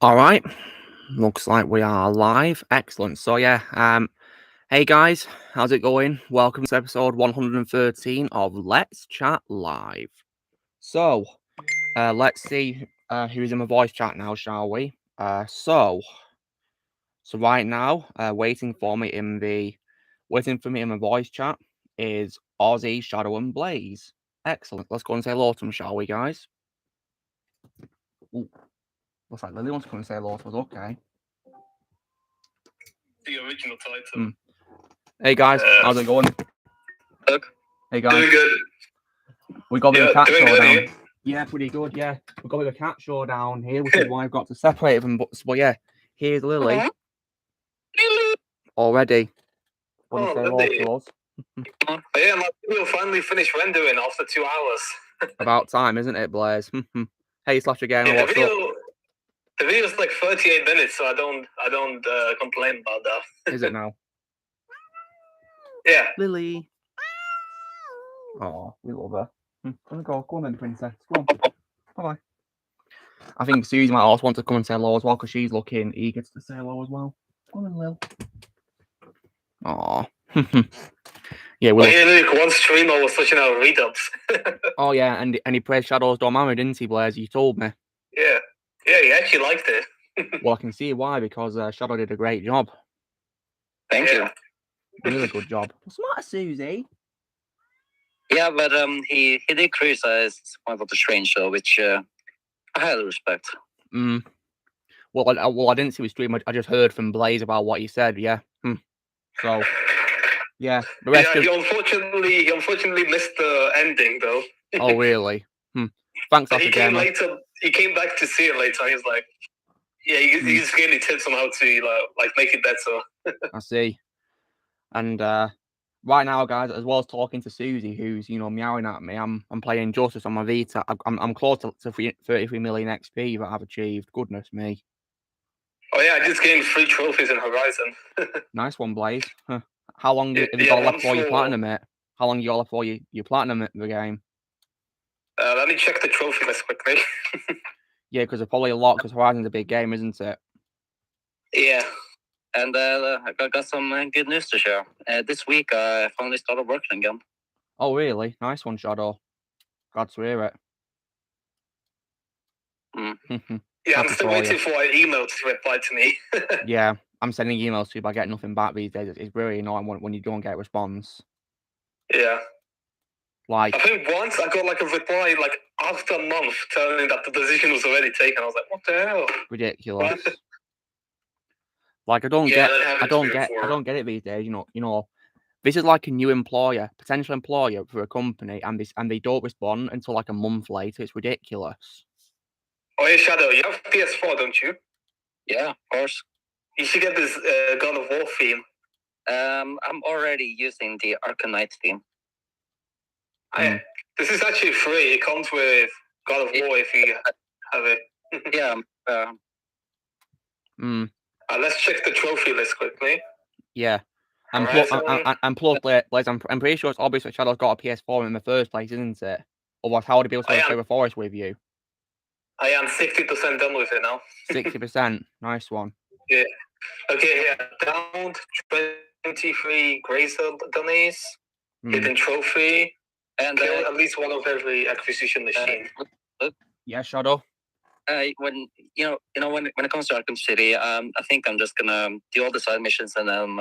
All right, looks like we are live. Excellent. So yeah, hey guys, how's it going? Welcome to episode 113 of Let's Chat Live. So, let's see who's in my voice chat now, shall we? So right now, waiting for me in my voice chat is Ozzy, Shadow, and Blaze. Excellent. Let's go and say hello to them, shall we, guys? Ooh, looks like Lily wants to come and say hello to us. Okay. The original title. Hey guys, how's it going? Look. Hey guys. Doing good. We got a bit of cat doing show good, down. you? Yeah, pretty good. Yeah, we got a bit of cat show down here, which is why I've got to separate them. But yeah, here's Lily already. Want to say hello to us? Yeah, my video finally finished rendering after 2 hours. About time, isn't it, Blaze? Hey, Slash again. Yeah, What's up? The video is like 38 minutes, so I don't complain about that. Is it now? Yeah. Lily. Oh, we love her. Go on then, princess. Go on. Bye-bye. I think Susie might also want to come and say hello as well, because she's looking eager to say hello as well. Go on then, Lil. Aw. Yeah, look, one streamer was touching our redubs. Oh yeah, and he praised Shadow's Dormammu, didn't he, Blaze? You told me. Yeah, he actually liked it. Well, I can see why, because Shadow did a great job. Thank you. Really good job. What's the matter, Susie? Yeah, but he did criticize one of the strange show, which I highly respect. Well, I didn't see his stream. I just heard from Blaze about what he said. Yeah. So, yeah. The rest he unfortunately missed the ending though. Oh really? Thanks, he came later. He came back to see it later. He was like, yeah, he just gave me tips on how to like make it better. I see. And right now, guys, as well as talking to Susie, who's meowing at me, I'm playing Justice on my Vita. I'm close to 33 million XP that I've achieved. Goodness me. Oh yeah, I just gained 3 trophies in Horizon. Nice one, Blaze. How long have you got left for your platinum, mate? How long you got left for your platinum the game? Let me check the trophy list quickly. Yeah, because there's probably a lot, because Horizon's a big game, isn't it? Yeah. And I got some good news to share. This week, I finally started working again. Oh, really? Nice one, Shadow. Glad to hear it. Yeah, I'm still waiting for an email to reply to me. Yeah, I'm sending emails to you, but I get nothing back these days. It's really annoying when you don't get a response. Yeah. Like, I think once I got like a reply like after a month telling that the decision was already taken. I was like, what the hell? Ridiculous. Like I don't get it these days. You know, this is like a new potential employer for a company, and they don't respond until like a month later. It's ridiculous. Oh yeah, Shadow, you have PS4, don't you? Yeah, of course. You should get this God of War theme. I'm already using the Arcanite theme. This is actually free. It comes with God of War if you have it. Yeah. Let's check the trophy list quickly. Yeah. And plus, Blaze, I'm pretty sure it's obvious that Shadow's got a PS4 in the first place, isn't it? Otherwise, how would he be able to play the Forest with you? I am 60% done with it now. 60%. Nice one. Yeah. Okay, yeah. Down 23 Grazer dunnies. Hidden trophy. And kill at least one of every acquisition machine. Yeah, Shadow. When it comes to Arkham City, I think I'm just gonna do all the side missions and then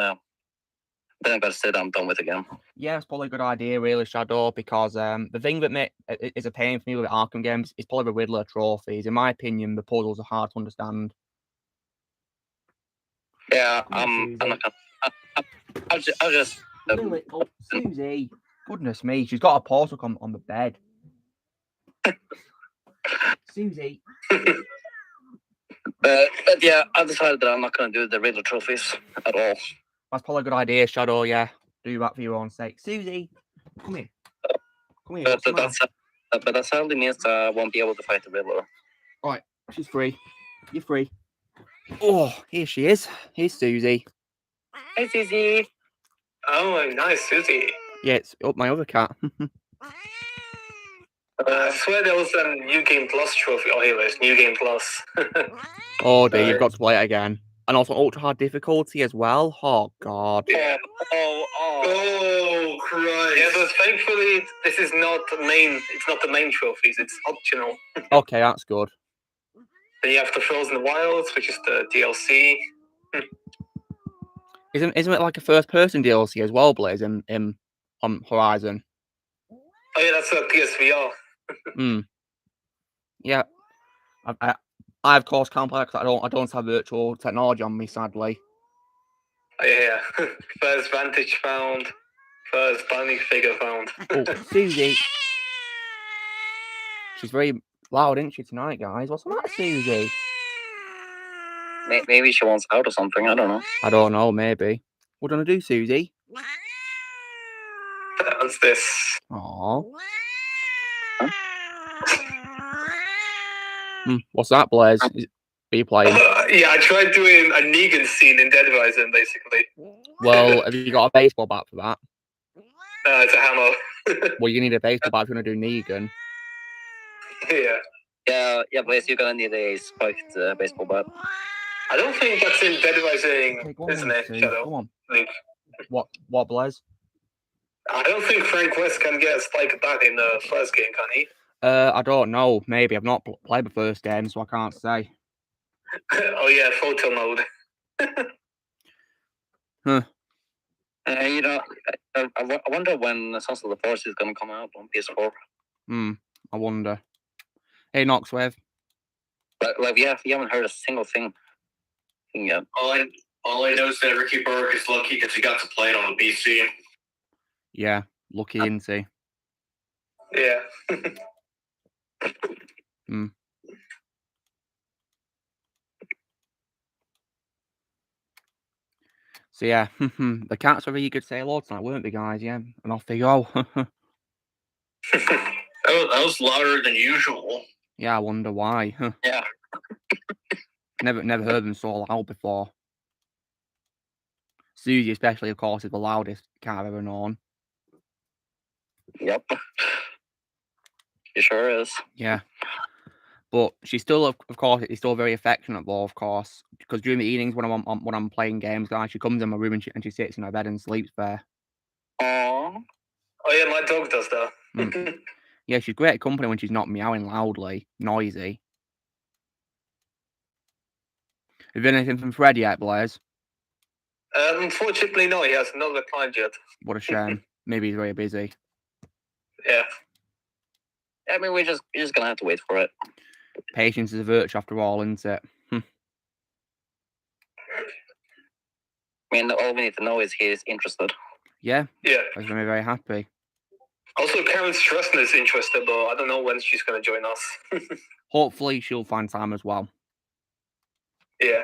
I'm gonna say that I'm done with it again. Yeah, it's probably a good idea, really, Shadow, because the thing that is a pain for me with Arkham games is probably the Riddler trophies. In my opinion, the puzzles are hard to understand. Yeah, I'm not gonna. I'll just. Susie, goodness me, she's got a portal on the bed. Susie. But yeah, I decided that I'm not going to do the Riddler trophies at all. That's probably a good idea, Shadow. Yeah, do that for your own sake. Susie, come here. Come here. But that sadly means I won't be able to fight the Riddler. All right, she's free. You're free. Oh, here she is. Here's Susie. Hey, Susie. Oh, nice, Susie. Yeah, it's up my other cat. I swear there was a New Game Plus trophy. Oh, here it is, New Game Plus. Oh dear, you've got to play it again. And also ultra hard difficulty as well. Oh god. Oh Christ. Yeah, but thankfully this is not the main. It's not the main trophies. It's optional. Okay, that's good. Then you have the Frozen Wilds, which is the DLC. Isn't it like a first person DLC as well, Blaze, in on Horizon? Oh yeah, that's a PSVR. Yeah. I of course can't play because I don't have virtual technology on me, sadly. Oh yeah. First Vantage found. First bunny figure found. Oh, Susie. She's very loud, isn't she, tonight, guys? What's the matter, Susie? Maybe she wants out or something. I don't know. I don't know, maybe. What do you want to do, Susie? What's this? Aww. What's that, Blaze? Are you playing? Yeah, I tried doing a Negan scene in Dead Rising, basically. Well, have you got a baseball bat for that? It's a hammer. Well, you need a baseball bat if you're going to do Negan. Yeah, Blaze, you're gonna need a spiked baseball bat. I don't think that's in Dead Rising, Okay, isn't it, Shadow? Go on. Luke. What, Blaze? I don't think Frank West can get a spike bat in the first game, can he? I don't know. Maybe. I've not played the first game, so I can't say. Oh yeah, photo mode. Huh. I wonder when Sons of the Force is gonna come out on PS4. I wonder. Hey, Noxwave. Like, we haven't heard a single thing yet. All I know is that Ricky Burke is lucky because he got to play it on the PC. Yeah, lucky, isn't he? Yeah. So yeah, the cats were really good to say hello tonight, weren't they, guys? Yeah, and off they go. That was louder than usual. Yeah, I wonder why. Yeah. Never heard them so loud before. Susie, especially, of course, is the loudest cat I've ever known. Yep. She sure is. Yeah. But she's still, of course, is still very affectionate, though, of course. Because during the evenings when I'm playing games, guys, she comes in my room and she sits in her bed and sleeps there. Aww. Oh yeah, my dog does that. Yeah, she's great company when she's not meowing loudly, noisy. Have you had anything from Fred yet, Blaze? Unfortunately, no, he has not replied yet. What a shame. Maybe he's very busy. Yeah. I mean, we're just gonna have to wait for it. Patience is a virtue after all, isn't it? I mean, all we need to know is he is interested. Yeah. Yeah. That's made me very happy. Also, Karen Stressner is interested, but I don't know when she's going to join us. Hopefully, she'll find time as well. Yeah.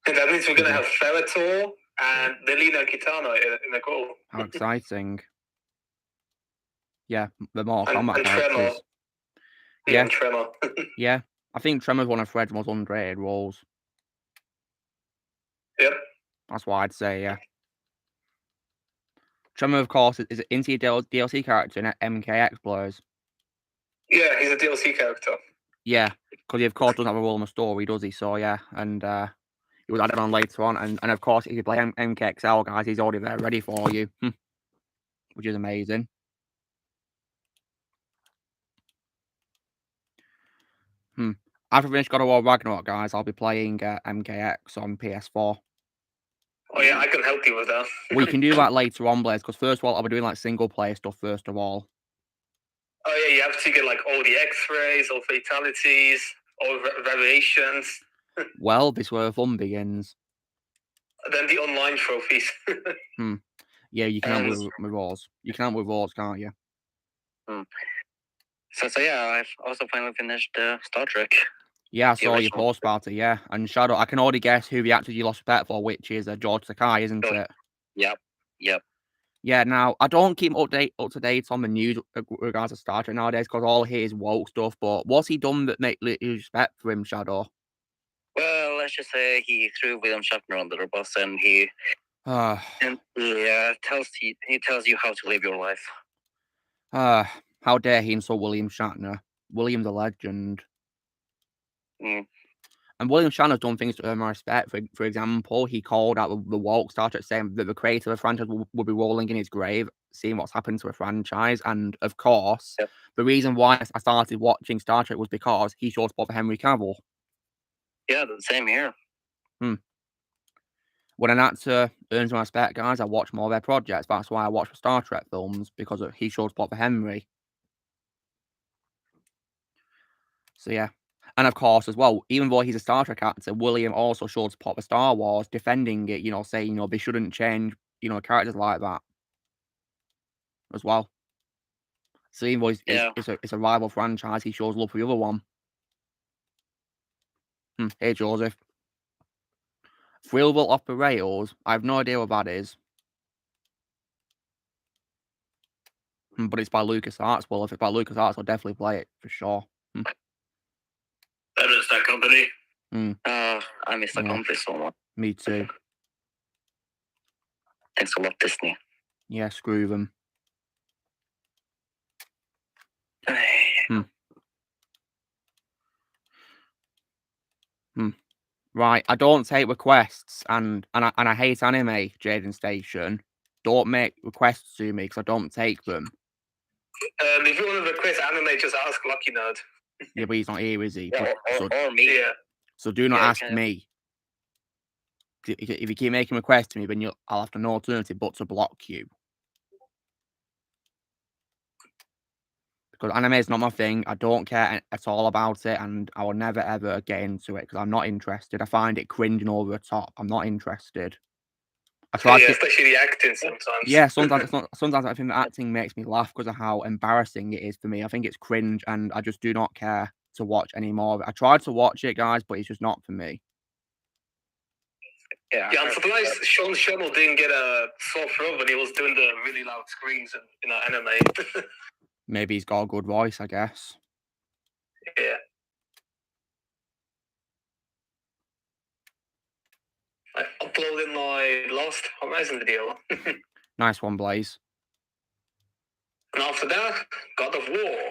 And that means we're going to have Ferrator and Delina Kitana in a goal. How exciting. Yeah, the more and combat Tremor. characters. Yeah, and Tremor. Yeah, I think Tremor's one of Fred's most underrated roles. Yep. That's what I'd say, yeah. Tremor, of course, is an into DLC character in MKX Blurs. Yeah, he's a DLC character. Yeah, because he, of course, doesn't have a role in the story, does he? So, yeah, and he was added on later on. And of course, if you play MKXL, guys, he's already there ready for you, which is amazing. After I finish God of War Ragnarok, guys, I'll be playing MKX on PS4. Oh, yeah, I can help you with that. We can do that later on, Blaze, because first of all, I'll be doing like single player stuff first of all. Oh, yeah, you have to get like all the X-rays, all fatalities, all variations. Well, this is where the fun begins. And then the online trophies. Yeah, you can have with Wars. You can have with Wars, can't you? So yeah, I've also finally finished Star Trek. Yeah, I saw your post about it, yeah. And Shadow, I can already guess who the actor you lost respect for, which is George Takei, isn't it? Yep. Yeah, now, I don't keep up to date on the news regards to Star Trek nowadays, because all I hear is woke stuff, but what's he done that make you respect for him, Shadow? Well, let's just say he threw William Shatner under the bus, and he And he tells you how to live your life. How dare he insult William Shatner? William the legend. And William Shatner's done things to earn my respect. For example, he called out the woke Star Trek, saying that the creator of the franchise will be rolling in his grave, seeing what's happened to a franchise. And of course, the reason why I started watching Star Trek was because he showed support for Henry Cavill. Yeah, the same here. When an actor earns my respect, guys, I watch more of their projects. That's why I watch the Star Trek films, because he showed support for Henry. So yeah. And of course, as well, even though he's a Star Trek actor, William also showed support for Star Wars, defending it, saying, they shouldn't change, characters like that as well. So even though it's a rival franchise, he shows love for the other one. Hey, Joseph. Thrillville Off the Rails? I have no idea what that is. But it's by LucasArts. Well, if it's by LucasArts, I'll definitely play it, for sure. That is that company. I miss the company so much. Me too. Thanks a lot, Disney. Yeah, screw them. Right, I don't take requests, and I hate anime, Jaden Station. Don't make requests to me, because I don't take them. If you want to request anime, just ask Lucky Nerd. Yeah, but he's not here, is he? Yeah, or me. Yeah. So do not ask me. If you keep making requests to me, then I'll have no alternative but to block you. Because anime is not my thing. I don't care at all about it, and I will never ever get into it because I'm not interested. I find it cringe and over the top. I'm not interested. Especially the acting sometimes. Yeah, sometimes I think the acting makes me laugh because of how embarrassing it is for me. I think it's cringe, and I just do not care to watch any more of it. I tried to watch it, guys, but it's just not for me. Yeah, I'm surprised Sean Sherrill didn't get a sore throat when he was doing the really loud screams in anime. Maybe he's got a good voice, I guess. Yeah. I uploaded my Lost Horizon video. Nice one, Blaze. And after that, God of War.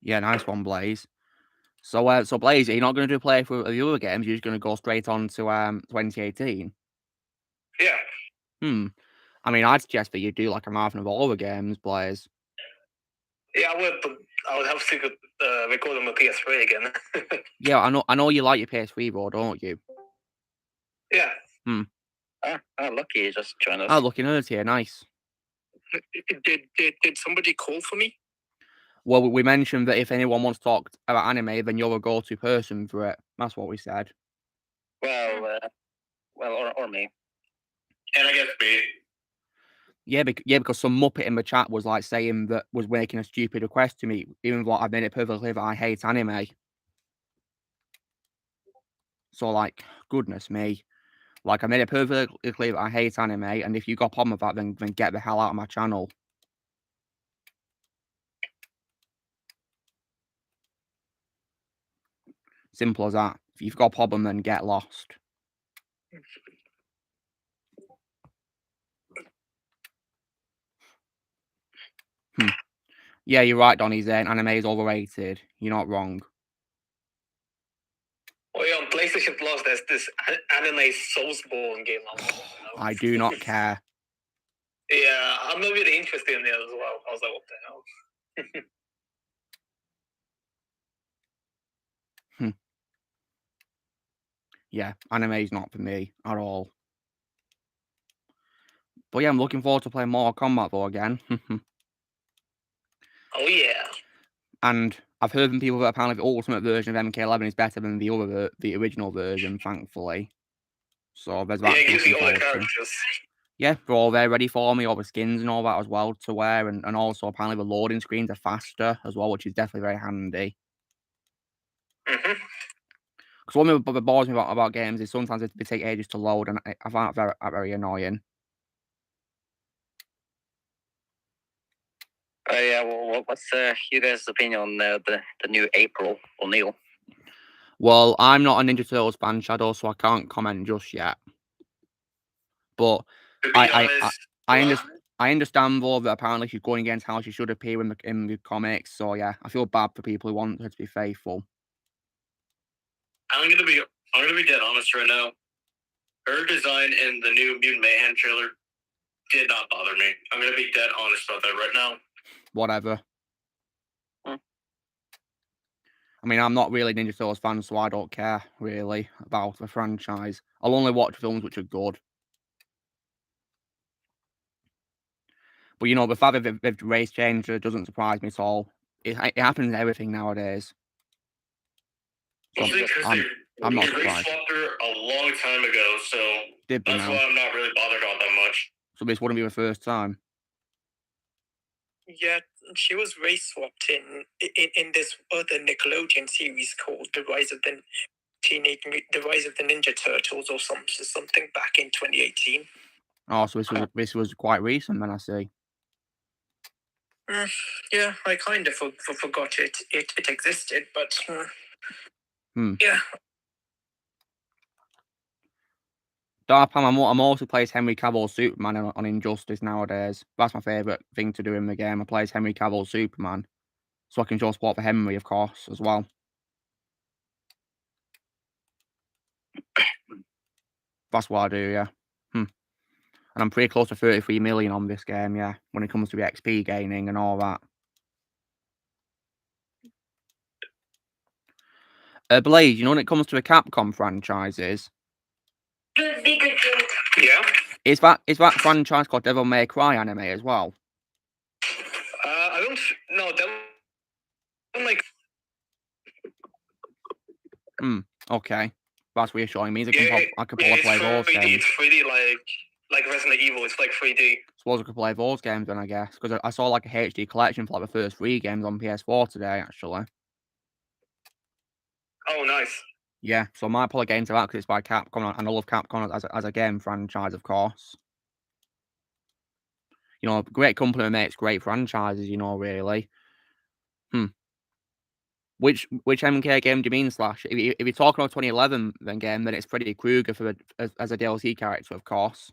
Yeah, nice one, Blaze. So Blaze, are you not going to do a playthrough of the other games? You're just going to go straight on to 2018? Yeah. I mean, I'd suggest that you do like a marathon of all the games, Blaze. Yeah, I would, but I would have to record on my PS3 again. Yeah, I know you like your PS3 though, don't you? Yeah. Lucky just joined us. Oh, Lucky Nerd's here, nice. Did somebody call for me? Well, we mentioned that if anyone wants to talk about anime, then you're a go-to person for it. That's what we said. Well, or me. And I guess me. Yeah, because some muppet in the chat was like saying that was making a stupid request to me, even though I've made it perfectly clear that I hate anime. So, like, goodness me. Like, I made it perfectly clear that I hate anime, and if you got a problem with that, then get the hell out of my channel. Simple as that. If you've got a problem, then get lost. Yeah, you're right, Donnie Zane. Anime is overrated. You're not wrong. Oh yeah, on PlayStation Plus, there's this anime Soulsborne game. I do not care. Yeah, I'm not really interested in it as well. I was like, what the hell? Yeah, anime is not for me at all. But yeah, I'm looking forward to playing Mortal Kombat though again. Oh yeah. And I've heard from people that apparently the ultimate version of MK11 is better than the original version, thankfully. So there's that. Yeah, it gives you all the characters. Yeah, they're all there ready for me, all the skins and all that as well to wear, and also apparently the loading screens are faster as well, which is definitely very handy. Because one thing that bothers me about games is sometimes they take ages to load, and I find that very annoying. Yeah, well, what's you guys' opinion on the new April O'Neil? Well, I'm not a Ninja Turtles fan, Shadow, so I can't comment just yet. But To be honest, I understand though that apparently she's going against how she should appear in the comics. So yeah, I feel bad for people who want her to be faithful. I'm gonna be dead honest right now. Her design in the new Mutant Mayhem trailer did not bother me. I'm gonna be dead honest about that right now. Whatever. I mean, I'm not really Ninja Turtles fan, so I don't care really about the franchise. I'll only watch films which are good. But you know, the fact that they've race changed doesn't surprise me at all. It happens in everything nowadays. So I'm not surprised. They swapped her a long time ago, so that's why I'm not really bothered on that much. So this wouldn't be the first time. Yeah, she was race swapped in this other Nickelodeon series called The Rise of the Ninja Turtles or something back in 2018. Oh, so this was quite recent, then I see. Yeah, I kind of forgot it existed, but yeah. Darpam, I'm also plays Henry Cavill's Superman on Injustice nowadays. That's my favourite thing to do in the game. I plays Henry Cavill's Superman, so I can show support for Henry, of course, as well. That's what I do, yeah. And I'm pretty close to 33 million on this game, yeah, when it comes to the XP gaining and all that. Blaze, you know when it comes to the Capcom franchises? Yeah. Is that franchise called Devil May Cry anime as well? I don't know. Devil May. Okay. That's reassuring. Means I can probably play those games. It's 3D like Resident Evil. It's like 3D. Suppose I could play those games then, I guess, because I saw like a HD collection for like the first 3 games on PS4 today, actually. Oh, nice. Yeah, so I might pull a game to that because it's by Capcom, and I love Capcom as a game franchise, of course. You know, great company makes great franchises, you know, really. Which MK game do you mean, Slash? If you're talking about 2011 game, then it's Freddy Krueger as a DLC character, of course.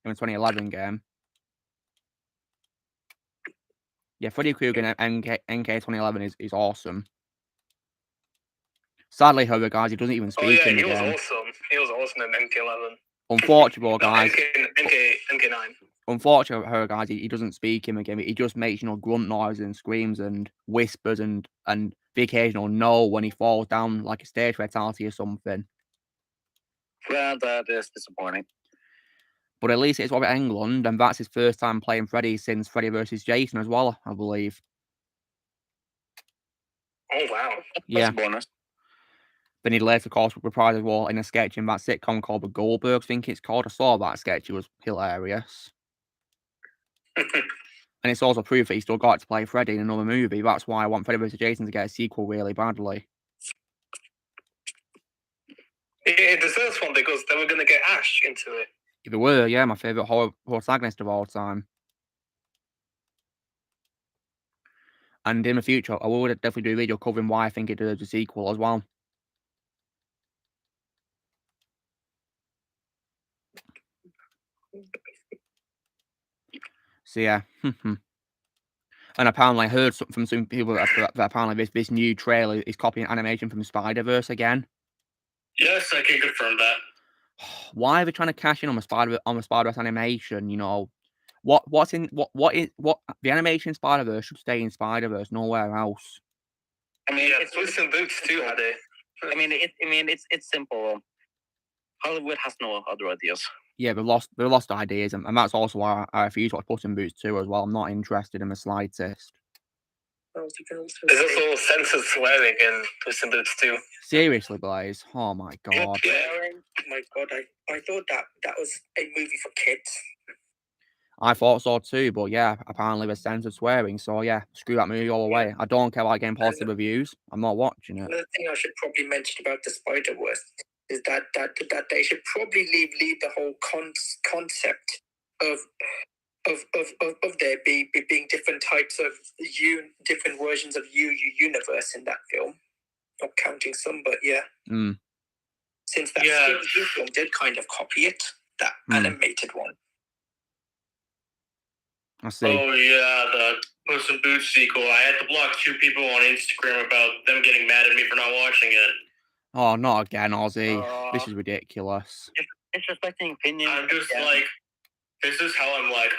In the 2011 game. Yeah, Freddy Krueger in NK 2011 is awesome. Sadly, however, guys, he doesn't even speak in the game. He was awesome. He was awesome in NK11. Unfortunately, guys. NK9. Unfortunately, however, guys, he doesn't speak in the game. He just makes, you know, grunt noises and screams and whispers and the occasional no when he falls down like a stage fatality or something. Well, that is disappointing. But at least it's Robert Englund, and that's his first time playing Freddy since Freddy vs. Jason as well, I believe. Oh, wow. Yeah. That's a bonus. Then he later, of course, reprised his role in a sketch in that sitcom called The Goldbergs, I think it's called. I saw that sketch. It was hilarious. And it's also proof that he still got to play Freddy in another movie. That's why I want Freddy vs. Jason to get a sequel really badly. It deserves one because they were going to get Ash into it. They were, yeah, my favourite horror protagonist of all time. And in the future, I will definitely do a video covering why I think it deserves a sequel as well. So yeah. And apparently I heard from some people that apparently this new trailer is copying animation from Spider-Verse again. Yes, I can confirm that. Why are they trying to cash in on the Spider-Verse animation? You know, what the animation in Spider-Verse should stay in Spider-Verse, nowhere else. I mean, it's Puss in Boots too, had it. I mean, it's simple. Hollywood has no other ideas. Yeah, they've lost ideas, and that's also why I refuse to watch Puss in Boots 2 as well. I'm not interested in the slightest. There's also censored swearing in Puss in Boots 2. Seriously, Blaze? Oh my god. Yeah. Oh my god, I thought that was a movie for kids. I thought so too, but yeah, apparently there's censored swearing, so yeah, screw that movie all the way. I don't care about getting positive reviews. I'm not watching it. Another thing I should probably mention about the Spider-Verse is that they should probably leave the whole concept of there being different types of different versions of universe in that film. Not counting some, but yeah. Since that film did kind of copy it, that animated one. I see. Oh yeah, the Puss in Boots sequel. I had to block 2 people on Instagram about them getting mad at me for not watching it. Oh, not again, Ozzy. This is ridiculous. Disrespecting opinion. I'm just like, this is how I'm like.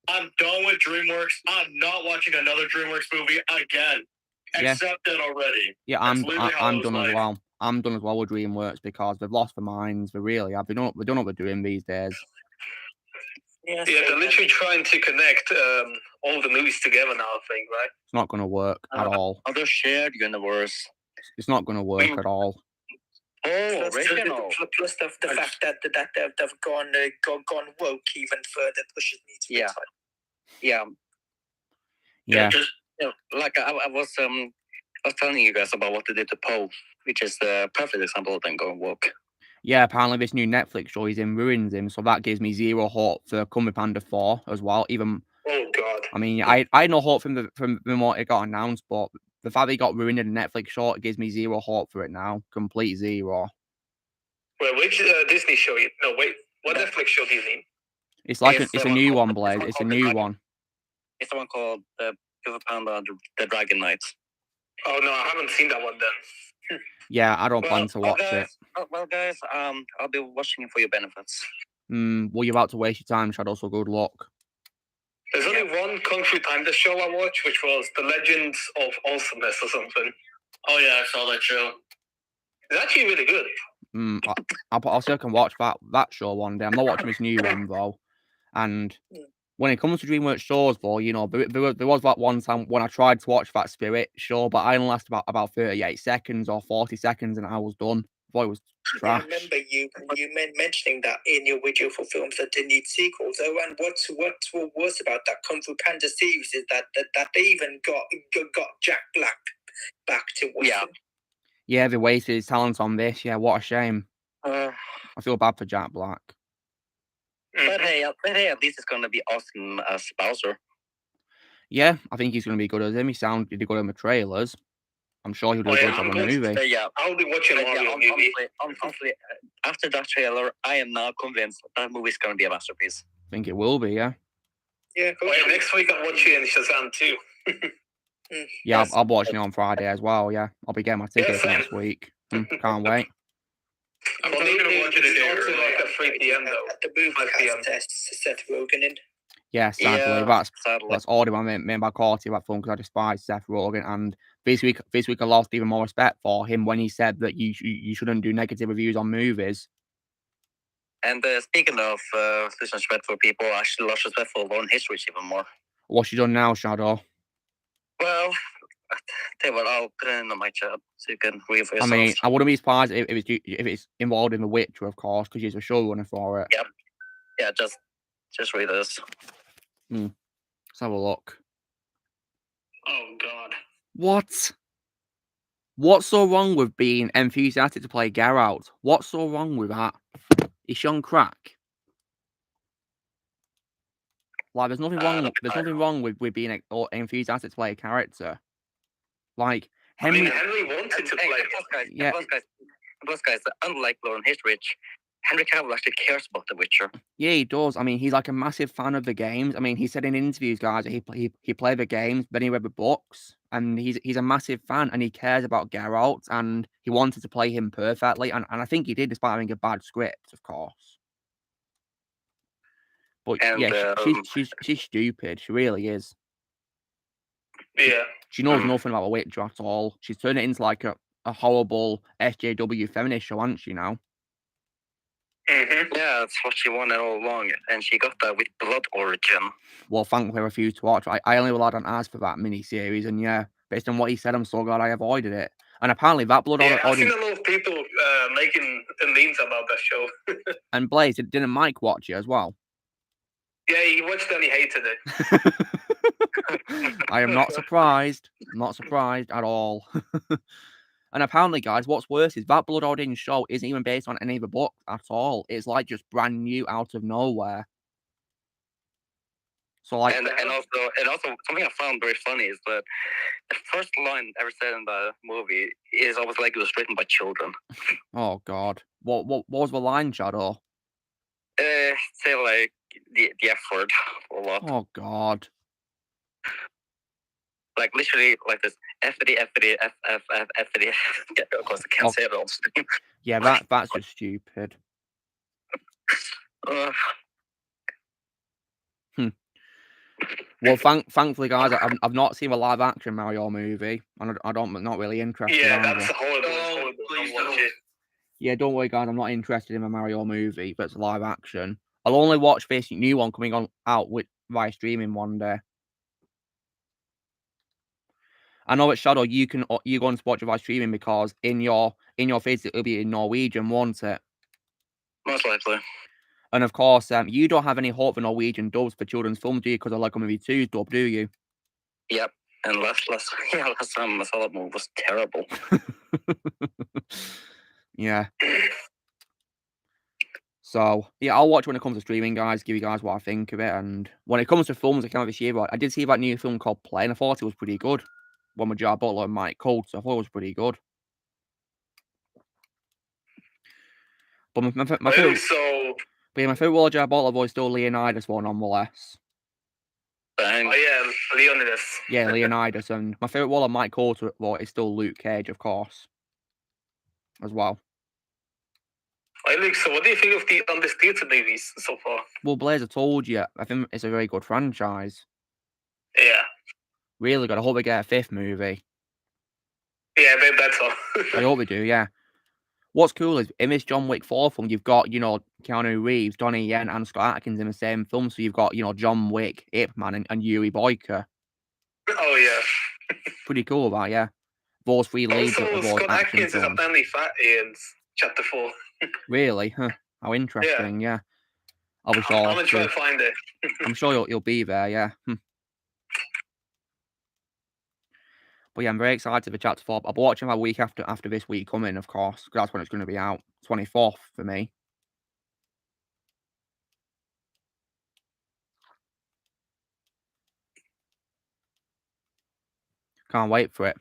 I'm done with DreamWorks. I'm not watching another DreamWorks movie again. Yeah. Accept it already. Yeah, That's I'm literally how it done was as like. well. I'm done as well with DreamWorks because they've lost their minds. They really have. They don't know what they're doing these days. Yeah, they're literally trying to connect all the movies together now, I think, right? It's not going to work at all. Other shared universe. It's not going to work at all. Oh, original. Plus the fact that they've gone woke even further pushes me to retire. Yeah. Just like I was telling you guys about what they did to Poe, which is the perfect example of them going woke. Yeah, apparently this new Netflix show he's in ruins him, so that gives me zero hope for Kung Fu Panda 4 as well. Even, oh god, I mean, I had no hope from what it got announced, but the fact that he got ruined in a Netflix show, it gives me zero hope for it now. Complete zero. Wait, which Disney show? No, wait, what Netflix show do you mean? It's like it's a new one, Blaze. It's a new one. It's the one called Kung Fu Panda: The Dragon Knights. Oh no, I haven't seen that one then. Yeah, I don't plan to watch it. Well, guys, I'll be watching it for your benefits. Well, you're about to waste your time, Shadow, so good luck. There's only one Kung Fu Panda show I watched, which was The Legends of Awesomeness or something. Oh yeah, I saw that show. It's actually really good. I'll see if I can watch that show one day. I'm not watching this new one though. And when it comes to DreamWorks shows, though, you know, there was that one time when I tried to watch that Spirit show, but I only lasted about 38 seconds or 40 seconds, and I was done. I thought it was trash. I remember you mentioning that in your video for films that didn't need sequels. Oh, and what's worse about that Kung Fu Panda series is that they even got Jack Black back to watch them. Yeah, they wasted his talent on this. Yeah, what a shame. I feel bad for Jack Black. But hey, at least it's going to be awesome as Bowser. Yeah, I think he's going to be good as him. He sounded good in the trailers. I'm sure he'll do a good job in the movie. Yeah, I'll be watching Mario movie. Honestly, after that trailer, I am now convinced that movie is going to be a masterpiece. I think it will be, yeah. Yeah, next week I'm watching Shazam 2. Yeah, I'll be watching it on Friday as well, yeah. I'll be getting my tickets next week. Can't wait. I'm probably going to watch it at 3 p.m. though. At the movie has Seth Rogen in. Yeah, sadly. That's already my main quality of that film because I despise Seth Rogen. And this week I lost even more respect for him when he said that you shouldn't do negative reviews on movies. And speaking of losing respect for people, I actually lost respect for Lauren History even more. What's she done now, Shadow? Well, tell you what, I'll put it in my chat so you can read for yourself. I mean, I wouldn't be surprised if it's involved in The Witcher, of course, because she's a showrunner for it. Yep. Yeah, just read this. Let's have a look. Oh God. What? What's so wrong with being enthusiastic to play Geralt? What's so wrong with that? Is she on crack? Like, there's nothing wrong. There's nothing wrong with being enthusiastic to play a character. Like Henry wanted to play. Plus, guys, unlike Lauren History, Henry Cavill actually cares about The Witcher. Yeah, he does. I mean, he's like a massive fan of the games. I mean, he said in interviews, guys, that he played the games, then he read the books, and he's a massive fan, and he cares about Geralt, and he wanted to play him perfectly, and I think he did, despite having a bad script, of course. But yeah, she's stupid. She really is. Yeah. She knows nothing about The Witcher at all. She's turned it into like a horrible SJW feminist show, hasn't she now? Mm-hmm. Yeah, that's what she wanted all along, and she got that with Blood Origin. Well, thankfully I refused to watch. I only relied on ads for that mini-series, and yeah, based on what he said, I'm so glad I avoided it. And apparently that Blood Origin... I've seen a lot of people making memes about that show. And Blaze, didn't Mike watch it as well? Yeah, he watched it and he hated it. I am not surprised. Not surprised at all. And apparently, guys, what's worse is that Blood Origin show isn't even based on any of the books at all. It's like just brand new out of nowhere. So like, and also something I found very funny is that the first line ever said in the movie is always like it was written by children. Oh God, what was the line, Shadow? Say like the effort a lot. Oh God. Like literally like this FD. Of course, I can't say it on stream. Yeah, that's just stupid. Well, thankfully, guys, I've not seen a live action Mario movie, and I'm not really interested. Yeah, either. that's horrible. Don't watch it. Yeah, don't worry, guys. I'm not interested in a Mario movie, but it's live action. I'll only watch this new one coming out via streaming one day. I know it's Shadow. You're going to watch it via streaming because in your face it'll be in Norwegian, won't it? Most likely. And of course, you don't have any hope for Norwegian dubs for children's films, do you? Because I like Movie 2's dub, do you? Yep. And last time I saw that movie was terrible. Yeah. So, yeah, I'll watch when it comes to streaming, guys, give you guys what I think of it. And when it comes to films that came out this year, I did see that new film called Play, and I thought it was pretty good. One with Jared Butler and Mike Colt, so I thought it was pretty good. But my favorite role of Jared Butler was still Leonidas one, nonetheless. Oh, yeah, Leonidas. Yeah, Leonidas. And my favorite role of Mike Colt is still Luke Cage, of course, as well. Hey, Luke, so what do you think of the Undisputed movies so far? Well, Blaze, I told you, I think it's a very good franchise. Yeah. Really good. I hope they get a 5th movie. Yeah, they better. I hope they do, yeah. What's cool is, in this John Wick 4 film, you've got, Keanu Reeves, Donnie Yen, and Scott Atkins in the same film. So you've got, John Wick, Ip Man, and Yuri Boyka. Oh, yeah. Pretty cool, that, yeah. Those 3 leads Also, of those Scott action Atkins films. is apparently fatty in Chapter 4. Really? Huh. How interesting, yeah. I'll be sure. I'm going to try to find it. I'm sure you'll be there, yeah. But yeah, I'm very excited for Chapter 4. I'll be watching that week after this week coming, of course, because that's when it's going to be out. 24th for me. Can't wait for it.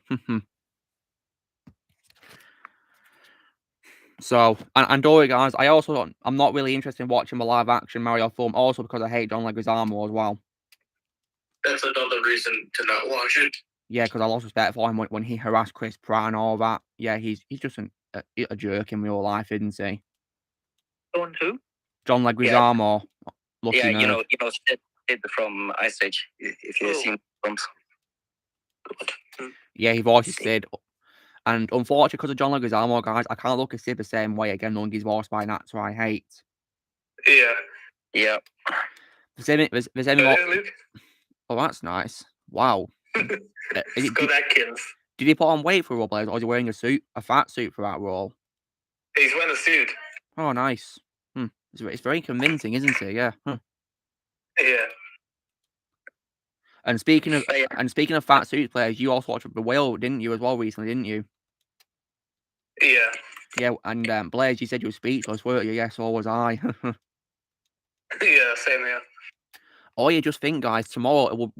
So, and don't worry, guys, I'm not really interested in watching the live action Mario film, also because I hate John Leguizamo as well. That's another reason to not watch it. Yeah, because I lost respect for him when he harassed Chris Pratt and all that. Yeah, he's just a jerk in real life, isn't he? John who? John Leguizamo. Yeah, you know, Sid from Ice Age, if you've seen films. Yeah, he voices Sid. And unfortunately, because of John Leguizamo, guys, I can't look at Sid the same way again, knowing he's voiced by an actor I hate. Yeah. Yeah. There's any more... Oh, that's nice. Wow. Scott Atkins. Did he put on weight for a role, Blaze, or is he wearing a fat suit for that role? He's wearing a suit. Oh, nice. It's very convincing, isn't it? Yeah. Yeah. And speaking of fat suit players, you also watched The Whale, didn't you, as well recently, didn't you? Yeah. Yeah, and Blaze, you said you were speechless, weren't you? Yes, so was I. Yeah, same here. Oh, you just think, guys, tomorrow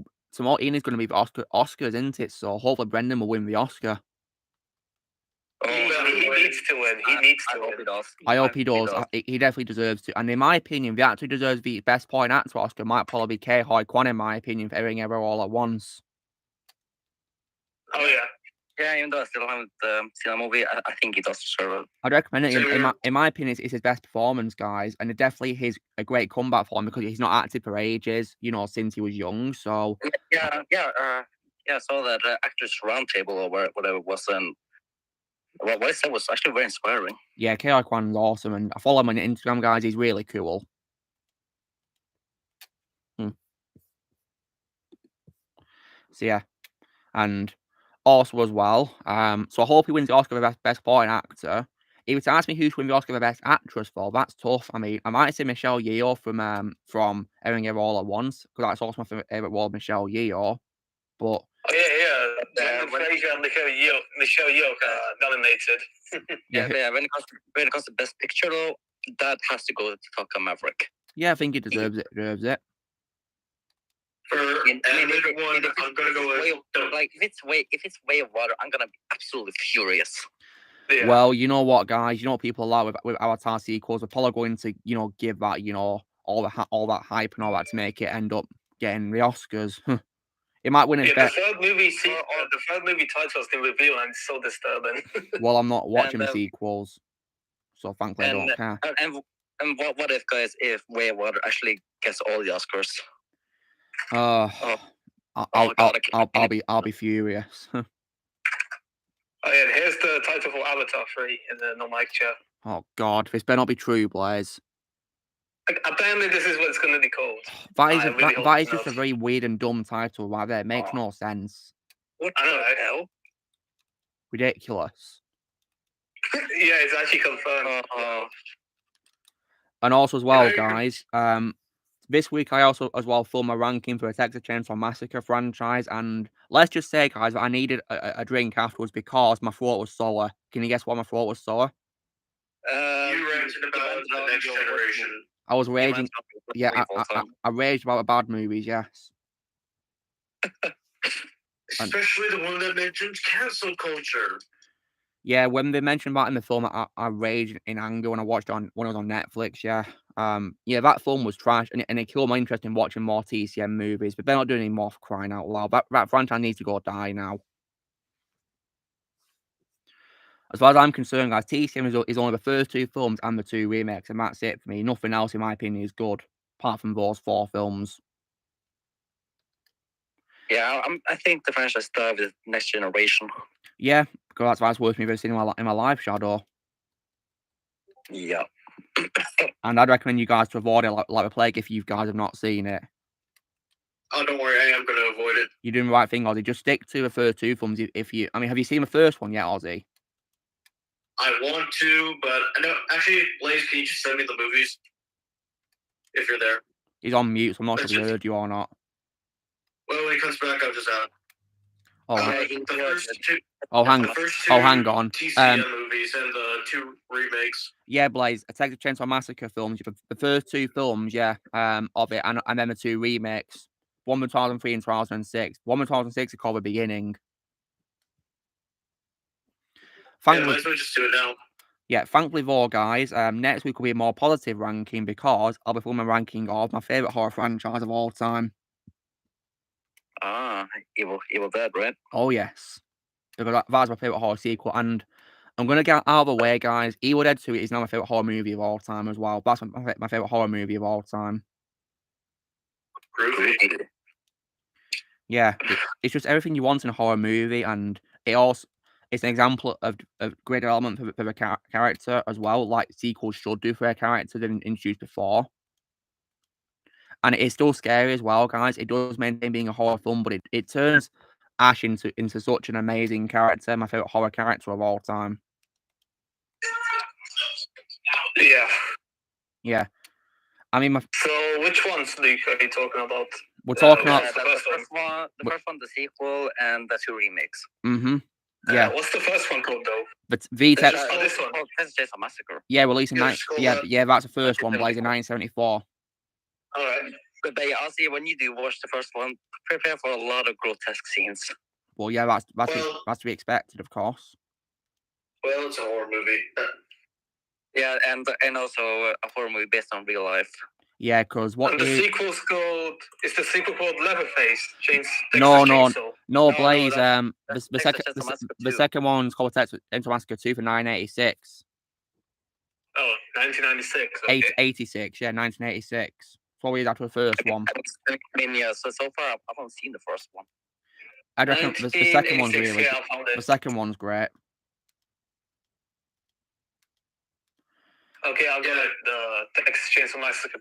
Ian is going to be the Oscars, isn't it? So hopefully Brendan will win the Oscar. He needs to win. He needs to win. I hope he does. He definitely deserves to. And in my opinion, the actor who deserves the Best Supporting Actor Oscar might probably be Ke Huy Quan, in my opinion, for Everything Ever All at Once. Oh, yeah. Yeah, even though I still haven't seen a movie, I think he does deserve it. I'd recommend it. In my opinion, it's his best performance, guys. And it definitely is a great comeback for him because he's not acted for ages, since he was young. So Yeah, I saw that Actors Roundtable or whatever it was. And what I said was actually very inspiring. Yeah, Ke Huy Quan's awesome. And I follow him on Instagram, guys. He's really cool. So, yeah. And also as well, so I hope he wins the Oscar for Best Supporting Actor. If you ask me who should win the Oscar for Best Actress for, that's tough. I mean, I might say Michelle Yeoh from Everything Ever All at Once, because that's also my favourite role, Michelle Yeoh. But Brendan Fraser and Michelle Yeoh nominated. Yeah. When it comes to Best Picture, though, that has to go to Top Gun Maverick. Yeah, I think he deserves it. For animated one, I'm gonna go with like if it's Way of Water, I'm gonna be absolutely furious. Yeah. Well, you know what, guys? You know what people are like with Avatar sequels. We're probably going to, give that, all that hype and all that to make it end up getting the Oscars. It might win it. The third movie title has been revealed, and it's so disturbing. Well, I'm not watching the sequels, so frankly, I don't care. And what if, guys, if Wayward actually gets all the Oscars? I'll be furious. Oh yeah, here's the title for Avatar 3 in the no-mic chat. Oh God, this better not be true, Blaze. Apparently, this is what it's going to be called. That is just a very weird and dumb title right there. It makes no sense. What the hell? Ridiculous. Yeah, it's actually confirmed. And also as well, guys, this week I also as well filmed my ranking for the Texas Chainsaw Massacre franchise, and let's just say, guys, that I needed a drink afterwards because my throat was sore. Can you guess why my throat was sore? You ranted about the Next Generation. I was raging. Yeah, I raged about the bad movies. Yes. Especially the one that mentions cancel culture. Yeah, when they mentioned that in the film, I raged in anger when I watched it when it was on Netflix. Yeah, yeah, that film was trash, and it killed my interest in watching more TCM movies. But they're not doing any more, for crying out loud. That franchise needs to go die now. As far as I'm concerned, guys, TCM is only the first 2 films and the 2 remakes, and that's it for me. Nothing else, in my opinion, is good, apart from those 4 films. Yeah, I think the franchise died with Next Generation. Yeah, because that's worth me ever seen in my life, Shadow. Yeah. And I'd recommend you guys to avoid it like the plague if you guys have not seen it. Oh, don't worry, I am going to avoid it. You're doing the right thing, Ozzy. Just stick to the first 2 films. Have you seen the first one yet, Ozzy? I want to, but I know. Actually, Blaze, can you just send me the movies if you're there? He's on mute, so I'm not sure if he heard you or not. Well, when he comes back, I'll just out. Hang on. TCM movies and the 2 remakes. Yeah, Blaze, a Texas Chainsaw Massacre films. The first 2 films, yeah, of it, and then the 2 remakes. One in 2003 and 2006. One in 2006 is called The Beginning. Might as well just do it now. Yeah, thankfully though, guys, next week will be a more positive ranking because I'll be filming a ranking of my favourite horror franchise of all time. Evil Dead, right? Oh, yes. Because that's my favourite horror sequel, and I'm going to get out of the way, guys. Evil Dead 2 is now my favourite horror movie of all time as well. That's my favourite horror movie of all time. Groovy. Yeah, it's just everything you want in a horror movie, and it's an example of great development for the character as well, like sequels should do for a character they've introduced before. And it is still scary as well, guys. It does maintain being a horror film, but it turns Ash into such an amazing character, my favourite horror character of all time. Yeah. Yeah. I mean, so which ones, Luke, are you talking about? We're talking about the first one, the sequel, and the 2 remakes. Mm-hmm. Yeah. What's the first one called, though? But this one. Texas Chainsaw Massacre. Yeah, released in yeah, that's the first one, Blaze, in 1974. All right. But I'll see when you do watch the first one, prepare for a lot of grotesque scenes. Well, yeah, that's to be expected, of course. Well, it's a horror movie. Yeah, and also a horror movie based on real life. Yeah, because the sequel's called... Is the sequel called Leatherface? No, Blaze. The second one's called Texas Chainsaw Massacre 2 for 1986. Oh, 1996. Okay. 86, yeah, 1986. 4 years after the first one. I mean, yeah. So far, I haven't seen the first one. I reckon the second one's really. Yeah, the second one's great. Okay, I'll get the Texas Chainsaw Massacre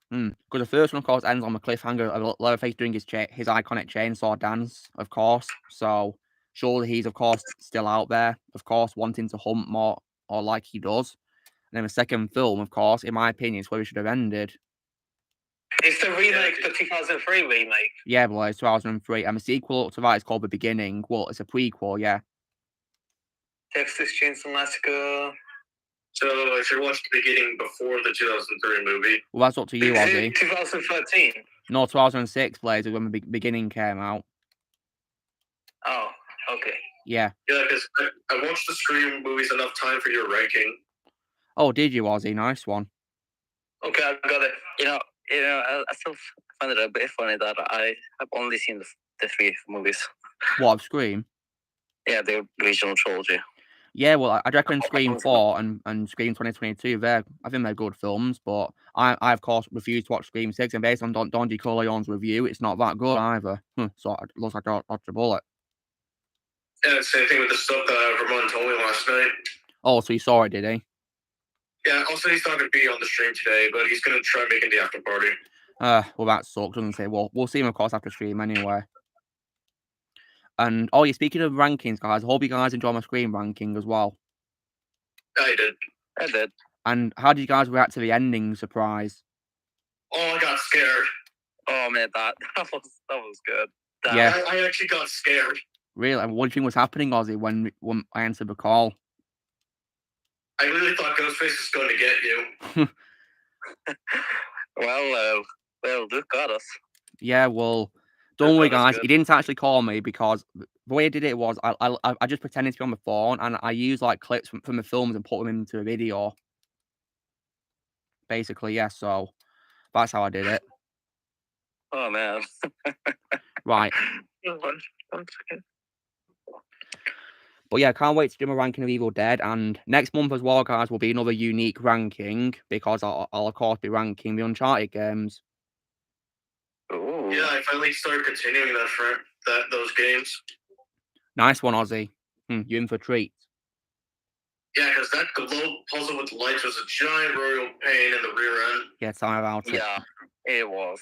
2. Because the first one, of course, ends on the cliffhanger of Leatherface doing his iconic chainsaw dance, of course. So surely he's, of course, still out there, of course, wanting to hunt more, or like he does. And then the second film, of course, in my opinion, is where we should have ended. It's the remake, the 2003 remake. Yeah, well, it's 2003. And the sequel to that is called The Beginning. Well, it's a prequel, yeah. Texas Chainsaw Massacre. So I should watch The Beginning before the 2003 movie. Well, that's up to you, Ozzy. 2013? No, 2006, Blaze, when The Beginning came out. Oh, okay. Yeah. Yeah, because I watched the Scream movies enough time for your ranking. Oh, did you, Ozzy? Nice one. Okay, I got it. I still find it a bit funny that I have only seen the 3 movies. What, of Scream? Yeah, the original trilogy. Yeah, well, I reckon Scream 4 and Scream 2022, I think they're good films, but I of course refuse to watch Scream 6, and based on Don DiCorleone's review, it's not that good either. So it looks like I dodged a bullet. Yeah, same thing with the stuff that Ramon told me last night. Oh, so you saw it, did he? Yeah, also he's not going to be on the stream today, but he's going to try making the after party. Well, that sucks, doesn't it? Well, we'll see him, of course, after stream anyway. And, oh, yeah, speaking of rankings, guys, I hope you guys enjoy my Scream ranking as well. I did. I did. And how did you guys react to the ending surprise? Oh, I got scared. Oh, man, that was good. Yeah. I actually got scared. Really? And what do you think was happening, Ozzy, when I answered the call? I really thought Ghostface was going to get you. Well, Luke got us. Yeah, well, don't worry, guys. He didn't actually call me because the way I did it was I just pretended to be on the phone, and I used like clips from the films and put them into a video. Basically, yeah. So that's how I did it. Oh man. Right. One second. But yeah, can't wait to do my ranking of Evil Dead, and next month as well, guys, will be another unique ranking because I'll of course be ranking the Uncharted games. Ooh. Yeah, I finally started continuing those games. Nice one, Ozzy. You in for a treat. Yeah, because that globe puzzle with lights was a giant royal pain in the rear end. Yeah, tell me about it. Yeah, it was.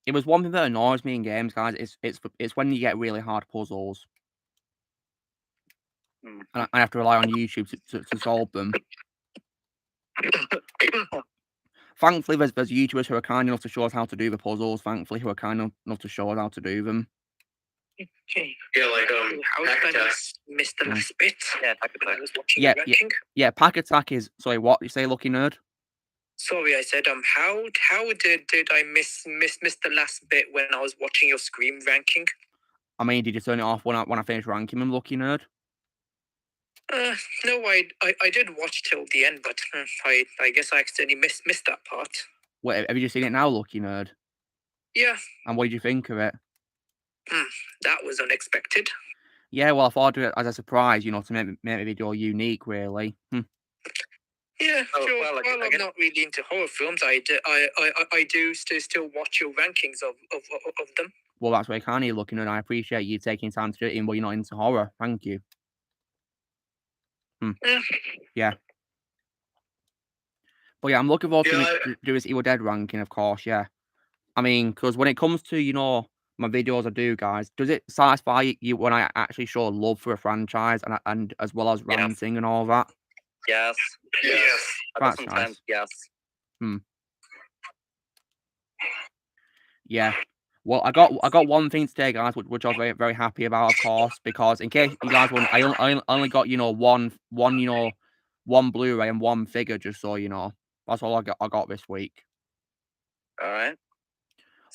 It was one thing that annoys me in games, guys. It's when you get really hard puzzles. And I have to rely on YouTube to solve them. Thankfully, there's YouTubers who are kind enough to show us how to do the puzzles. Thankfully, who are kind enough to show us how to do them. Okay. Yeah, like How did I miss the last bit? Yeah, Pack Attack. I was watching the ranking. Yeah, Pack Attack is. Sorry, what you say, Lucky Nerd? Sorry, I said how did I miss the last bit when I was watching your Scream ranking? I mean, did you turn it off when I finished ranking them, Lucky Nerd? No, I did watch till the end, but I guess I accidentally missed that part. Wait, have you just seen it now, Lucky Nerd? Yeah. And what did you think of it? That was unexpected. Yeah, well, I thought I'd do it as a surprise, to make the video unique, really. Yeah, sure. Well, I'm not really into horror films. I do still watch your rankings of them. Well, that's very kind of you, Lucky Nerd. I appreciate you taking time to do it, even though you're not into horror. Thank you. Yeah. But yeah, I'm looking forward to do this Evil Dead ranking, of course, yeah. I mean, because when it comes to, my videos I do, guys, does it satisfy you when I actually show love for a franchise and as well as ranting and all that? Yes. That's sometimes, nice. yes. Yeah. Well, I got one thing today, guys, which I was very, very happy about, of course, because in case you guys wonder, I only got one Blu-ray and one figure, just so you know. That's all I got this week. All right.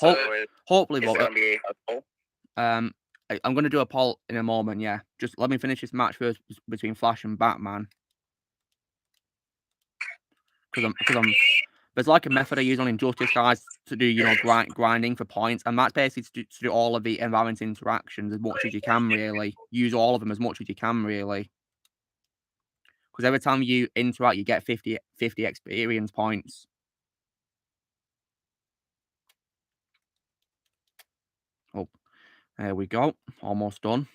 Hopefully, it's gonna be helpful. I'm gonna do a poll in a moment. Yeah, just let me finish this match first between Flash and Batman, because there's like a method I use on Injustice, guys, to do grinding for points, and that's basically to do all of the environment interactions as much as you can, really. Use all of them as much as you can, really. Because every time you interact, you get 50 experience points. Oh, there we go. Almost done.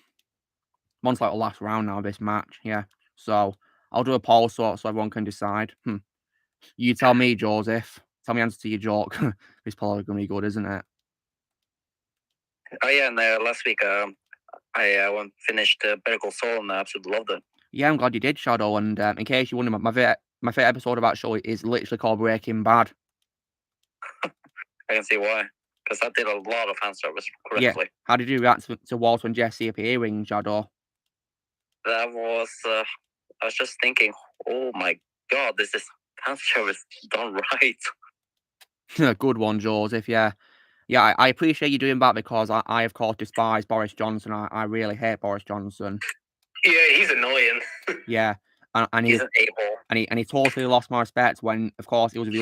One's like the last round now of this match. Yeah. So I'll do a poll so everyone can decide. You tell me, Joseph. Tell me the answer to your joke. This poll is going to be good, isn't it? Oh yeah, and last week I finished Better Call Saul and I absolutely loved it. Yeah, I'm glad you did, Shadow. And in case you wonder, my favorite episode about show is literally called Breaking Bad. I can see why, because that did a lot of fan service correctly. Yeah. How did you react to Walter and Jesse appearing, Shadow? That was I was just thinking, oh my god, this is fan service done right. Good one, Joseph. Yeah. Yeah, I appreciate you doing that because I of course despise Boris Johnson. I really hate Boris Johnson. Yeah, he's annoying. Yeah, and he's an a-hole. And he totally lost my respect when, of course, he was in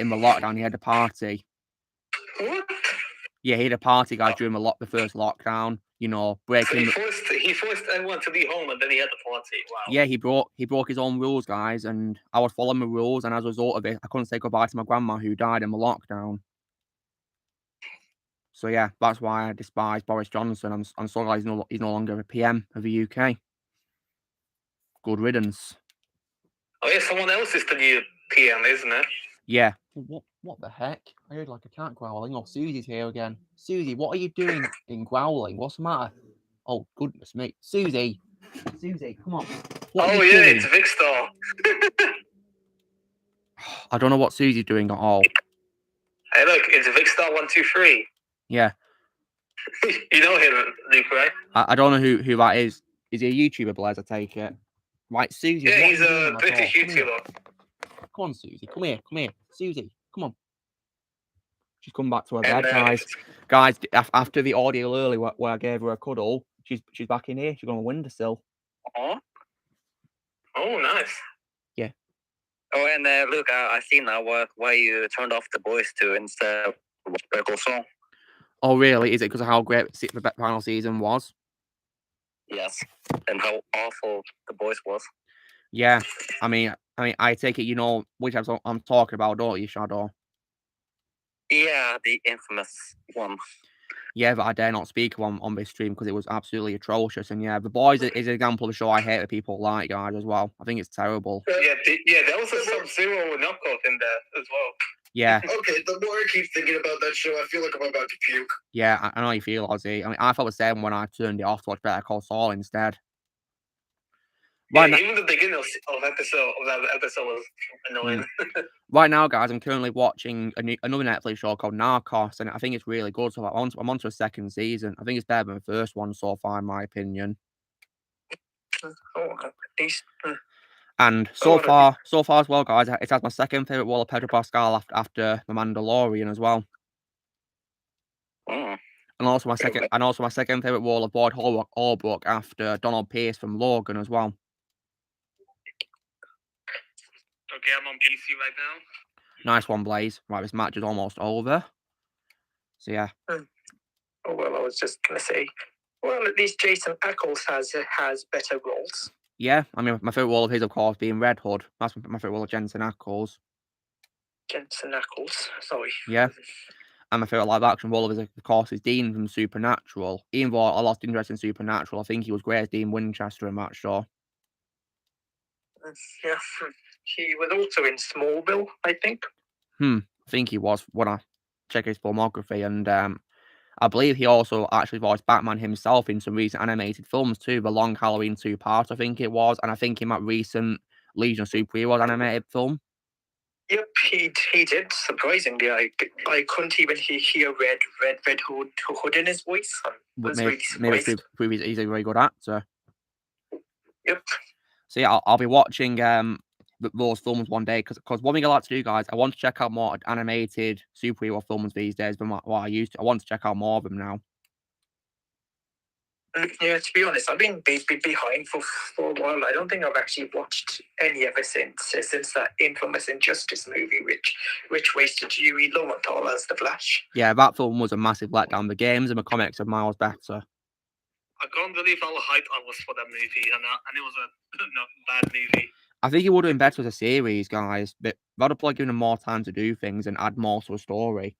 the lockdown. He had a party. What? Yeah, he had a party, guys, during the first lockdown. You know, breaking. So he forced everyone to be home, and then he had the party. Wow. Yeah, he broke his own rules, guys, and I was following the rules, and as a result of it, I couldn't say goodbye to my grandma who died in the lockdown. So yeah, that's why I despise Boris Johnson. I'm so glad he's no longer a PM of the UK. Good riddance. Oh yeah, someone else is the new PM, isn't it? Yeah. What the heck? I heard like a cat growling. Oh, Susie's here again. Susie, what are you doing in growling? What's the matter? Oh, goodness me. Susie, come on. What are you doing? It's Vicstar. I don't know what Susie's doing at all. Hey, look, it's Vicstar123. Yeah. You know him, Luke, right? I don't know who that is. Is he a YouTuber, Blaise? I take it. Right, Susie. Yeah, he's a British YouTuber. Come on, Susie. Come here. Susie, come on. She's come back to her bed, guys. Guys, after the audio earlier where I gave her a cuddle, she's back in here. She's on the windowsill. Oh, nice. Yeah. Oh, and look, I see now why you turned off The Boys 2 instead of Better Call Saul. Oh, really? Is it because of how great the final season was? Yes, and how awful The Boys was. Yeah. I mean, I take it you know which episode I'm talking about, don't you, Shadow? Yeah, the infamous one. Yeah, but I dare not speak on this stream because it was absolutely atrocious. And yeah, The Boys is an example of a show I hate that people like, guys, as well. I think it's terrible. Yeah, there was a Sub-Zero knockoff in there as well. Yeah. Okay, the more I keep thinking about that show, I feel like I'm about to puke. Yeah, I know how you feel, Ozzy. I mean, I felt the same when I turned it off to watch Better Call Saul instead. Yeah, even the beginning of that episode was annoying. Right now, guys, I'm currently watching another Netflix show called Narcos, and I think it's really good. So I'm on to a second season. I think it's better than the first one so far, in my opinion. And so far as well, guys, it has my second favorite role of Pedro Pascal after The Mandalorian as well. Mm. And also my second favorite role of Boyd Holbrook after Donald Pierce from Logan as well. Okay, I'm on PC right now. Nice one, Blaise. Right, this match is almost over. So yeah. Oh well, I was just gonna say, well, at least Jason Ackles has better roles. Yeah, I mean, my favorite role of his, of course, being Red Hood. That's my favorite role of Jensen Ackles. Sorry. Yeah. And my favorite live action role of his, of course, is Dean from Supernatural. Even though I lost interest in Supernatural, I think he was great as Dean Winchester in that show. Yeah, he was also in Smallville, I think. I think he was when I check his filmography, and I believe he also actually voiced Batman himself in some recent animated films too. The Long Halloween 2-part, I think it was, and I think in that recent Legion of Superheroes animated film. Yep, he did. Surprisingly, I couldn't even hear Red Hood in his voice. I was really surprised. Maybe he's a very good actor. Yep. So yeah, I'll be watching those films one day because one thing I like to do, guys, I want to check out more animated superhero films these days than what I used to. I want to check out more of them now. Yeah, to be honest, I've been behind for a while. I don't think I've actually watched any ever since that infamous Injustice movie, which wasted Huey Lowenthal as the Flash. Yeah, that film was a massive letdown. The games and the comics are miles better. I can't believe how hype I was for that movie, and it was a bad movie. I think it would have been better as a series, guys, but rather probably giving them more time to do things and add more to a story.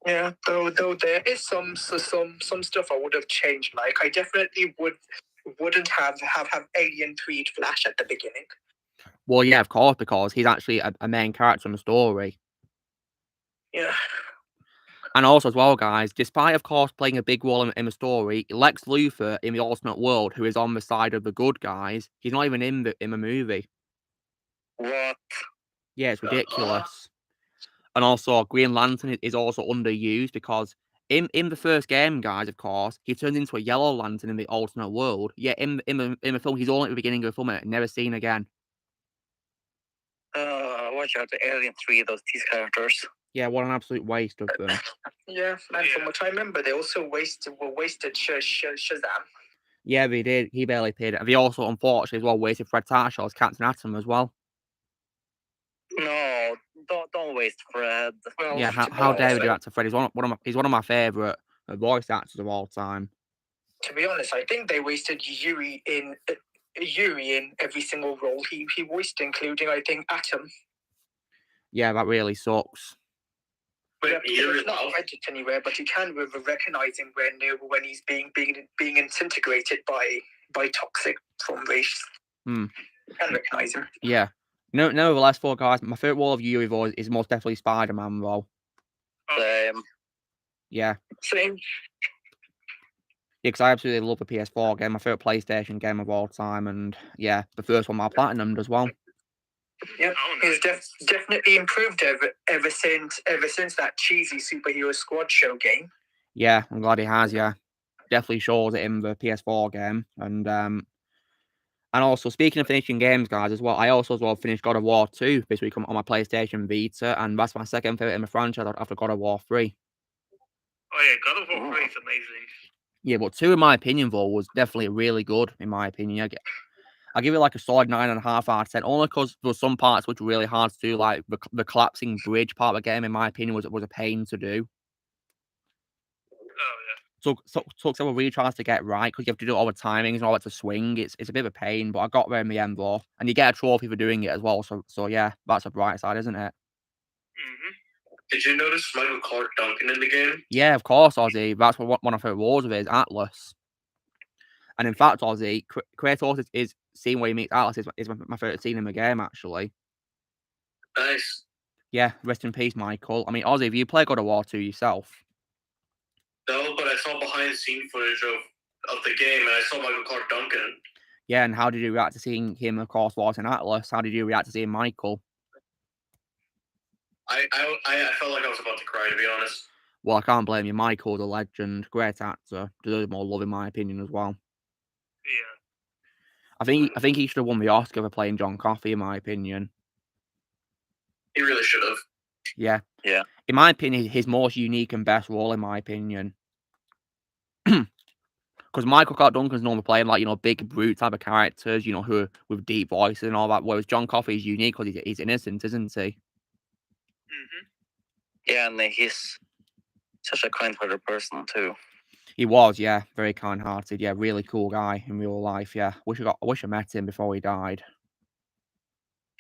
Yeah. Though there is some stuff I would have changed. Like I definitely wouldn't have Alien 3 Flash at the beginning. Well, yeah, of course, because he's actually a main character in the story. Yeah. And also as well, guys, despite, of course, playing a big role in the story, Lex Luthor in the alternate world, who is on the side of the good guys, he's not even in the movie. What? Yeah, it's ridiculous. And also, Green Lantern is also underused because in the first game, guys, of course, he turns into a Yellow Lantern in the alternate world. Yet in the film, he's only at the beginning of the film and never seen again. Watch out, the Alien 3, these characters. Yeah, what an absolute waste of them. Yeah, and from what I remember, they also wasted Shazam. Yeah, he did. He barely played it. And they also, unfortunately, as well, wasted Fred Tarshaw as Captain Atom as well. No, don't waste Fred. Well, Yeah, how dare we do that to Fred? He's one of my favourite voice actors of all time. To be honest, I think they wasted Yuri in every single role he voiced, including, I think, Atom. Yeah, that really sucks. But it's not credited anywhere, but you can recognize him when he's being disintegrated by toxic from race. You can recognize him. Yeah. No, the last four guys. My favourite role of Yuri voice is most definitely Spider-Man role. Same. Yeah. Same. Yeah, because I absolutely love the PS4 game, my favourite PlayStation game of all time, and yeah, the first one I platinumed as well. Yep, he's definitely improved ever since that cheesy superhero squad show game. Yeah, I'm glad he has. Yeah, definitely shows it in the PS4 game, and also speaking of finishing games, guys, as well, I also as well finished God of War 2 this week on my PlayStation Vita, and that's my second favourite in the franchise after God of War 3. Oh yeah, God of War 3 is amazing. Yeah, but 2, in my opinion, though, was definitely really good. In my opinion, I give it like a solid 9.5 out of 10, only because there were some parts which were really hard to do, like the collapsing bridge part of the game. In my opinion, was a pain to do. Oh yeah. Took several retries to get right because you have to do all the timings and all that to swing. It's a bit of a pain, but I got there in the end, though, and you get a trophy for doing it as well. So yeah, that's a bright side, isn't it? Did you notice Michael Clark Duncan in the game? Yeah, of course, Ozzy. That's what one of her roles of it is Atlas. And in fact, Ozzy, Kratos is scene where he meets Atlas is my favourite scene in the game, actually. Nice. Yeah, rest in peace, Michael. I mean, Ozzy, have you played God of War 2 yourself? No, but I saw behind-the-scene footage of the game, and I saw Michael Clark Duncan. Yeah, and how did you react to seeing him, of course, voicing Atlas? How did you react to seeing Michael? I felt like I was about to cry, to be honest. Well, I can't blame you. Michael, the legend, great actor, deserves more love in my opinion as well. Yeah. I think he should have won the Oscar for playing John Coffey, in my opinion. He really should have. Yeah. Yeah. In my opinion, his most unique and best role, in my opinion. Because Michael Clark Duncan's normally playing, like, big brute type of characters, who are with deep voices and all that, whereas John Coffey is unique because he's innocent, isn't he? Yeah, and he's such a kind-hearted person, too. He was, yeah, very kind-hearted, yeah, really cool guy in real life, yeah. I wish I met him before he died.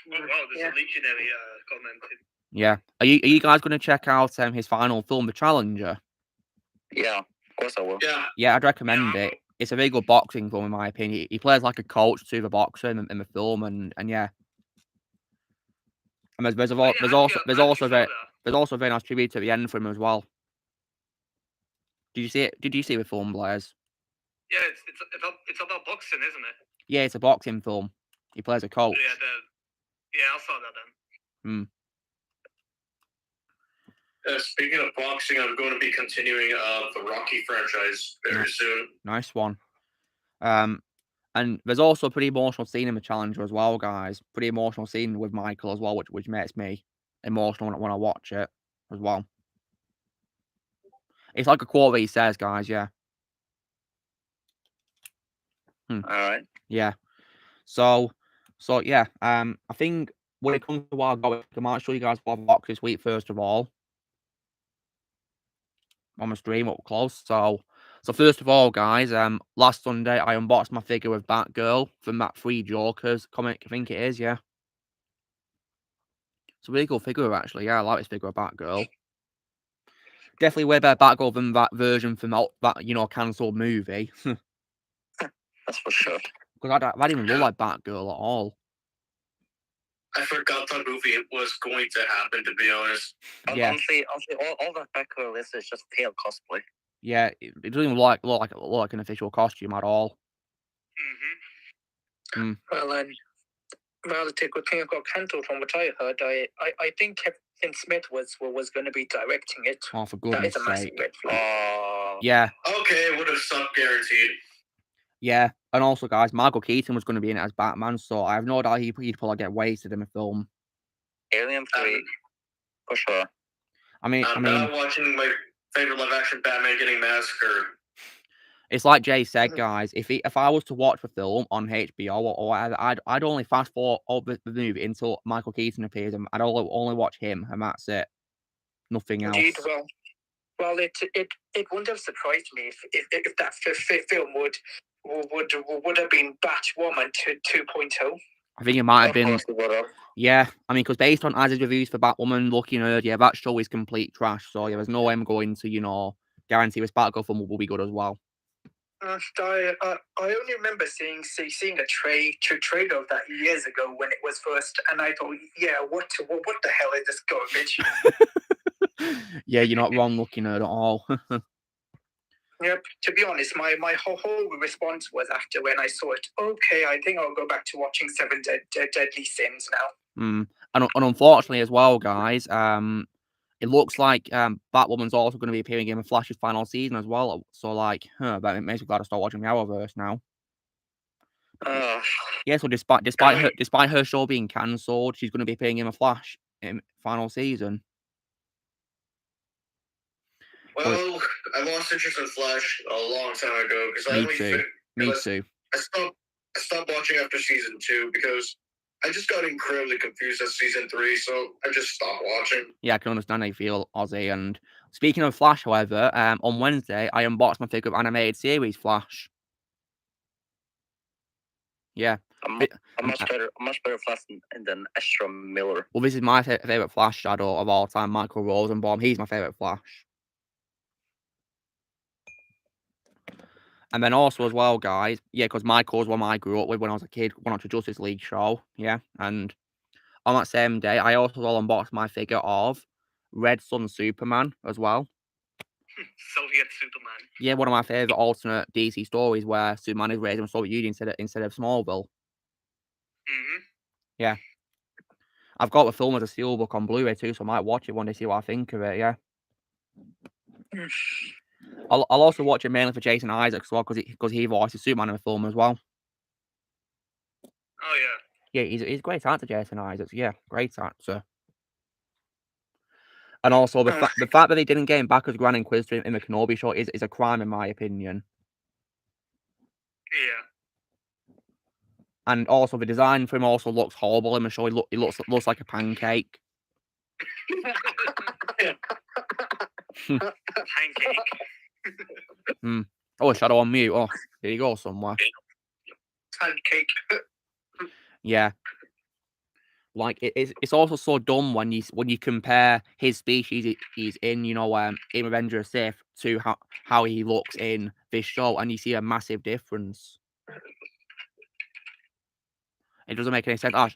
Oh wow, there's a legionary commented. Yeah. Are you guys going to check out his final film, The Challenger? Yeah, of course I will. Yeah, I'd recommend it. It's a very good boxing film, in my opinion. He plays like a coach to the boxer in the film, and yeah. And there's also a very nice tribute at the end for him as well. Did you see it? Did you see the film, Blaze? Yeah, it's about boxing, isn't it? Yeah, it's a boxing film. He plays a coach. Yeah, I saw that then. Speaking of boxing, I'm going to be continuing the Rocky franchise very soon. Nice one. And there's also a pretty emotional scene in The Challenger as well, guys. Pretty emotional scene with Michael as well, which makes me emotional when I watch it as well. It's like a quote that he says, guys, yeah. All right. Yeah. So yeah, I think when it comes to Wild Goat, I might show you guys what I've watched this week first of all. On the stream up close. So first of all, guys, last Sunday I unboxed my figure of Batgirl from that Free Jokers comic, I think it is, yeah. It's a really cool figure, actually. Yeah, I like this figure of Batgirl. Definitely way better Batgirl than that version from that cancelled movie. That's for sure. Because I didn't even look like Batgirl at all. I forgot that movie was going to happen, to be honest. Yeah. Honestly, all that Batgirl is just failed cosplay. Yeah, it doesn't even look like an official costume at all. Well, rather take good thing got cancelled from what I heard. I think Kevin Smith was going to be directing it. Oh, for goodness sake. That is a massive red flag. Yeah. Okay, it would have sucked, guaranteed. Yeah, and also, guys, Michael Keaton was going to be in it as Batman, so I have no doubt he'd probably get wasted in the film. Alien 3, for sure. I'm not watching my favorite live-action Batman getting massacred. It's like Jay said, guys. If I was to watch a film on HBO or whatever, I'd only fast forward all the movie until Michael Keaton appears, and I'd only watch him, and that's it. Nothing else. Indeed, well, it wouldn't have surprised me if that film would have been Batwoman 2.0. I think it might have been. Yeah, I mean, because based on Az's reviews for Batwoman, Lucky Nerd, yeah, that show is complete trash. So yeah, there's no way I'm going to, guarantee this Batgirl film will be good as well. I only remember seeing a trailer of that years ago when it was first, and I thought, yeah, what the hell is this garbage? Yeah, you're not wrong, Lucky Nerd, at all. Yep. To be honest, my whole response was after when I saw it, okay, I think I'll go back to watching Seven Deadly Sins now. And unfortunately as well, guys, it looks like Batwoman's also going to be appearing in Flash's final season as well. So that makes me glad to start watching the Arrowverse now. Yeah, so despite her show being cancelled, she's going to be appearing in the Flash in final season. Well, I lost interest in Flash a long time ago because Me too. I stopped watching after season 2 because I just got incredibly confused at season 3, so I just stopped watching. Yeah, I can understand how you feel, Ozzy. And speaking of Flash, however, on Wednesday I unboxed my figure of animated series Flash. Yeah, a much better Flash than Ezra Miller. Well, this is my favorite Flash shadow of all time, Michael Rosenbaum. He's my favorite Flash. And then also as well, guys, yeah, because Michael's one I grew up with when I was a kid, when I watched the Justice League show, yeah. And on that same day, I also unboxed my figure of Red Sun Superman as well. Soviet Superman. Yeah, one of my favorite alternate DC stories where Superman is raised in the Soviet Union instead of Smallville. Mm-hmm. Yeah. I've got the film as a steelbook on Blu-ray too, so I might watch it one day, see what I think of it, yeah. I'll also watch it mainly for Jason Isaacs as well, because he voices Superman in the film as well. Oh, yeah. Yeah, he's a great actor, Jason Isaacs. Yeah, great actor. And also, the fact that they didn't get him back as Grand Inquisitor in the Kenobi show is a crime, in my opinion. Yeah. And also, the design for him also looks horrible in the show. He looks like a pancake. Pancake. Oh, a shadow on mute. Oh, here you go somewhere. Pancake. Yeah. Like it's also so dumb when you compare his species he's in, in Revenge of the Sith to how he looks in this show, and you see a massive difference. It doesn't make any sense.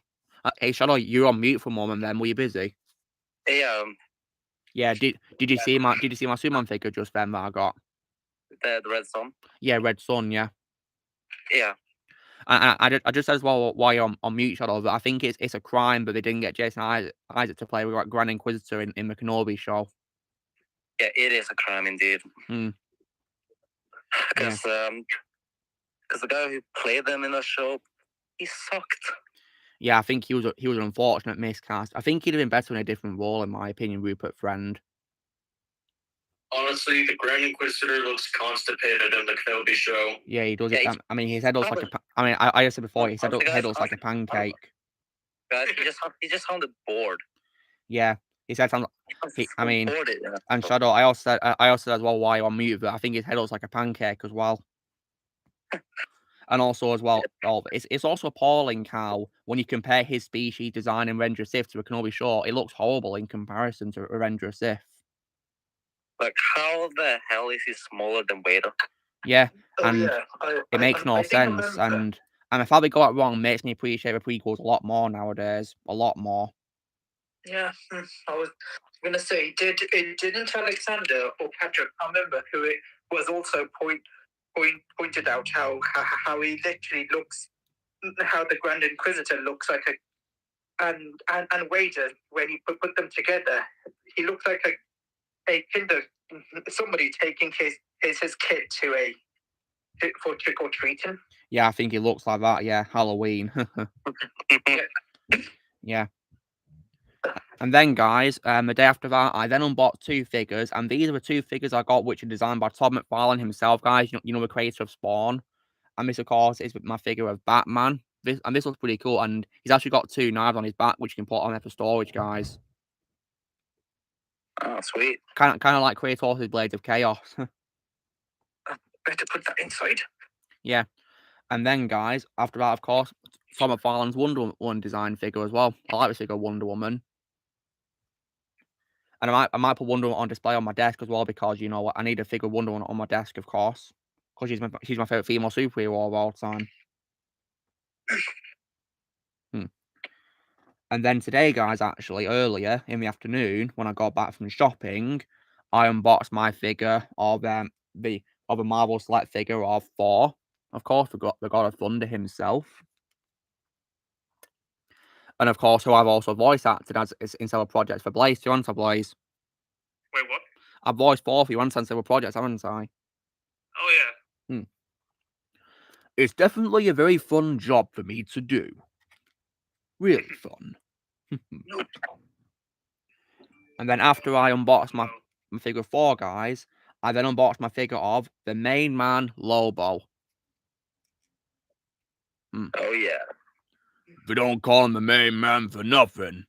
Hey Shadow, you're on mute for a moment. Then were you busy? Yeah. Yeah. Did you see my Superman figure just then that I got? The Red Sun. Yeah, Red Sun. Yeah. Yeah. I just said as well why you're on mute, Shadow, but I think it's a crime that they didn't get Jason Isaac to play Grand Inquisitor in the Kenobi show. Yeah, it is a crime indeed. Because the guy who played them in the show, he sucked. Yeah, I think he was an unfortunate miscast. I think he'd have been better in a different role, in my opinion, Rupert Friend. Honestly, the Grand Inquisitor looks constipated in the Kenobi show. Yeah, he does. Yeah, I mean, his head looks like a. I mean, I said before, his head looks like a pancake. Guys, he just sounded bored. Yeah, his head sounds. And Shadow, I also said as well why you're on mute, but I think his head looks like a pancake as well. And also as well, it's also appalling how when you compare his species design in Revenge of the Sith to a Kenobi show, it looks horrible in comparison to Revenge of the Sith. Like, how the hell is he smaller than Vader? Yeah, and it makes no sense. And the fact they got it wrong makes me appreciate the prequels a lot more nowadays. A lot more. Yeah, I was going to say, didn't Alexander or Patrick, I remember, who it was also pointed out how he literally looks, how the Grand Inquisitor looks like and Vader, when you put them together, he looks like a kinder, somebody taking his kid for trick or treating. Yeah, I think it looks like that. Yeah, Halloween. Yeah. And then, guys, the day after that, I then unboxed 2 figures, and these are the 2 figures I got, which are designed by Todd McFarlane himself, guys. You know the creator of Spawn. And this, of course, is my figure of Batman. This looks pretty cool, and he's actually got 2 knives on his back, which you can put on there for storage, guys. Oh, sweet. Kind of like Kratos' Blades of Chaos. Better put that inside. Yeah. And then, guys, after that, of course, Todd McFarlane's Wonder Woman design figure as well. I like this figure, Wonder Woman. And I might put Wonder Woman on display on my desk as well, because, you know what, I need a figure of Wonder Woman on my desk, of course. Because she's my favourite female superhero of all time. And then today, guys, actually, earlier in the afternoon, when I got back from shopping, I unboxed my figure of a Marvel Select figure of Thor. Of course, the God of Thunder himself. And of course, who I've also voice acted as in several projects for Blaze. Do you answer, Blaze? Wait, what? I've voiced Thor for you on several projects, haven't I? Oh, yeah. It's definitely a very fun job for me to do. Really fun. And then after I unboxed my figure of Thor, guys, I then unboxed my figure of the main man, Lobo. Oh, yeah. We don't call him the main man for nothing.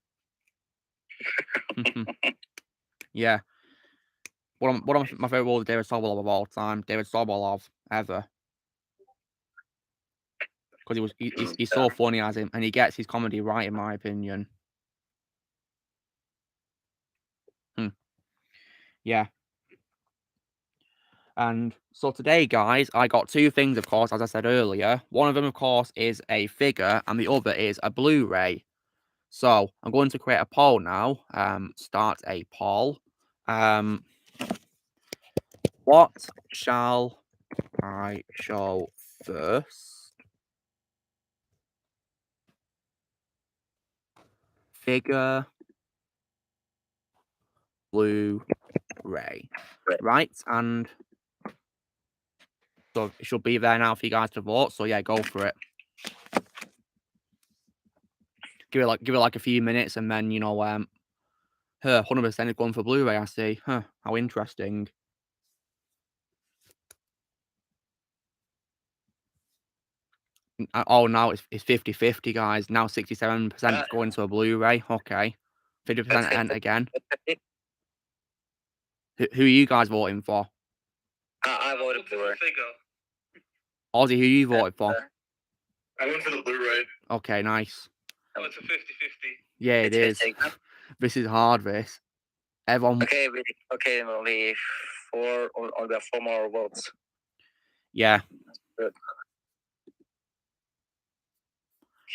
Yeah. One of my favorite roles is David Sobolov of all time. David Sobolov, ever. Because he's so funny as him, and he gets his comedy right, in my opinion. Yeah. And so today, guys, I got 2 things, of course, as I said earlier. One of them, of course, is a figure, and the other is a Blu-ray. So I'm going to create a poll now. Start a poll. What shall I show first? Figure, Blu-ray. Right, and so it should be there now for you guys to vote. So yeah, go for it. Give it like a few minutes, and then, you know, 100% is going for Blu-ray. I see. Huh? How interesting. Oh, now it's 50-50, guys. Now 67% is going to a Blu-ray. Okay, 50% and again. Who are you guys voting for? I voted for Ozzy, who you voted for? I went for the Blu-ray. Okay, nice. Oh, it's a 50-50. Yeah, it is. This is hard, this. Everyone... Okay, only 4 more votes. Yeah. Good.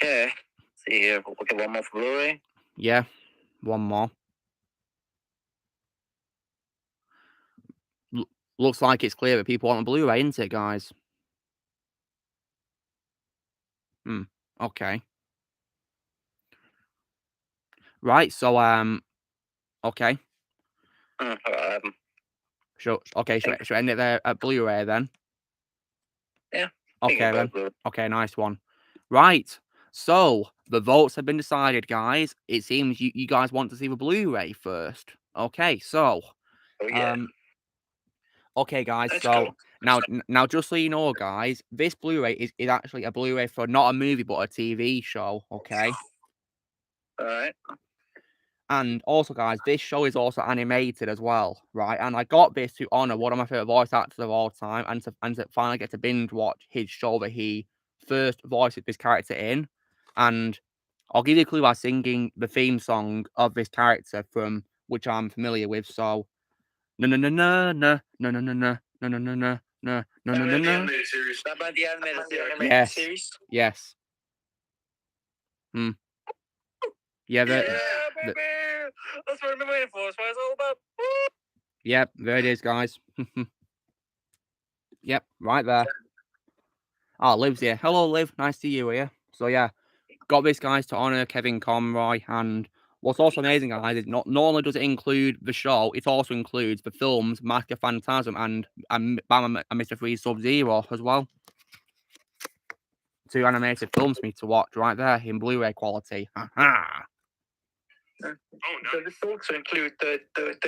Okay. See here. Okay, one more for Blu-ray. Yeah, one more. Looks like it's clear that people want a Blu-ray, isn't it, guys? Okay. Right, so, okay. Should I end it there at Blu-ray then? Yeah. Okay then. Okay, nice one. Right. So the votes have been decided, guys. It seems you guys want to see the Blu-ray first. Okay, so okay, guys. So now, just so you know, guys, this Blu-ray is actually a Blu-ray for not a movie but a TV show. Okay. All right. And also, guys, this show is also animated as well, right? And I got this to honor one of my favorite voice actors of all time, and to finally get to binge watch his show that he first voiced this character in. And I'll give you a clue by singing the theme song of this character, from which I'm familiar with. So, no no no no no no no no no no no no no no no no no. The animated Yes. series. Yes. Yeah, baby! That's what I've been waiting for. That's what it's all about. Yep, there it is, guys. Yep, right there. Oh, Liv's here. Hello, Liv. Nice to see you here. So, yeah, got this, guys, to honor Kevin Conroy. And what's also amazing, guys, is not only does it include the show, it also includes the films Mask of Phantasm and Batman and Mr. Freeze Sub-Zero as well. 2 animated films for me to watch right there in Blu-ray quality. Ha-ha! Does this also include the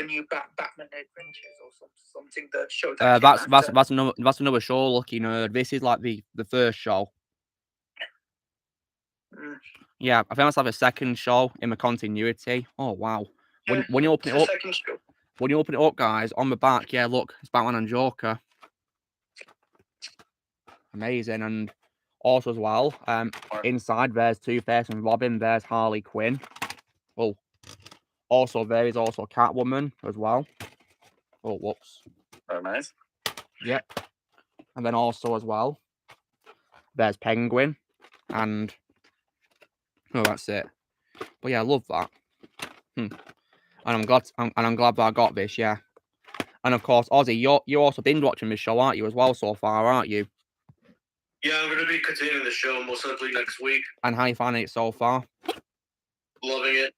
new Batman Adventures or something? The show that's another show. Lucky nerd. This is like the first show. Yeah, I think that's like a second show in the continuity. Oh wow! When you open it up, guys, on the back, yeah, look, it's Batman and Joker. Amazing, and also as well, inside there's Two-Face and Robin. There's Harley Quinn. Oh, also there is also Catwoman as well. Oh, whoops. Very nice. Yep. And then also as well, there's Penguin, and oh, that's it. But yeah, I love that. And I'm glad that I got this. Yeah. And of course, Ozzy, you're also binge watching this show, aren't you, as well so far, aren't you? Yeah, I'm going to be continuing the show most likely next week. And how you finding it so far? Loving it.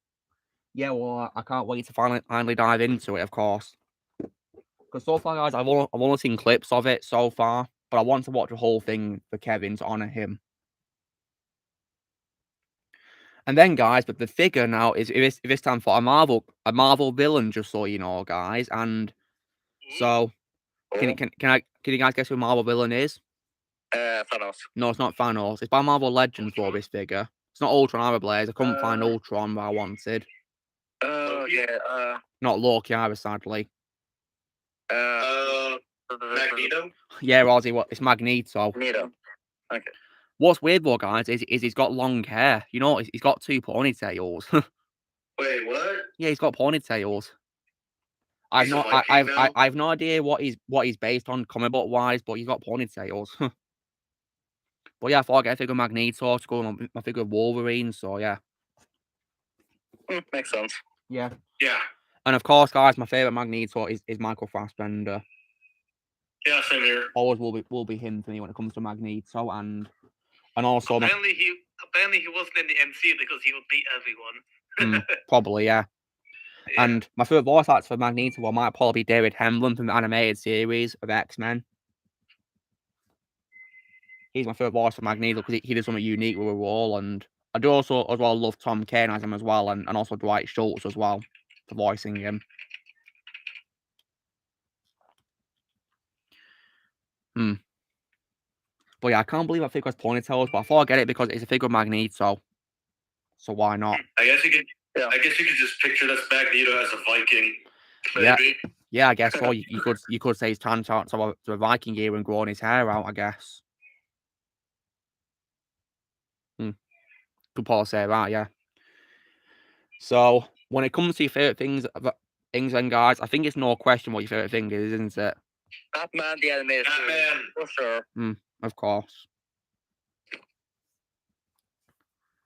Yeah, well, I can't wait to finally dive into it, of course. Because so far, guys, I've only seen clips of it so far, but I want to watch the whole thing for Kevin to honour him. And then, guys, but the figure now is this time for a Marvel villain, just so you know, guys. And so, can you guys guess who Marvel villain is? Thanos. No, it's not Thanos. It's by Marvel Legends for this figure. It's not Ultron either, Blaze. I couldn't find Ultron that I wanted. Yeah. Not Loki either, sadly. Magneto? Yeah, Ozzy, it's Magneto. Magneto. Okay. What's weird though, guys, is he's got long hair. You know, he's got 2 ponytails. Wait, what? Yeah, he's got ponytails. I've no idea what he's based on comic book wise, but he's got ponytails. But yeah, I thought I'd get a figure of Magneto to go on my figure of Wolverine, so yeah. Makes sense. Yeah. Yeah. And of course, guys, my favourite Magneto is Michael Fassbender. Yeah, same here. Always will be him for me when it comes to Magneto, and also apparently he wasn't in the MCU because he would beat everyone. Probably, yeah. And my favourite voice actor for Magneto might probably be David Hemlin from the animated series of X-Men. He's my favourite voice for Magneto because he does something unique with a role, and I do also as well love Tom Kane as him as well, and also Dwight Schultz as well for voicing him. But yeah, I can't believe that figure has ponytails, but I thought I'd get it because it's a figure of Magneto. So why not? I guess you could just picture this Magneto as a Viking. Maybe. Yeah, I guess so. You could say he's turned out to a Viking gear and growing his hair out, I guess. Could probably say that, yeah. So when it comes to your favourite things then, guys, I think it's no question what your favourite thing is, isn't it? Batman the animated series, for sure. Of course.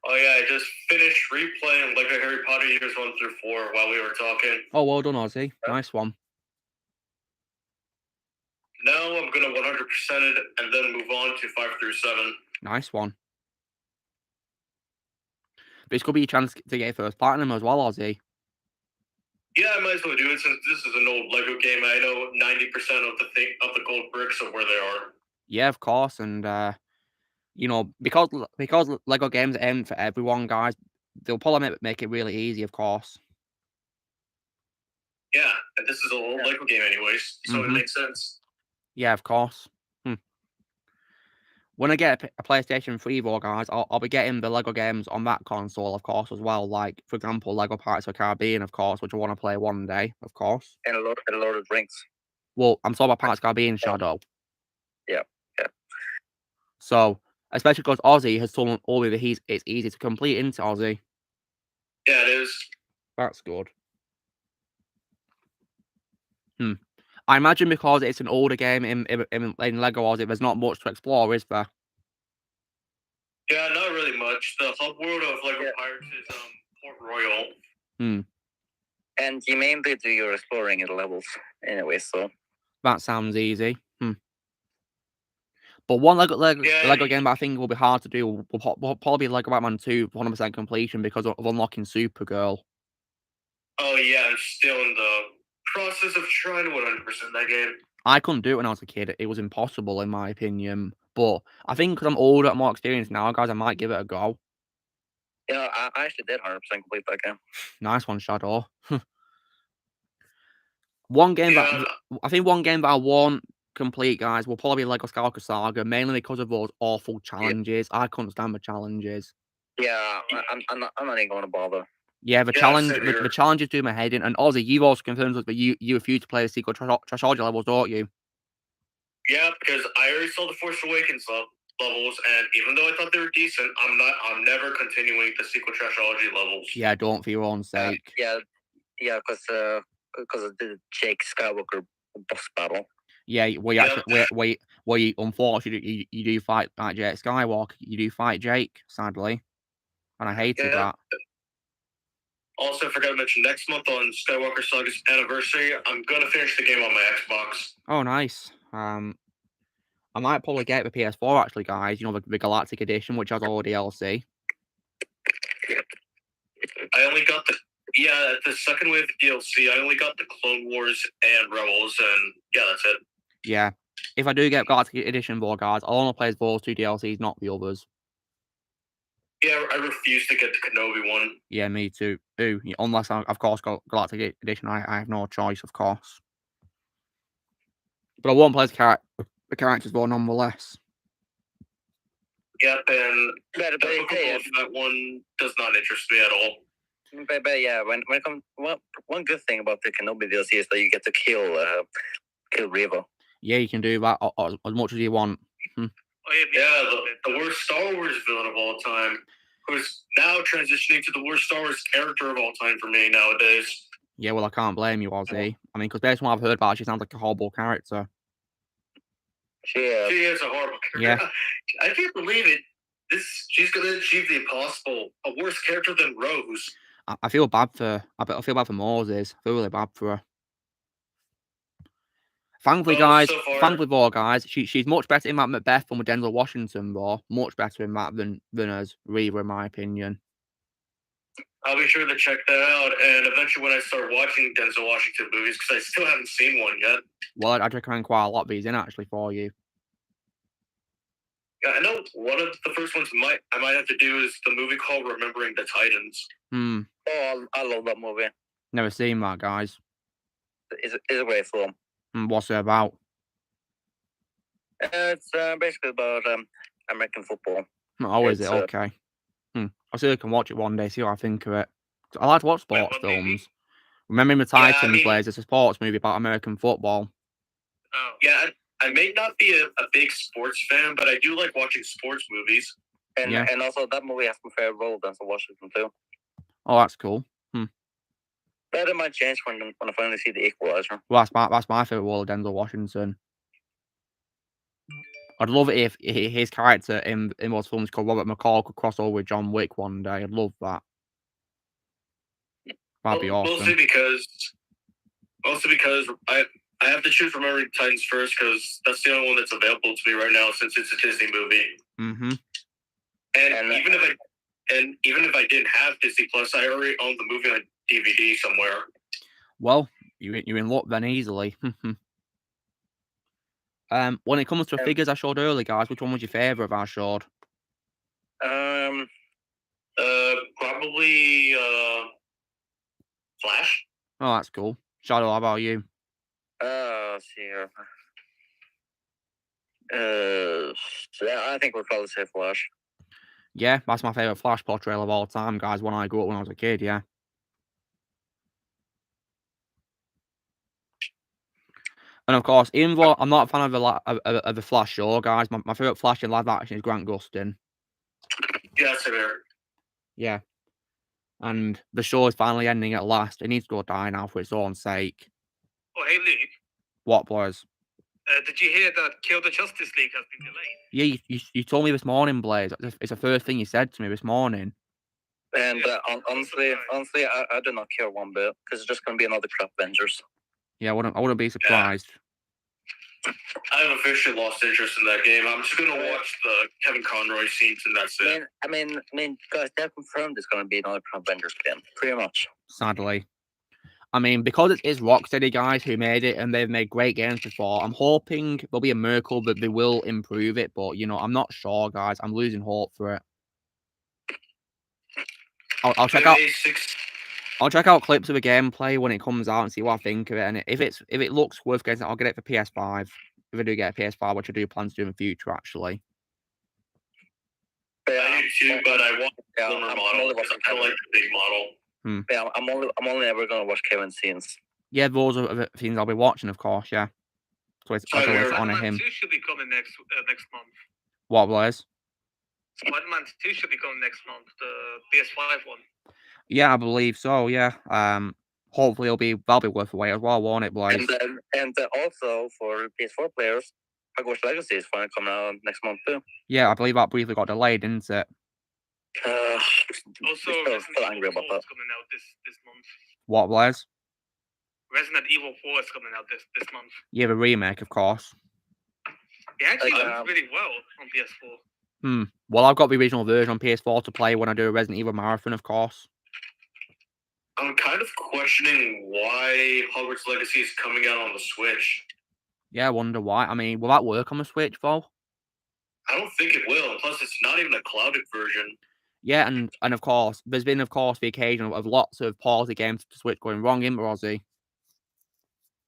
Oh yeah, I just finished replaying Lego Harry Potter years 1 through 4 while we were talking. Oh, well done, Ozzy. Nice one. Now I'm gonna 100% it and then move on to 5 through 7. Nice one. This could be your chance to get first platinum as well, Ozzy. Yeah, I might as well do it since this is an old Lego game. I know 90% of the gold bricks of where they are. Yeah, of course, and you know, because Lego games are aimed for everyone, guys, they'll probably make it really easy, of course. Yeah, and this is an old Lego game anyways, so it makes sense. Yeah, of course. When I get a PlayStation 3, though, guys, I'll be getting the Lego games on that console, of course, as well. Like, for example, Lego Pirates of the Caribbean, of course, which I want to play one day, of course. And a lot of drinks. Well, I'm talking about Pirates of the Caribbean Shadow. Yeah. So, especially because Ozzy has told me that it's easy to complete, isn't it, Ozzy? Yeah, it is. That's good. I imagine because it's an older game in Lego Ozzy, there's not much to explore, is there? Yeah, not really much. The hub world of Lego Pirates is Port Royal. And you mainly do your exploring in the levels anyway, so that sounds easy. But one Lego game that I think will be hard to do will probably be Lego Batman 2 100% completion because of unlocking Supergirl. Oh yeah, I'm still in the process of trying to 100% that game. I couldn't do it when I was a kid. It was impossible in my opinion. But I think because I'm older and more experienced now, guys, I might give it a go. Yeah, I actually did 100% complete that game. Nice one, Shadow. One game that I think I won't complete, guys, will probably be Lego Skywalker Saga, mainly because of those awful challenges. I couldn't stand the challenges. Yeah, I'm not even going to bother. Yeah, the challenges do my head in. And Ozzy, you've also confirmed that you refuse to play the secret Trashology levels, don't you? Yeah, because I already saw the Force Awakens levels, and even though I thought they were decent, I'm never continuing the sequel Trashology levels. Yeah, don't for your own sake. Yeah, because of the Jake Skywalker boss battle. Yeah, we unfortunately you do fight Jake Skywalker. You do fight Jake, sadly, and I hated that. Also, I forgot to mention, next month on Skywalker Saga's anniversary, I'm gonna finish the game on my Xbox. Oh, nice. I might probably get the PS4 actually, guys. You know, the Galactic Edition, which has all the DLC. I only got the second wave of DLC. I only got the Clone Wars and Rebels, and yeah, that's it. Yeah, if I do get Galactic Edition, though, guys, I'll only play those 2 DLCs, not the others. Yeah, I refuse to get the Kenobi one. Yeah, me too. Ooh, unless I, of course, got Galactic Edition, I have no choice, of course. But I won't play the characters, though, nonetheless. Yep, and that one does not interest me at all. But yeah, when it comes, one good thing about the Kenobi DLC is that you get to kill Reva. Yeah, you can do that as much as you want. Yeah, the worst Star Wars villain of all time, who's now transitioning to the worst Star Wars character of all time for me nowadays. Yeah, well, I can't blame you, Ozzy. I mean, because based on what I've heard about her, she sounds like a horrible character. She is a horrible character. Yeah. I can't believe it. She's going to achieve the impossible. A worse character than Rose. I feel bad for Moses. I feel really bad for her. Thankfully, guys, she's much better in that Macbeth one with Denzel Washington, though. Much better in that than as Reva, in my opinion. I'll be sure to check that out, and eventually when I start watching Denzel Washington movies, because I still haven't seen one yet. Well, I'd recommend quite a lot of these in, actually, for you. Yeah, I know one of the first ones I might have to do is the movie called Remembering the Titans. Oh, I love that movie. Never seen that, guys. It's a great film. What's it about? It's basically about American football. Oh, is it? Okay. I'll see if I can watch it one day, see what I think of it. I like to watch sports films. Remembering the Titans plays, it's a sports movie about American football. Oh. Yeah, I may not be a big sports fan, but I do like watching sports movies. And also, that movie has my favorite role, Denzel Washington, too. Oh, that's cool. But it might change when I finally see The Equalizer. Well, that's my favorite role of Denzel Washington. I'd love it if his character in those films called Robert McCall could cross over with John Wick one day. I'd love that. That'd be awesome. Mostly because I have to choose Remembering Titans first because that's the only one that's available to me right now since it's a Disney movie. Mm-hmm. And even if I didn't have Disney Plus, I already owned the movie on DVD somewhere. Well, you're in luck then easily. When it comes to figures I showed earlier, guys, which one was your favourite I showed? Probably Flash. Oh, that's cool. Shadow, how about you? Let's see here. Yeah, I think we'll probably say Flash. Yeah, that's my favourite Flash portrayal of all time, guys, when I grew up when I was a kid, yeah. And of course, even though I'm not a fan of the Flash show, guys, my favourite Flash in live action is Grant Gustin. Yeah, sir. Yeah. And the show is finally ending at last. It needs to go die now for its own sake. Oh, hey, Luke. What, boys? Did you hear that Kill the Justice League has been delayed? Yeah, you told me this morning, Blaze. It's the first thing you said to me this morning. And honestly, I do not care one bit because it's just going to be another crap Avengers. Yeah, I wouldn't be surprised. Yeah. I've officially lost interest in that game. I'm just going to watch the Kevin Conroy scenes and that's it. I mean, guys, they've confirmed it's going to be another crap Avengers game, pretty much. Sadly. I mean, because it's Rocksteady, guys, who made it, and they've made great games before, I'm hoping there'll be a miracle that they will improve it, but, I'm not sure, guys. I'm losing hope for it. I'll check out. I'll check out clips of the gameplay when it comes out and see what I think of it. And if it looks worth getting, I'll get it for PS5. If I do get a PS5, which I do plan to do in the future, actually. Yeah, I do too, but I want the slimmer model because I like the big model. Yeah, I'm only ever gonna watch Kevin's scenes. Yeah, those are the things I'll be watching, of course. Yeah. So it's always to honor him. Spider-Man 2 should be coming next month. What, Blaze? Spider-Man 2 should be coming next month. The PS5 one. Yeah, I believe so. Yeah. Hopefully that'll be worth the wait as well, won't it, Blaze? And also for PS4 players, Hogwarts Legacy is finally coming out next month too. Yeah, I believe that briefly got delayed, didn't it? Also, still angry about that. Coming out this month. What, Blaze? Resident Evil 4 is coming out this month. Yeah, the remake, of course. It actually looks really well on PS4. Well, I've got the original version on PS4 to play when I do a Resident Evil marathon, of course. I'm kind of questioning why Hogwarts Legacy is coming out on the Switch. Yeah, I wonder why. I mean, will that work on the Switch, though? I don't think it will. Plus, it's not even a clouded version. Yeah, and of course, there's been, of course, the occasion of lots of party games to Switch going wrong, in Rosie.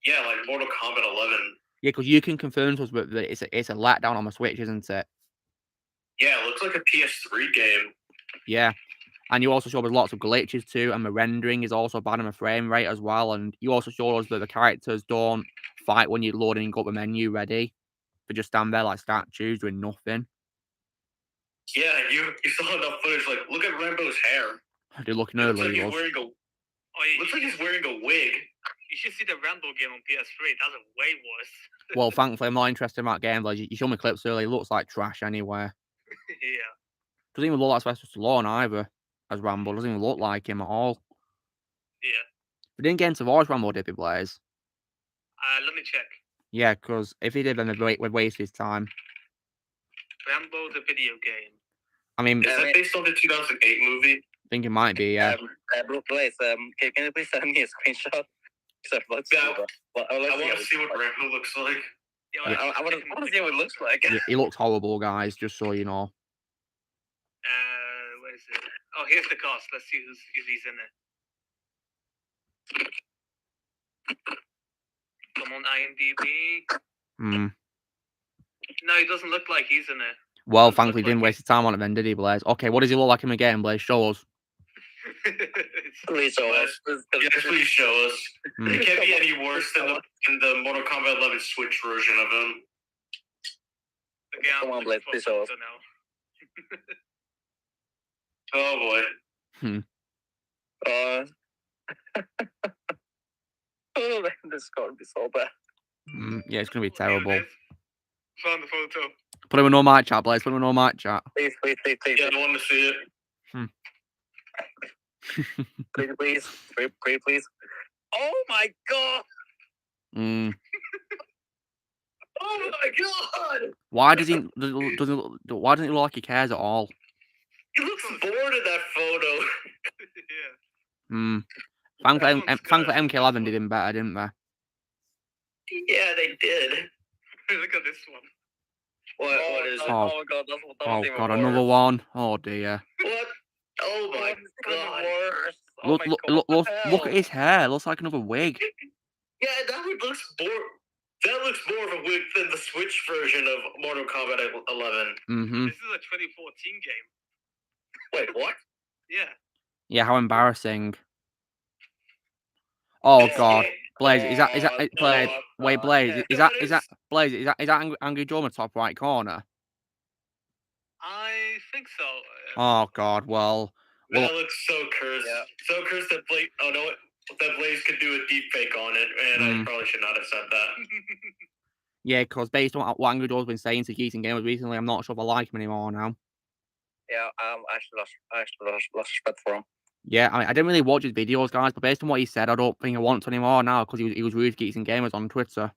Yeah, like Mortal Kombat 11. Yeah, because you can confirm to us that it's a letdown on the Switch, isn't it? Yeah, it looks like a PS3 game. Yeah. And you also showed us lots of glitches too, and the rendering is also bad on the frame rate as well. And you also showed us that the characters don't fight when you're loading and got the menu ready. They just stand there like statues doing nothing. Yeah, you saw enough footage. Like, look at Rambo's hair. They're looking early. Looks like he's wearing a wig. You should see the Rambo game on PS3. That's way worse. Well, thankfully, I'm not interested in that game. Like, you showed me clips earlier. It looks like trash anyway. Yeah. Doesn't even look like Sylvester Stallone either as Rambo. Doesn't even look like him at all. Yeah. We didn't get into voice Rambo, did we, Blaze? Let me check. Yeah, because if he did, then we'd waste his time. Rambo the video game. I mean, is that based on the 2008 movie? I think it might be, yeah. Blaze, can you please send me a screenshot? I want to see what Rambo looks like. Yeah, I want to see what it looks like. He looks horrible, guys, just so you know. Where is it? Oh, here's the cast. Let's see if he's in it. Come on, IMDb. No, he doesn't look like he's in it. Well, thankfully, he didn't waste his time on it then, did he, Blaze? Okay, what does he look like him again, Blaze? Show us. Please show us. Yes, please show us. It can't be any worse than the Mortal Kombat 11 Switch version of him. Okay, come on, Blaze, please show us. Oh boy. Oh, this is going to be so bad. Yeah, it's going to be terrible. Found the photo. Put him in no mic chat, Blaze. Put him in no mic chat. Please. Yeah, I want to see it. Please. Oh my god! Oh my god! Why doesn't he look like he cares at all? He looks bored in that photo. Yeah. Thankfully, MK11 did him better, didn't they? Yeah, they did. Look at this one. What is it? Oh god, another one. Oh dear. What? Oh my god. Look at his hair. It looks like another wig. Yeah, that looks more of a wig than the Switch version of Mortal Kombat 11. Mm-hmm. This is a 2014 game. Wait, what? Yeah. Yeah, how embarrassing. Oh god. Blaze, is that Blaze? Wait, Blaze, is that Blaze? Is that Angry Joe in the top right corner? I think so. Oh god, well. That looks so cursed. Yeah. So cursed that Blaze. Oh no, that Blaze could do a deep fake on it, and I probably should not have said that. Yeah, because based on what Angry Joe's been saying to Geeks and Gamers recently, I'm not sure if I like him anymore now. Yeah, I actually lost respect for him. Yeah, I mean, I didn't really watch his videos, guys, but based on what he said, I don't think I want to anymore now because he was rude to Geeks and Gamers on Twitter.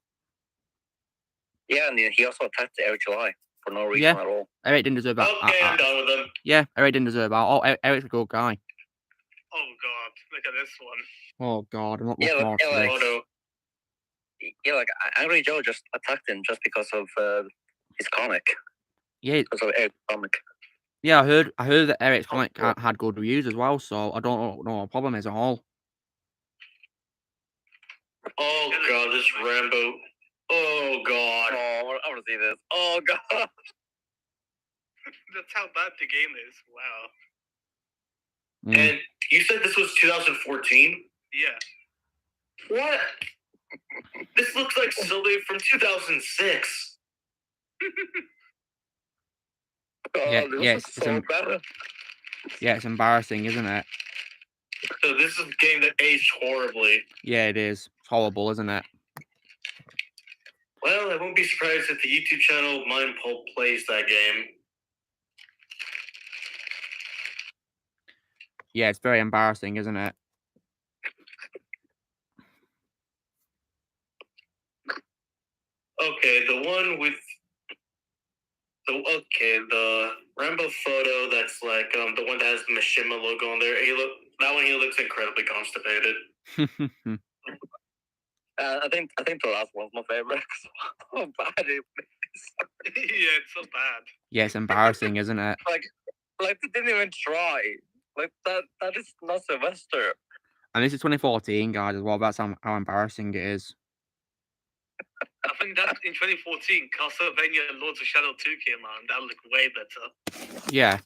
Yeah, and he also attacked Eric July for no reason at all. Eric didn't deserve that. Okay, I'm done with him. Yeah, Eric didn't deserve that. Oh, Eric's a good guy. Oh god, look at this one. Oh god, I'm not looking forward to this. Yeah, like Angry Joe just attacked him just because of his comic. Yeah, because of Eric's comic. Yeah, I heard that Eric's Comic had good reviews as well, so I don't know what the problem is at all. Oh god, this Rambo. Oh god. Oh, I want to see this. Oh god. That's how bad the game is. Wow. Mm. And you said this was 2014? Yeah. What? This looks like something from 2006. Yeah, this yeah, is so bad. Yeah, it's embarrassing, isn't it? So this is a game that aged horribly. Yeah, it is. It's horrible, isn't it? Well, I won't be surprised if the YouTube channel Mind Pulp plays that game. Yeah, it's very embarrassing, isn't it? Okay, the one with the Rambo photo that's like the one that has the Mishima logo on there. He looks incredibly constipated. I think the last one's my favorite. How bad it is. Yeah, it's so bad. Yeah, it's embarrassing, isn't it? Like they didn't even try. Like that is not Sylvester. And this is 2014, guys, as well. That's how embarrassing it is. I think that in 2014, Castlevania Lords of Shadow 2 came out, and that looked way better. Yeah.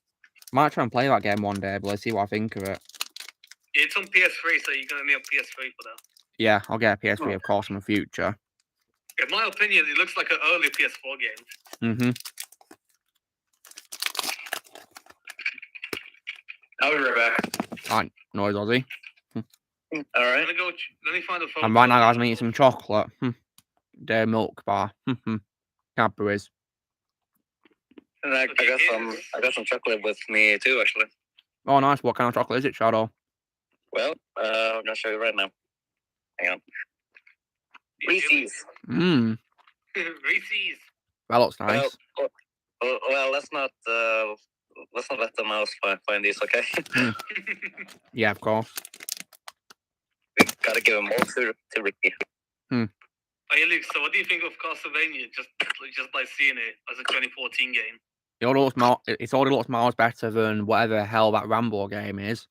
Might try and play that game one day, but let's see what I think of it. Yeah, it's on PS3, so you're gonna need a PS3 for that. Yeah, I'll get a PS3, of course, in the future. In my opinion, it looks like an early PS4 game. Mm-hmm. I'll be right back. Alright, noise, Ozzy. Alright. Let me find the phone. And right now, guys, I'm eating some chocolate. Dairy milk bar. Cadbury's. And I got some chocolate with me too, actually. Oh, nice. What kind of chocolate is it, Shadow? Well, I'm gonna show you right now. Hang on. Reese's. Mmm. Reese's. That looks nice. Well, let's not let the mouse find these, okay? Yeah, of course. We gotta give them all to Ricky. Hey, Luke, so what do you think of Castlevania? Just by seeing it as a 2014 game. It already looks miles better than whatever the hell that Rambo game is.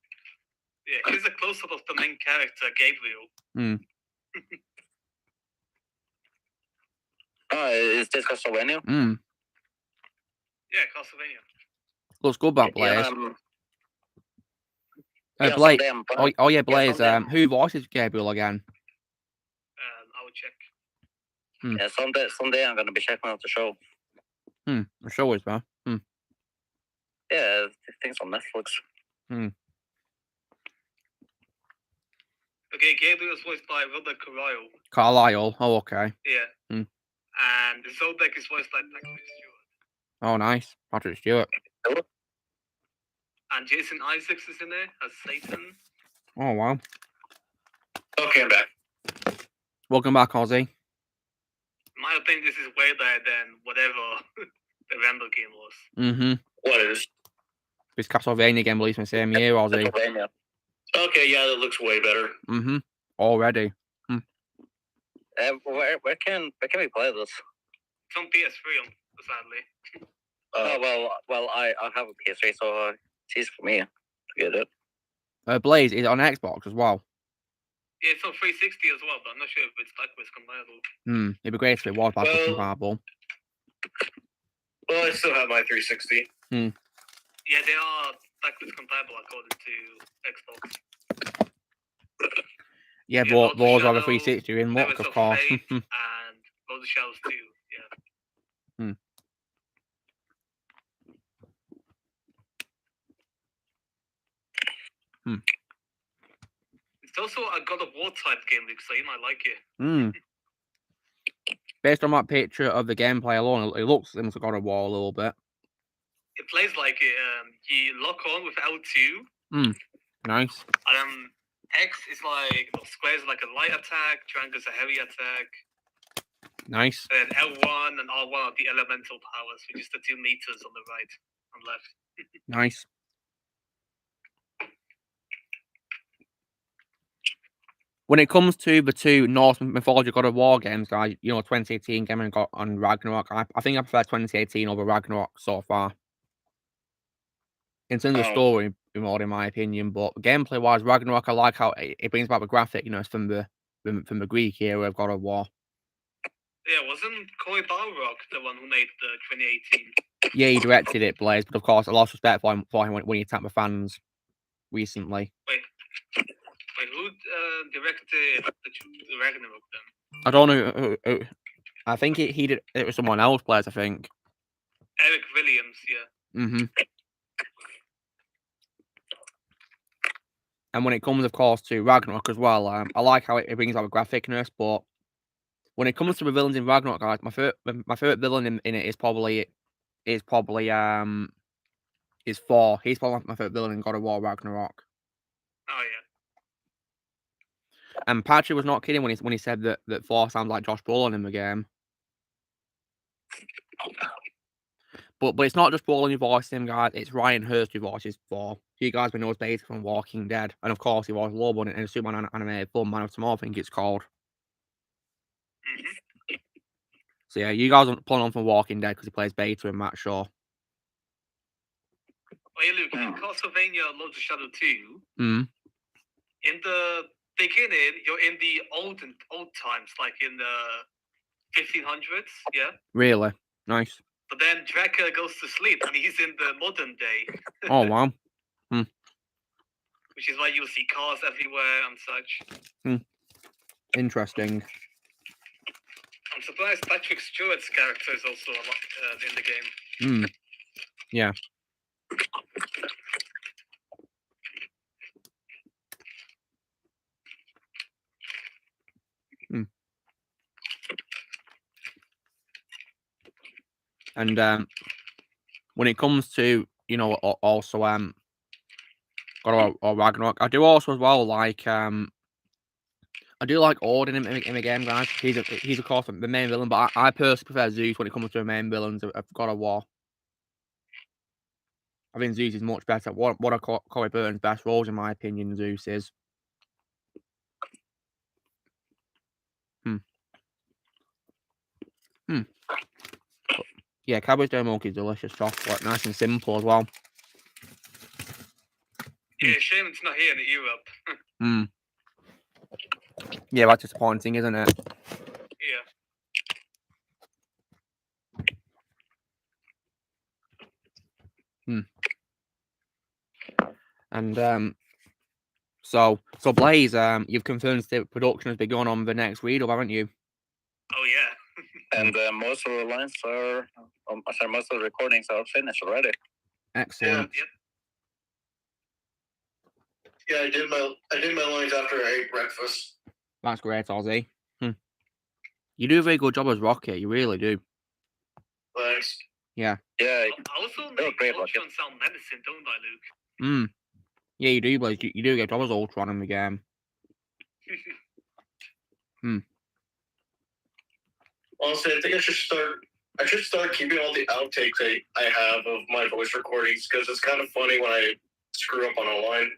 Yeah, here's a close-up of the main character, Gabriel. Is this Castlevania? Yeah, Castlevania. Looks good, that Blaze. Yeah, Blaze. someday Blaze. Who voices Gabriel again? I would check. Yeah, someday I'm gonna be checking out the show. The show is, man. Yeah, things on Netflix. Okay, Gabriel is voiced by Robert Carlyle. Carlisle. Oh, okay. Yeah. And Zodek is voiced by Patrick Stewart. Oh, nice. Patrick Stewart. And Jason Isaacs is in there as Satan. Oh, wow. Okay, I'm back. Welcome back, Ozzy. In my opinion, this is way better than whatever the Rambo game was. What is? This Castlevania game released in the same year, Ozzy. Okay, yeah, that looks way better. Already. Where can we play this? It's on PS3, sadly. I have a PS3, so it's easy for me to get it. Blaze is on Xbox as well. Yeah, it's on 360 as well, but I'm not sure if it's backwards compatible. It'd be great if it was backwards compatible. Well, I still have my 360. Yeah, they are backwards compatible according to Xbox. Yeah, but those are the 360 in luck, of course. And Lords of Shadows 2, yeah. It's also a God of War type game, Luke, so you might like it. Based on that picture of the gameplay alone, it looks similar to God of War a little bit. It plays like it. You lock on with L2. Nice. And X is like, square is like a light attack, triangle is a heavy attack. Nice. And L1 and R1 are the elemental powers, which is the 2 meters on the right and left. Nice. When it comes to the two Norse mythology God of War games, guys, 2018 game and Ragnarok, I think I prefer 2018 over Ragnarok so far. in terms of story, more in my opinion, but gameplay wise, Ragnarok, I like how it brings back the graphic, from the Greek era of God of War. Yeah, wasn't Cory Balrog the one who made the 2018? Yeah, he directed it, Blaze, but of course, I lost respect for him when he attacked the fans recently. Wait, who directed the Ragnarok then? I don't know. I think he did. It was someone else, Blaze. I think. Eric Williams, yeah. Mm-hmm. And when it comes, of course, to Ragnarok as well, I like how it brings out the graphicness. But when it comes to the villains in Ragnarok, guys, my favorite villain in it is probably Thor. He's probably my favorite villain in God of War Ragnarok. Oh yeah. And Patrick was not kidding when he said that Thor sounds like Josh Brolin in the game. But it's not just Brolin who voiced him, guys. It's Ryan Hurst who voices Thor. You guys may know his basic from Walking Dead, and of course he voiced Lobo in a Superman animated film, Man of Tomorrow, I think it's called. Mm-hmm. So yeah, you guys are pulling on from Walking Dead because he plays Beta in that show. Oh yeah, Luke, in Castlevania Lords of Shadow 2, in the beginning, you're in the old times, like in the 1500s, yeah? Really? Nice. But then Dracula goes to sleep and he's in the modern day. Oh, wow. Which is why you'll see cars everywhere and such. Interesting. I'm surprised Patrick Stewart's character is also in the game. Yeah. And when it comes to, also God of Ragnarok, I do also as well like I do like Odin in the game, guys. He's of course the main villain, but I personally prefer Zeus when it comes to the main villains of God of War. I think Zeus is much better. One of Corey Burton's best roles, in my opinion, Zeus is. Yeah, Cadbury's Dairy Milk is delicious chocolate, nice and simple as well. Yeah, shame it's not here in Europe. Yeah, that's disappointing, isn't it? Yeah. And so Blaze, you've confirmed that production has been going on the next read-up, haven't you? Oh yeah. And most of the lines are, most of the recordings are finished already. Excellent. Yeah, I did my lines after I ate breakfast. That's great, Ozzy. You do a very good job as Rocket, you really do. Thanks. Yeah. Yeah. I also make Ultron sound menacing, don't I, Luke? Yeah, you do, Blaze. You do get job as Ultron in the game. Honestly, I think I should start keeping all the outtakes I have of my voice recordings because it's kind of funny when I screw up on a line.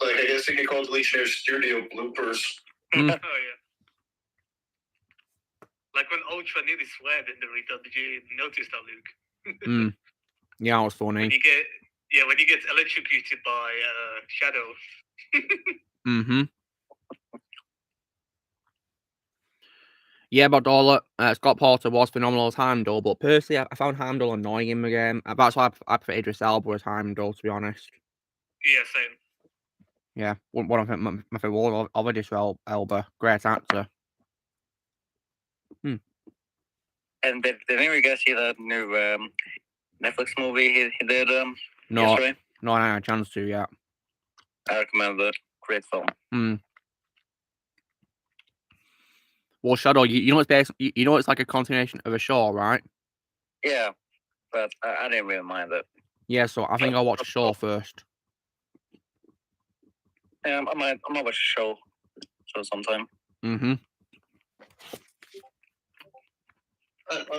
Like, I guess you can call Deletionary Studio bloopers. Oh, yeah. Like when Ultra nearly sweared in the redub, did you notice that, Luke? Yeah, it was funny. When you get electrocuted by Shadow. Yeah, but Dollar, Scott Porter was phenomenal as Heimdall, but personally, I found Heimdall annoying in the game. That's why I prefer Idris Elba as Heimdall, to be honest. Yeah, same. Yeah, one of my favorite of Idris Elba, great actor. And didn't you guys see that new Netflix movie he did yesterday? No, I haven't had a chance to yet. I recommend it. Great film. Well, Shadow, you know it's based, you know it's like a continuation of a show, right? Yeah, but I didn't really mind it. Yeah, so I think I'll watch the show first. Yeah, I might watch the show sometime. I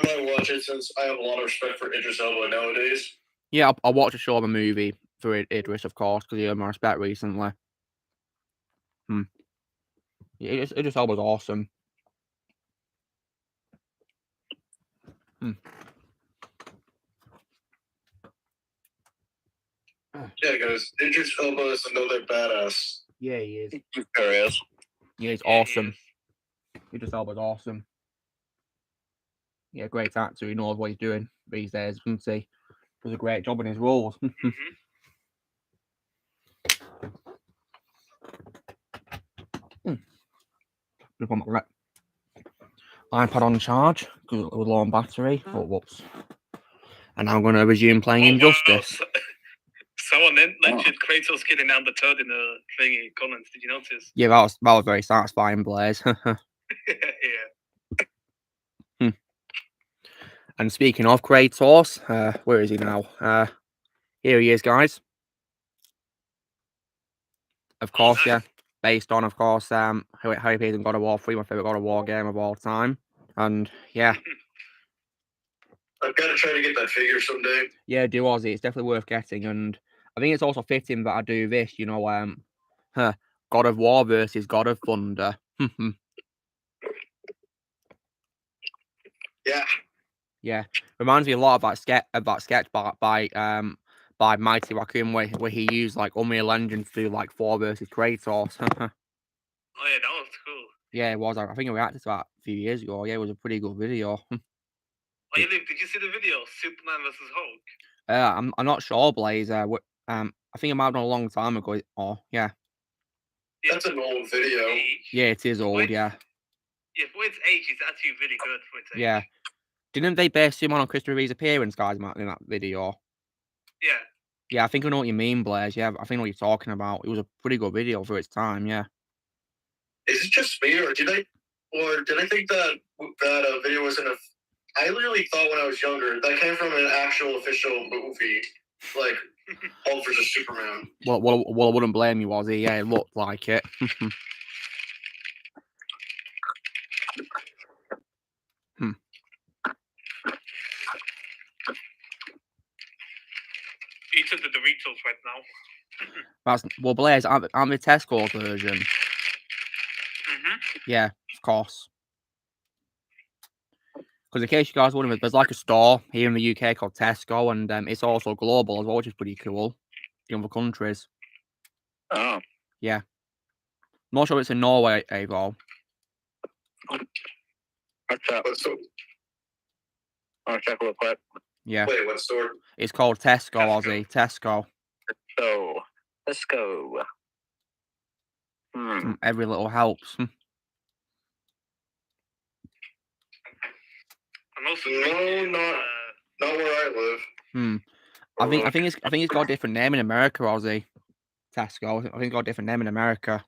might watch it since I have a lot of respect for Idris Elba nowadays. Yeah, I'll watch a show of a movie for Idris, of course, because he earned my respect recently. Yeah, Idris Elba's awesome. Yeah, guys, Idris Elba is another badass. Yeah, he is. There is. Yeah, he's awesome. Idris Elba's awesome. Yeah, great actor. He knows what he's doing these days, doesn't he? Does a great job in his roles. Just want my iPad on charge because it was low on battery. Oh, whoops. And now I'm going to resume playing Injustice. Wow. Someone mentioned Kratos killing down the turd in the thingy comments. Did you notice? Yeah, that was very satisfying, Blaze. Yeah. And speaking of Kratos, where is he now? Here he is, guys. Of course, nice. yeah. Based on, of course, how he appears in God of War 3, my favourite God of War game of all time. And, yeah. I've got to try to get that figure someday. Yeah, do Ozzy. It's definitely worth getting. And I think it's also fitting that I do this, you know, God of War versus God of Thunder. Yeah. Yeah. Reminds me a lot of that sketch by Mighty Raccoon where he used like Unreal Engine to do like 4 versus Kratos. Oh yeah, that was cool. Yeah, it was. I think I reacted to that a few years ago. Yeah, it was a pretty good video. Oh, yeah, Luke, did you see the video? Superman versus Hulk? I'm not sure, Blaze. I think it might have been a long time ago. Oh, yeah. That's an old video. Yeah, it is old. Yeah. Yeah, for its age, it's actually really good for its age. Yeah. Didn't they base him on Christopher Reeve's appearance, guys, in that video? Yeah. Yeah, I think I know what you mean, Blaze. Yeah, I think I know what you're talking about. It was a pretty good video for its time. Yeah. Is it just me, or did I think that video was in a? I literally thought when I was younger that came from an actual official movie, like Hulk vs Superman. Well, I wouldn't blame you, Ozzy. Yeah, it looked like it. You took the Doritos right now. Well, Blaze, I'm the Tesco version. Yeah, of course. Because in case you guys wondering, there's like a store here in the UK called Tesco, and it's also global as well, which is pretty cool in other countries. Oh. Yeah. Not sure it's in Norway, Avo. I'll check real quick. Yeah. Wait, what store? It's called Tesco, Ozzy. Tesco. So, let's go. Every little helps. I'm also not where I live. I think it's got a different name in America, Ozzy. Tesco. I think it's got a different name in America.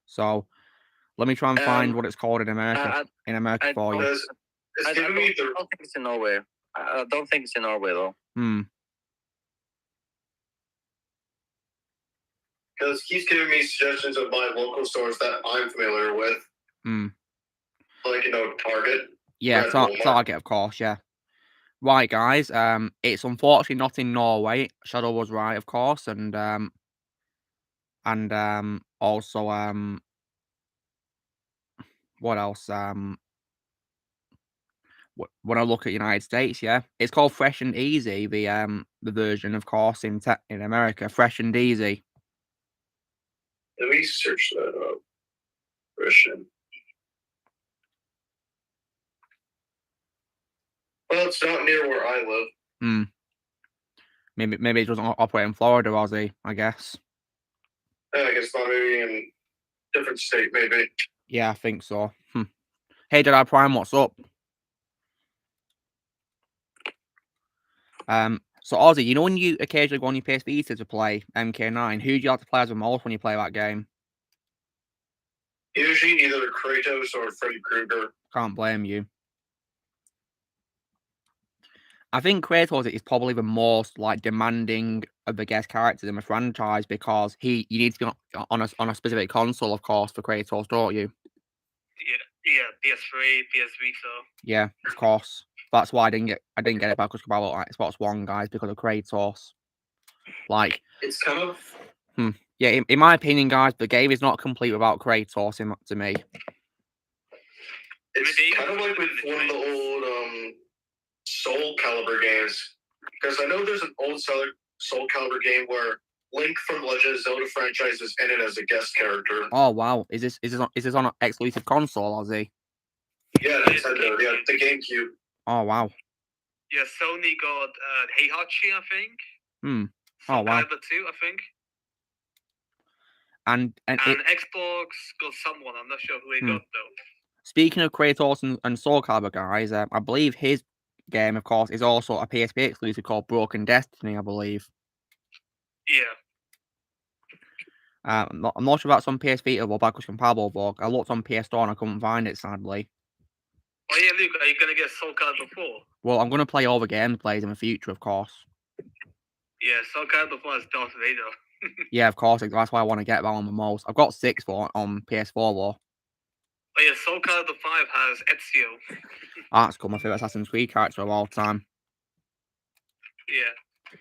So let me try and find what it's called in America. For you. I don't think it's in Norway. I don't think it's in Norway though. Because he's giving me suggestions of my local stores that I'm familiar with. Like, Target. Yeah, Target, of course, yeah. Right, guys. It's unfortunately not in Norway. Shadow was right, of course, and also what else? When I look at United States, yeah, it's called Fresh and Easy. The version, of course, in America, Fresh and Easy. Let me search that up. Fresh and. Well, it's not near where I live. Maybe it doesn't operate in Florida, Ozzy, I guess. Yeah, I guess not. Maybe in a different state, maybe. Yeah, I think so. Hey, Jedi Prime, what's up? So Ozzy, you know when you occasionally go on your PS Vita to play MK9, who do you have to play as the most when you play that game? Usually either Kratos or Freddy Krueger. Can't blame you. I think Kratos is probably the most like demanding of the guest characters in the franchise because you need to be on a specific console, of course, for Kratos, don't you? Yeah, PS3, PS Vita. Yeah, of course. That's why I didn't get it back because I like Xbox One, guys, because of Kratos. Like, it's kind of. Yeah, in my opinion, guys, the game is not complete without Kratos. To me, It's kind of like with one of the old Soul Calibur games, because I know there's an old Soul Calibur game where Link from Legend of Zelda franchise is in it as a guest character. Oh wow, is this on an exclusive console, is he? Yeah, Nintendo. Yeah, the GameCube. Oh wow. Yeah, Sony got Heihachi, I think. Oh wow. Calibur 2, I think. And Xbox got someone. I'm not sure who he got though. Speaking of Kratos and Soul Calibur guys, I believe his game, of course, is also a PSP exclusive called Broken Destiny, I believe. Yeah. I'm not sure about some PS Vita or backwards compatible, but I looked on PS Store and I couldn't find it, sadly. Oh yeah, Luke, are you gonna get Soul Calibur 4? Well, I'm gonna play all the games played in the future, of course. Yeah, Soul Calibur 4 is Darth Vader. Yeah, of course. That's why I want to get that one the most. I've got 6 on PS4 though. Oh yeah, Soul Calibur 5 has Ezio. That's cool. My favorite Assassin's Creed character of all time. Yeah.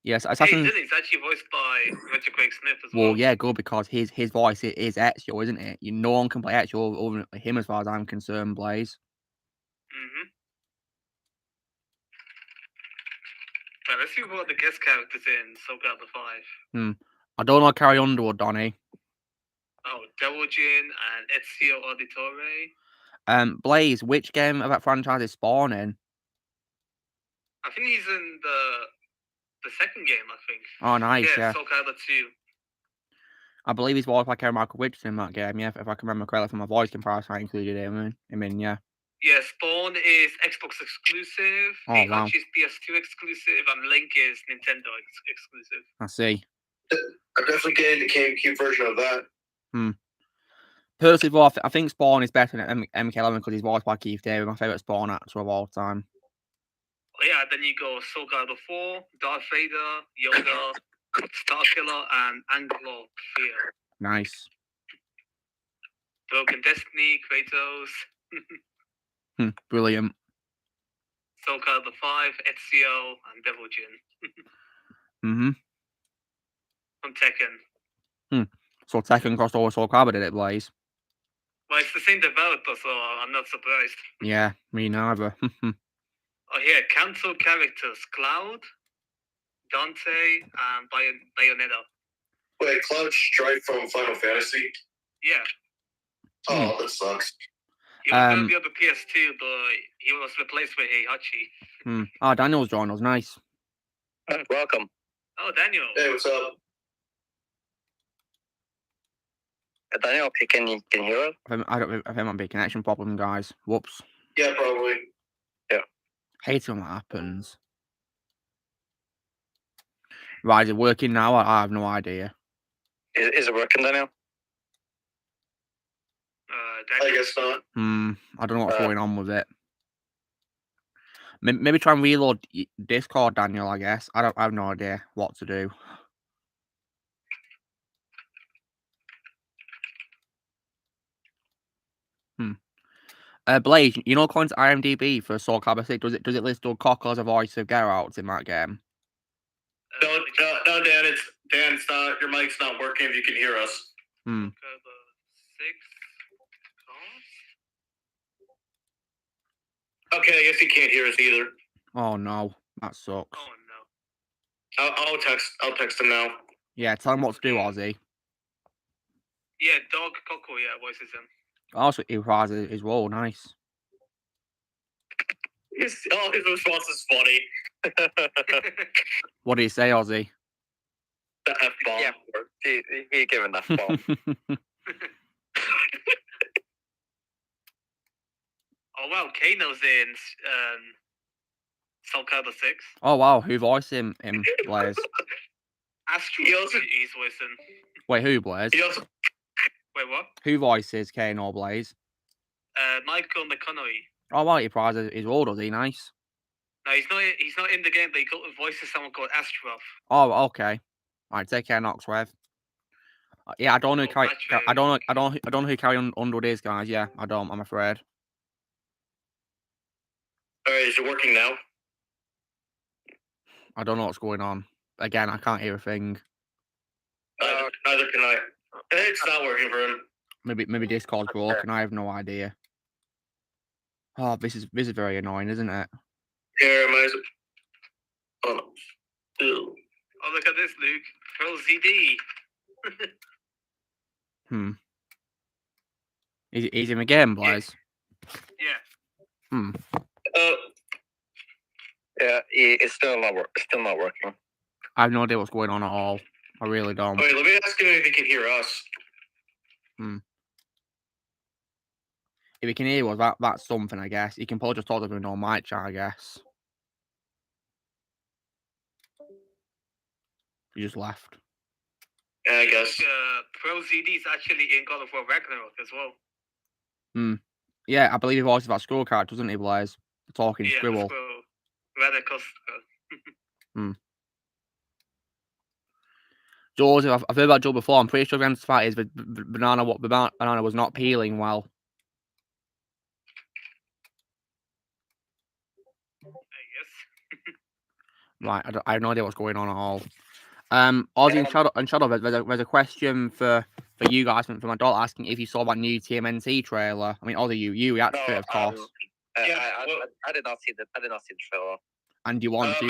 Yes, Hey, Assassin's. It's actually voiced by Richard Craig Smith as Well, well. yeah, good, because his voice is Ezio, isn't it? No one can play Ezio other than him, as far as I'm concerned, Blaze. Right, let's see what the guest characters in Soul Calibur 5. I don't know Carrie Underwood, Donny. Oh, Devil Jin and Ezio Auditore. Blaze, which game of that franchise is Spawn in? I think he's in the second game, I think. Oh, nice, yeah. Soul Calibur 2. I believe he's voiced by Karen Michael Richardson in that game, yeah, if I can remember correctly from my voice comparison, I included him in, yeah. Yeah, Spawn is Xbox exclusive, Heihachi is PS2 exclusive, and Link is Nintendo exclusive. I see. I'm definitely getting the GameCube version of that. Personally, though, I think Spawn is better than MK11 because he's voiced by Keith David, my favourite Spawn actor of all time. Oh, yeah, then you go Soul Calibur 4, Darth Vader, Yoda, Starkiller, and Anglo Fear. Nice. Broken Destiny, Kratos. Brilliant. Soul Calibur 5, Ezio, and Devil Jin. From Tekken. So Tekken crossed over Soul Calibur, did it, Blaze? Well, it's the same developer, so I'm not surprised. Yeah, me neither. Oh, here, cancel characters: Cloud, Dante, and Bayonetta. Wait, Cloud Strife from Final Fantasy? Yeah. Oh, that sucks. He was going to be on the PS2, but he was replaced with Heihachi. Oh, Daniel's joined us. Nice. Welcome. Oh, Daniel. Hey, what's up? Daniel, can you hear us? I think it might be a connection problem, guys. Whoops. Yeah, probably. Yeah. Hate when that happens. Right, is it working now? I have no idea. Is it working, Daniel? I guess not. I don't know what's going on with it. Maybe try and reload Discord, Daniel, I guess. I have no idea what to do. Blaze, you know, according to IMDb for Soul Calibur 6, does it list Doug Cocker as a voice of Geralt in that game? No, Dan, it's not. Your mic's not working. If you can hear us. Calibur 6. Okay, I guess he can't hear us either. Oh no, that sucks. Oh no. I'll text him now. Yeah, tell him what to do, Ozzy. Yeah, Doug Coco, voices him. Also, he reprises his role. Nice. His response is funny. What did he say, Ozzy? The F-bomb. Yeah, he gave an F-bomb. Oh wow, Kano's in Soul Calibur 6. Oh wow, who voiced him Blaze? Astro, he's voicing. Wait, who, Blaze? Wait, what? Who voices Kano, Blaze? Michael McConaughey. Oh wow, he reprises his role, does he? Nice. No, he's not in the game, but he voices someone called Astroth. Oh, okay. All right, take care, Knoxwave. Yeah, I don't know. I don't know who Carrie Underwood is, guys. Yeah, I don't. I'm afraid. All right, is it working now? I don't know what's going on. Again, I can't hear a thing. Neither can I. It's not working for him. Maybe Discord's broken. I have no idea. Oh, this is very annoying, isn't it? Here, am I? Oh, ew. Oh, look at this, Luke. Pro ZD. Is him again, Blaze? Yeah. Yeah, it's still not working. I have no idea what's going on at all. I really don't. Wait, let me ask him if he can hear us. If he can hear us, that's something, I guess. He can probably just talk to him on mic chat, I guess. He just left. Yeah, I guess. Pro ZD is actually in God of War Ragnarok as well. Yeah, I believe he voices that squirrel character, doesn't he, Blaze? The talking Yeah, squirrel. Squirrel. Radical. Joseph, I've heard about Joe before. I'm pretty sure the answer to that is the banana was not peeling well. I guess. Right, I have no idea what's going on at all. Ozzy and Shadow, there's a question for you guys, for my daughter, asking if you saw that new TMNT trailer. I mean, Ozzy, you reacted to it, of course. I did not see the trailer. And you want to?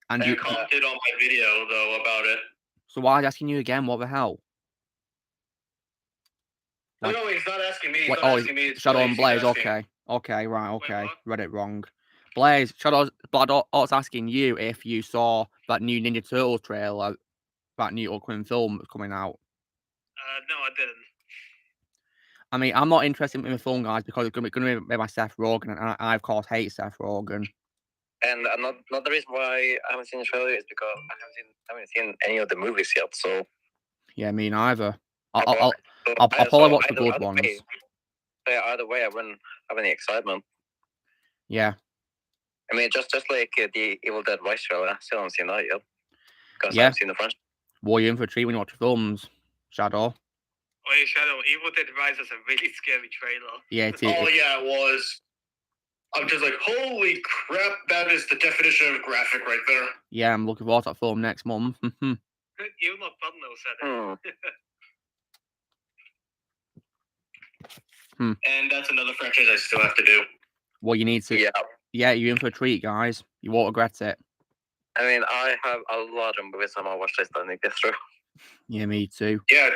And you commented on my video though about it. So why is he asking you again? What the hell? No, he's not asking me. He's What, not asking me. It's Shadow and Blaze. asking. Okay, right, okay. Wait, Read it wrong. Blaze, Shadow's asking you if you saw that new Ninja Turtles trailer, that new upcoming film that's coming out. No, I didn't. I mean, I'm not interested in the film, guys, because it's going to be made by Seth Rogen, and I of course hate Seth Rogen. And not the reason why I haven't seen the trailer is because I haven't seen any of the movies yet. So yeah, me neither. I'll probably watch the good ones. Either way, I wouldn't have any excitement. Yeah. I mean, just like the Evil Dead Rise trailer, I still haven't seen that yet. Because Yeah. I haven't seen the French. Well, you're in for a treat when you watch films, Shadow. Oh, yeah, Shadow. Evil Dead Rise is a really scary trailer. Yeah, it is. Oh, yeah, it was. I'm just like, holy crap, that is the definition of graphic right there. Yeah, I'm looking forward to that film next month. You're not fun, though, Shadow. And that's another franchise I still have to do. Well, you need to. Yeah, you're in for a treat, guys. You won't regret it. I mean, I have a lot of movies on my watch list I need to get through. Yeah, me too. Yeah,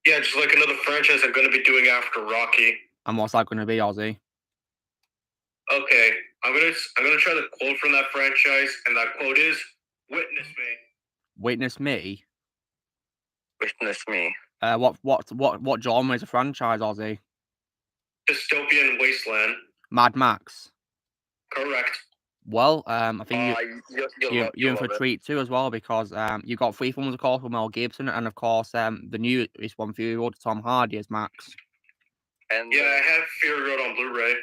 just like another franchise I'm going to be doing after Rocky. And what's that going to be, Ozzy? Okay, I'm gonna try the quote from that franchise, and that quote is, "Witness me." Witness me. Witness me. What genre is a franchise, Ozzy? Dystopian Wasteland. Mad Max. Correct. Well, I think you're in for a love treat too as well, because you've got 3 films, of course, with Mel Gibson, and of course the newest one, Fury Road, to Tom Hardy as Max. And yeah, I have Fury Road on Blu-ray.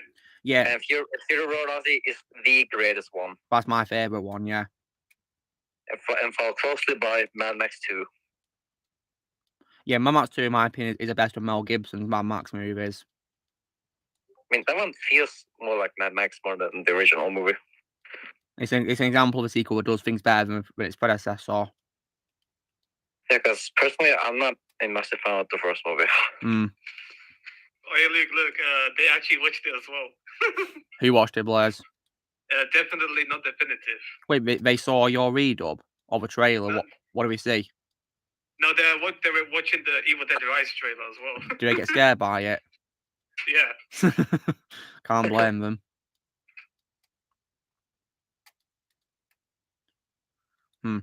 Yeah. And Fury Road, Ozzy, is the greatest one. That's my favorite one, yeah. And followed closely by Mad Max 2. Yeah, Mad Max 2, in my opinion, is the best of Mel Gibson's Mad Max movies. I mean, that one feels more like Mad Max more than the original movie. It's an example of a sequel that does things better than its predecessor. Yeah, because personally, I'm not a massive fan of the first movie. Oh, hey, look, they actually watched it as well. Who watched it, Blaze? Definitely not definitive. Wait, they saw your redub of a trailer. What do we see? No, they were watching the Evil Dead Rise trailer as well. Do they get scared by it? Yeah. Can't blame them. And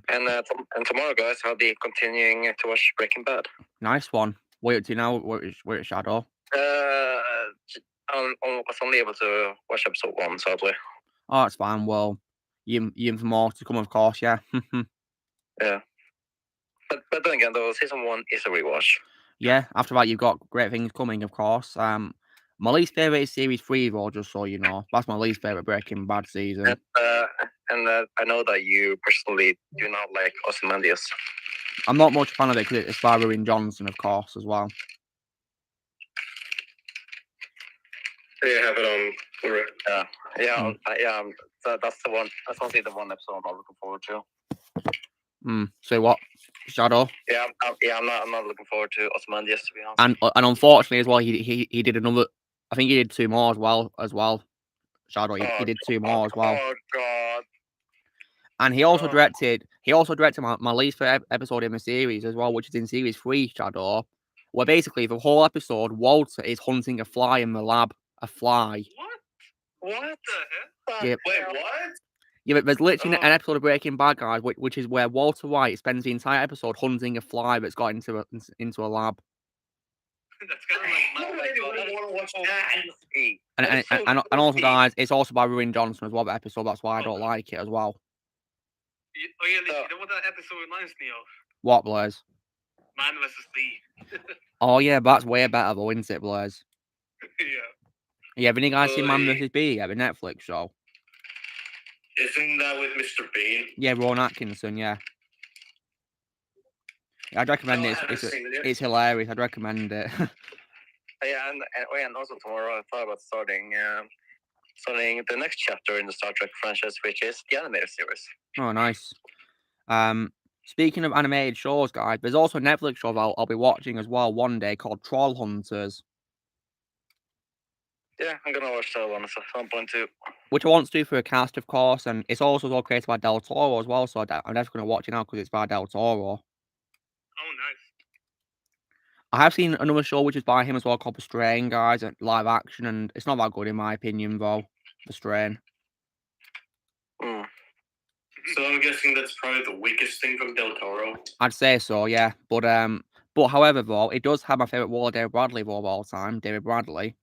tomorrow, guys, I'll be continuing to watch Breaking Bad. Nice one. Wait till now. Wait, Shadow. I was only able to watch episode 1, sadly. Oh, that's fine. Well, you for more to come, of course. Yeah. Yeah. But then again, though, season 1 is a rewatch. Yeah. After that, you've got great things coming, of course. My least favorite is series 3, though. Just so you know, that's my least favorite Breaking Bad season. And I know that you personally do not like Ozymandias. I'm not much a fan of it because it's by Rian Johnson, of course, as well. Yeah, have it on Blu-ray. Yeah. That's the one. That's only the one episode I'm looking forward to. So what, Shadow? I'm not looking forward to Ozymandias, to be honest. And unfortunately as well, he did another I think he did 2 more as well. Shadow, he did 2 more as well. Oh God! And he also directed my least favorite episode in the series as well, which is in series 3, Shadow, where basically the whole episode, Walter is hunting a fly in the lab. A fly. What the heck? Yeah. Wait, what? Yeah, but there's literally an episode of Breaking Bad, guys, which is where Walter White spends the entire episode hunting a fly that's got into a lab. That's kind of like I don't want to watch that. And also, guys, it's also by Ruin Johnson as well, that episode. That's why I don't like it as well. Oh yeah, you know what that episode reminds me of? What, Blaze? Man vs. Bee. Oh yeah, that's way better though, isn't it, Blaze? Yeah. Yeah, have any guys seen Man vs. Bee yet, the Netflix show? Isn't that with Mr. Bean? Yeah, Ron Atkinson, yeah. I'd recommend No, I it. haven't seen it yet. It's hilarious. I'd recommend it. Yeah, and also tomorrow I thought about starting the next chapter in the Star Trek franchise, which is the animated series. Oh, nice. Speaking of animated shows, guys, there's also a Netflix show I'll be watching as well one day called Troll Hunters. Yeah, I'm gonna watch that one at some point too. Which I want to do for a cast, of course, and it's also all created by Del Toro as well, so I'm definitely going to watch it now because it's by Del Toro. Oh, nice. I have seen another show which is by him as well called The Strain, guys, live action, and it's not that good in my opinion, though. The Strain. So I'm guessing that's probably the weakest thing from Del Toro. I'd say so, yeah. But however, though, it does have my favourite role of David Bradley of all time, David Bradley.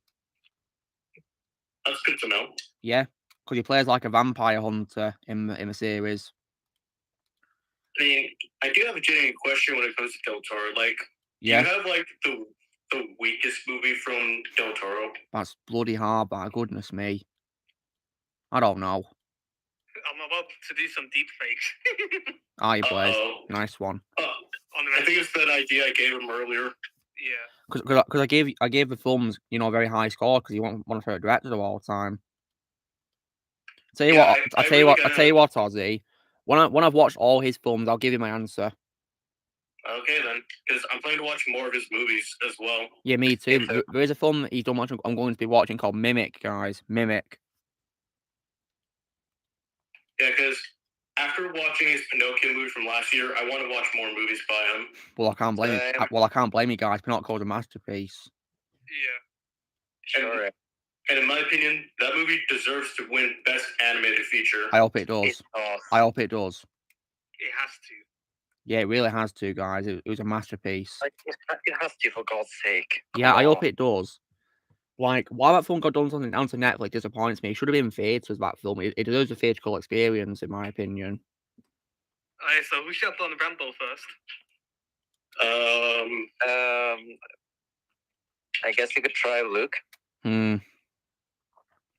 That's good to know. Yeah, because he plays like a vampire hunter in the series. I mean, I do have a genuine question when it comes to Del Toro. Like, Yeah. do you have like the weakest movie from Del Toro? That's bloody hard, but goodness me. I don't know. I'm about to do some deep fakes. Ah, you Blaze. Nice one. I think it's that idea I gave him earlier. Yeah. Because I gave the films, a very high score because you want one of the directors of all time. Tell you what, Ozzy. When I've watched all his films, I'll give you my answer. Okay then, because I'm planning to watch more of his movies as well. Yeah, me too. There is a film that he's done much. I'm going to be watching called Mimic, guys. Mimic. Yeah, because after watching his Pinocchio movie from last year, I want to watch more movies by him. Well, I can't blame you. I can't blame you guys. Pinocchio's a masterpiece. Yeah. Sure. And in my opinion, that movie deserves to win Best Animated Feature. I hope it does. I hope it does. It has to. Yeah, it really has to, guys. It was a masterpiece. Like, it has to, for God's sake. Yeah, I hope it does. Like, why that film got done something down to Netflix disappoints me. It should have been theatres, that film. It deserves a theatrical experience, in my opinion. Alright, so who shot on Rambo first? I guess you could try Luke.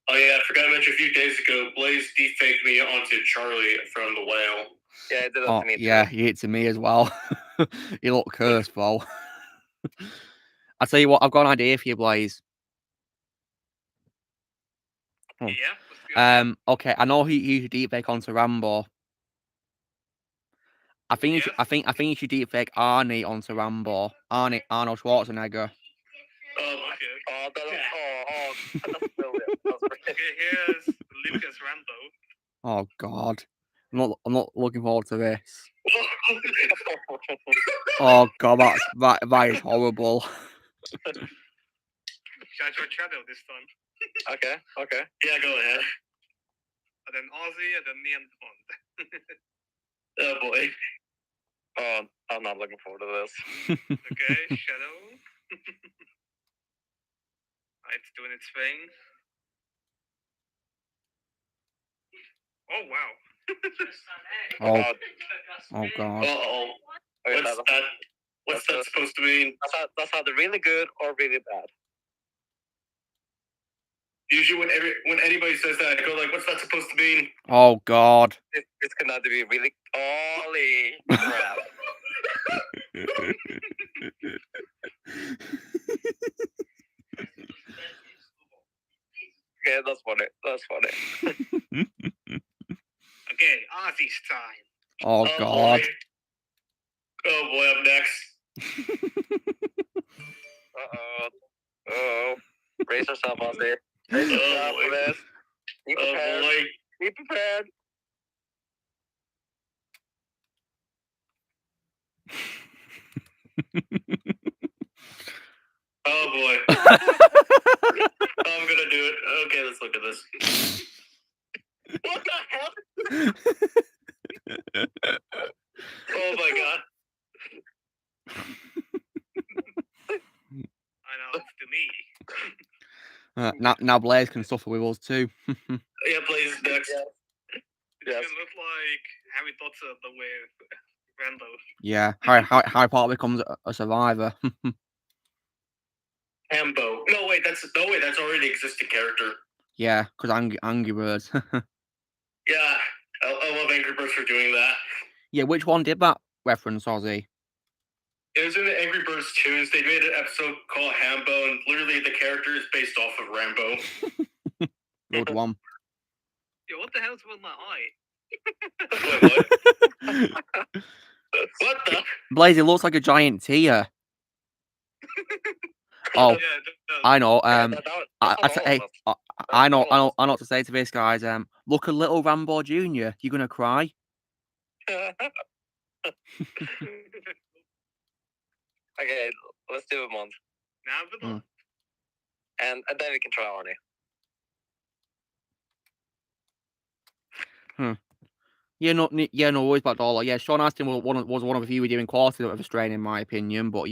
Oh yeah, I forgot to mention a few days ago, Blaze defaked me onto Charlie from The Whale. Yeah, it did that to me too. Yeah, he hit to me as well. You look cursed, though. I tell you what, I've got an idea for you, Blaze. Oh. Yeah. Okay, I know he should deep fake onto Rambo. I think you should deep fake Arnie onto Rambo. Arnold Schwarzenegger. Oh, that's brilliant. Okay, here's Luke as Rambo. Oh God, I'm not looking forward to this. Oh God, that is horrible. Should I try Shadow this time? Okay. Yeah, go ahead. And then Ozzy, and then me and Bond. Oh boy. Oh, I'm not looking forward to this. Okay, Shadow. It's doing its thing. Oh wow. Oh God. Uh-oh. What's that supposed to mean? That's either really good or really bad. Usually when anybody says that, I go like, what's that supposed to mean? Oh God. It's gonna be really holy crap. Okay, that's funny. Okay, Ozzy's time. Oh God. Boy. Oh boy, up next. Oh. Brace yourself, Ozzy. Brace yourself for this. Be Oh prepared. boy. Be prepared. Oh boy. I'm gonna do it. Okay, let's look at this. What the hell? Oh my god. I know, it's to me. Now Blaze can suffer with us too. Yeah, Blaze next. Yes. It's gonna look like Harry Potter, but with Rambo. Yeah, Harry Potter becomes a survivor. Rambo. No wait, that's already an existing character. Yeah, because Angry Birds. Yeah, I love Angry Birds for doing that. Yeah, which one did that reference, Ozzy? It was in the Angry Birds tunes. They made an episode called Hambo, and literally the character is based off of Rambo. Good one. Yo, what the hell's with my eye? Wait, what? What the? Blaze, it looks like a giant tear. Oh, Yeah, it does. I know. Hey, I know what to say to this, guys. Look at little Rambo Jr. You gonna cry? Okay, let's do a month. Now the month. And then we can try Arnie. No worries about Dollar. Yeah, Sean Astin was one of the few we doing quality of a strain, in my opinion. But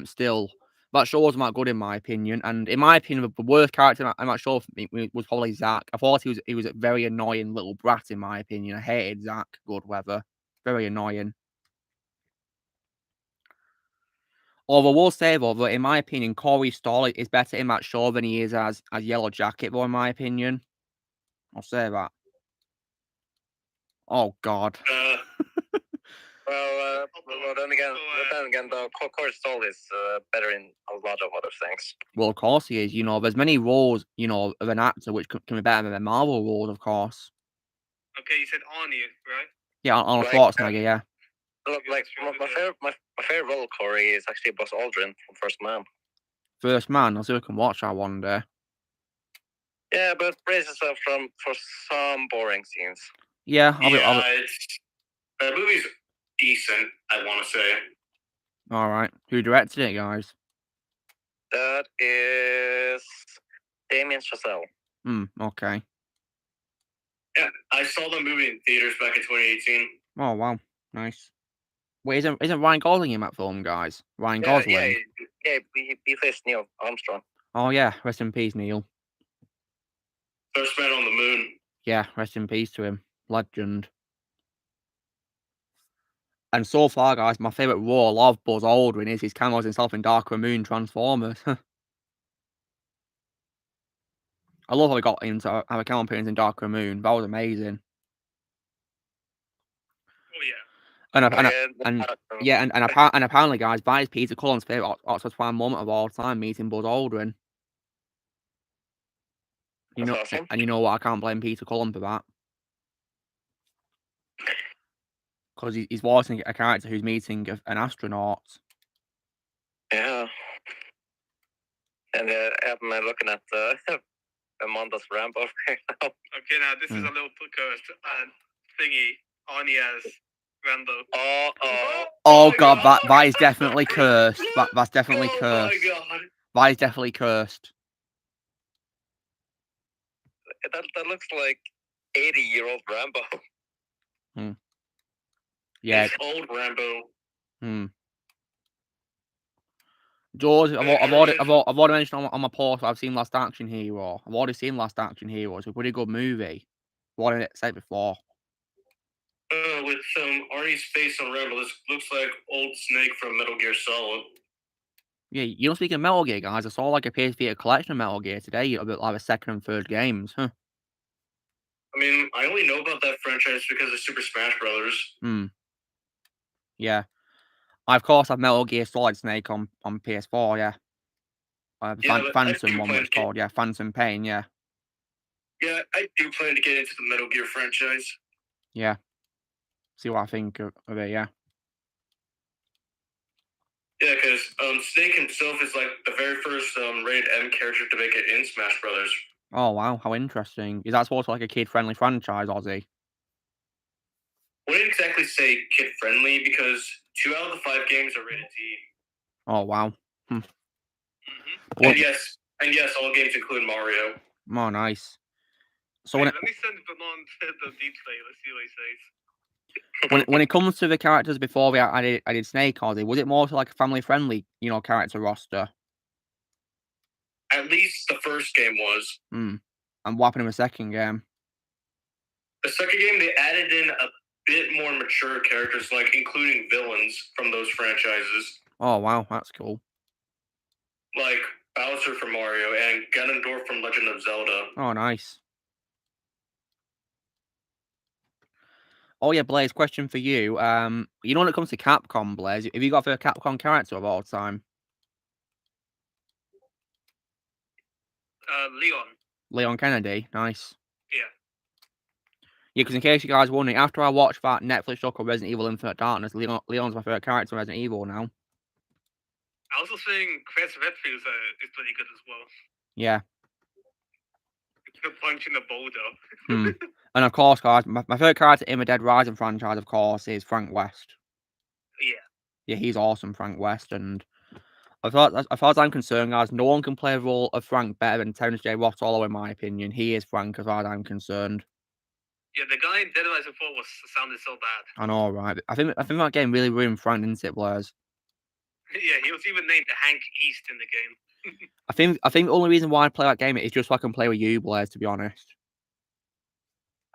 still, that show wasn't that good, in my opinion. And in my opinion, the worst character in that show for me was probably Zach. I thought he was a very annoying little brat, in my opinion. I hated Zach. Good weather, very annoying. Although I will say though, that in my opinion, Corey Stoll is better in that show than he is as Yellow Jacket, though, in my opinion. I'll say that. Oh God. Well, then again, though, Corey Stoll is better in a lot of other things. Well, of course he is. There's many roles, of an actor which can be better than Marvel roles, of course. Okay, you said Arnie, right? Yeah, Arnold Right. Schwarzenegger, yeah. Look, like my favorite role, Corey, is actually Buzz Aldrin from First Man. First Man, I'll see if I can watch that one day. Yeah, but brace yourself for some boring scenes. Yeah, that movie's decent, I want to say. All right. Who directed it, guys? That is Damien Chazelle. Okay. Yeah, I saw the movie in theaters back in 2018. Oh, wow. Nice. Wait, isn't Ryan Gosling in that film, guys? Ryan Gosling? Yeah, he plays Neil Armstrong. Oh, yeah. Rest in peace, Neil. First Man on the Moon. Yeah, rest in peace to him. Legend. And so far, guys, my favourite role of Buzz Aldrin is his cameos himself in Darker Moon Transformers. I love how he got into have a cameo appearance in Darker Moon. That was amazing. Oh yeah. And apparently, guys, that is Peter Cullen's favourite Oxford fan moment of all time, meeting Buzz Aldrin. Awesome. And you know what? I can't blame Peter Cullen for that. Because he's voicing a character who's meeting an astronaut. Yeah. And I'm looking at Amanda's Rambo right now. Okay, now this is a little cursed thingy. Arnie as Rambo. Oh God, that is definitely cursed. That's definitely cursed. Oh my God. That is definitely cursed. That looks like 80-year-old Rambo. Yeah. It's old Rambo. George, I've already mentioned on my post I've seen Last Action Hero. I've already seen Last Action Hero. It's a pretty good movie. What did it say before? With Arnie's face on Rambo, this looks like old Snake from Metal Gear Solid. Yeah, speaking of Metal Gear, guys, I saw like a PS Vita collection of Metal Gear today, a bit like the second and third games. I mean, I only know about that franchise because of Super Smash Brothers. Yeah. I, of course, have Metal Gear Solid Snake on PS4, yeah. Phantom one, it's called, yeah. Phantom Pain, yeah. Yeah, I do plan to get into the Metal Gear franchise. Yeah. See what I think of it, yeah. Yeah, because Snake himself is like the very first rated M character to make it in Smash Brothers. Oh wow, how interesting! Is that supposed to be like a kid-friendly franchise, Ozzy? Wouldn't exactly say kid friendly because 2 out of the 5 games are rated T. Oh wow. Mm-hmm. What- And yes, all games include Mario. Oh nice. So Hey, when let me send Vernon the detail. Let's see what he says. when it comes to the characters before I did Snake, Ozzy, was it more like a family-friendly, character roster? At least the first game was. And what happened in the second game? The second game, they added in a bit more mature characters, like including villains from those franchises. Oh wow, that's cool. Like Bowser from Mario and Ganondorf from Legend of Zelda. Oh nice. Oh yeah, Blaze, question for you. When it comes to Capcom, Blaze, have you got a favorite Capcom character of all time? Leon. Kennedy, nice. Yeah. Yeah, because in case you guys are wondering, after I watched that Netflix show called Resident Evil Infinite Darkness, Leon's my favorite character in Resident Evil now. I also think Chris Redfield is pretty good as well. Yeah. It's good punching the boulder. And of course, guys, my favorite character in the Dead Rising franchise, of course, is Frank West. Yeah. Yeah, he's awesome, Frank West, and as far as I'm concerned, guys, no one can play the role of Frank better than Terrence J. Ross-Orlo, in my opinion. He is Frank, as far as I'm concerned. Yeah, the guy in Dead Rising 4 sounded so bad. I know, right? I think that game really ruined Frank, didn't it, Blaze? Yeah, he was even named Hank East in the game. I think the only reason why I play that game is just so I can play with you, Blaze, to be honest.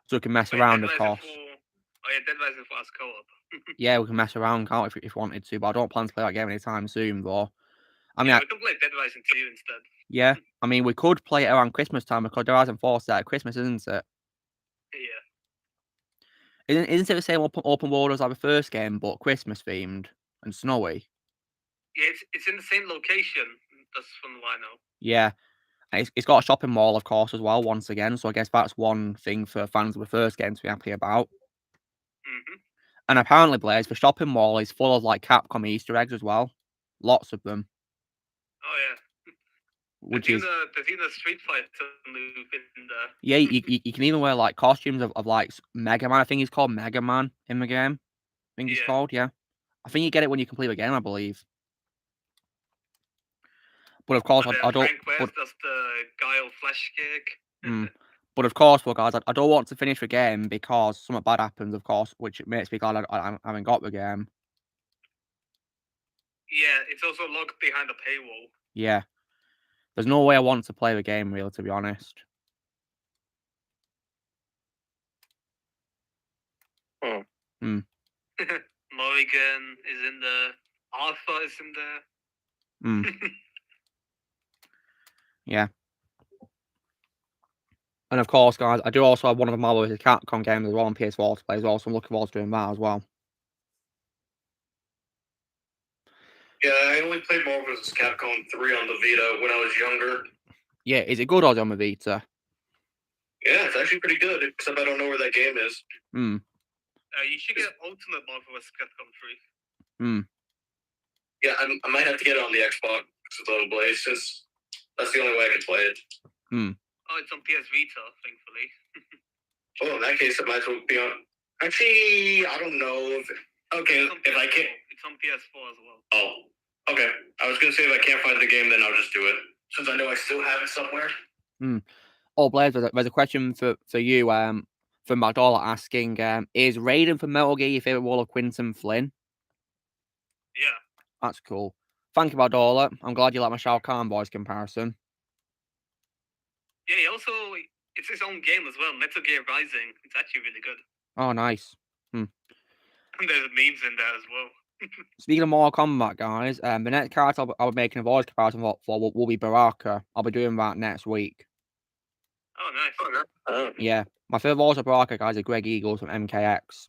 So we can mess around, of course. Dead Rising 4 has co-op. Yeah, we can mess around, can't we, if we wanted to, but I don't plan to play that game anytime soon, though. I mean, we can play Dead Rising 2 instead. Yeah, I mean, we could play it around Christmas time because Dead Rising 4 set at Christmas, isn't it? Yeah. Isn't it the same open world as like the first game, but Christmas themed and snowy? Yeah, it's in the same location. That's from what I know. Yeah, and it's got a shopping mall, of course, as well. Once again, so I guess that's one thing for fans of the first game to be happy about. And apparently, Blaze, the shopping mall is full of like Capcom Easter eggs as well. Lots of them. Oh yeah. Which there's is even a Street Fighter move in there. Yeah, you can even wear like costumes of like Mega Man. I think he's called Mega Man in the game. I think he's called, yeah. I think you get it when you complete the game, I believe. But of course, I don't. Frank West, that's the guy on Flash Kick. But of course, well, guys, I don't want to finish the game because something bad happens, of course, which makes me glad I haven't got the game. Yeah, it's also locked behind a paywall. Yeah. There's no way I want to play the game, really, to be honest. Morrigan is in there. Arthur is in there. Yeah. And of course, guys, I do also have one of the Marvel vs. Capcom games as well on PS4 to play as well, so I'm looking forward to doing that as well. Yeah, I only played Marvel vs. Capcom 3 on the Vita when I was younger. Yeah, is it good or on the Vita? Yeah, it's actually pretty good, except I don't know where that game is. You should get Ultimate Marvel vs. Capcom 3. Yeah, I might have to get it on the Xbox though, Blaze, since that's the only way I can play it. Oh, it's on PS Vita, thankfully. Oh, in that case, it might as well be on. Actually, I don't know if. Okay, if I can't. It's on PS4 as well. Oh, okay. I was gonna say if I can't find the game, then I'll just do it, since I know I still have it somewhere. Oh, Blaze, there's a question for you. From McDowell asking, is Raiden from Metal Gear your favorite role of Quinton Flynn? Yeah. That's cool. Thank you, McDowell. I'm glad you like my Shao Kahn voice comparison. Yeah, it's his own game as well, Metal Gear Rising. It's actually really good. Oh, nice. And there's memes in there as well. Speaking of Mortal Kombat, guys, the next character I'll be making a voice comparison for will be Baraka. I'll be doing that next week. Oh, nice. Yeah. My favorite voice of Baraka, guys, is Greg Eagles from MKX.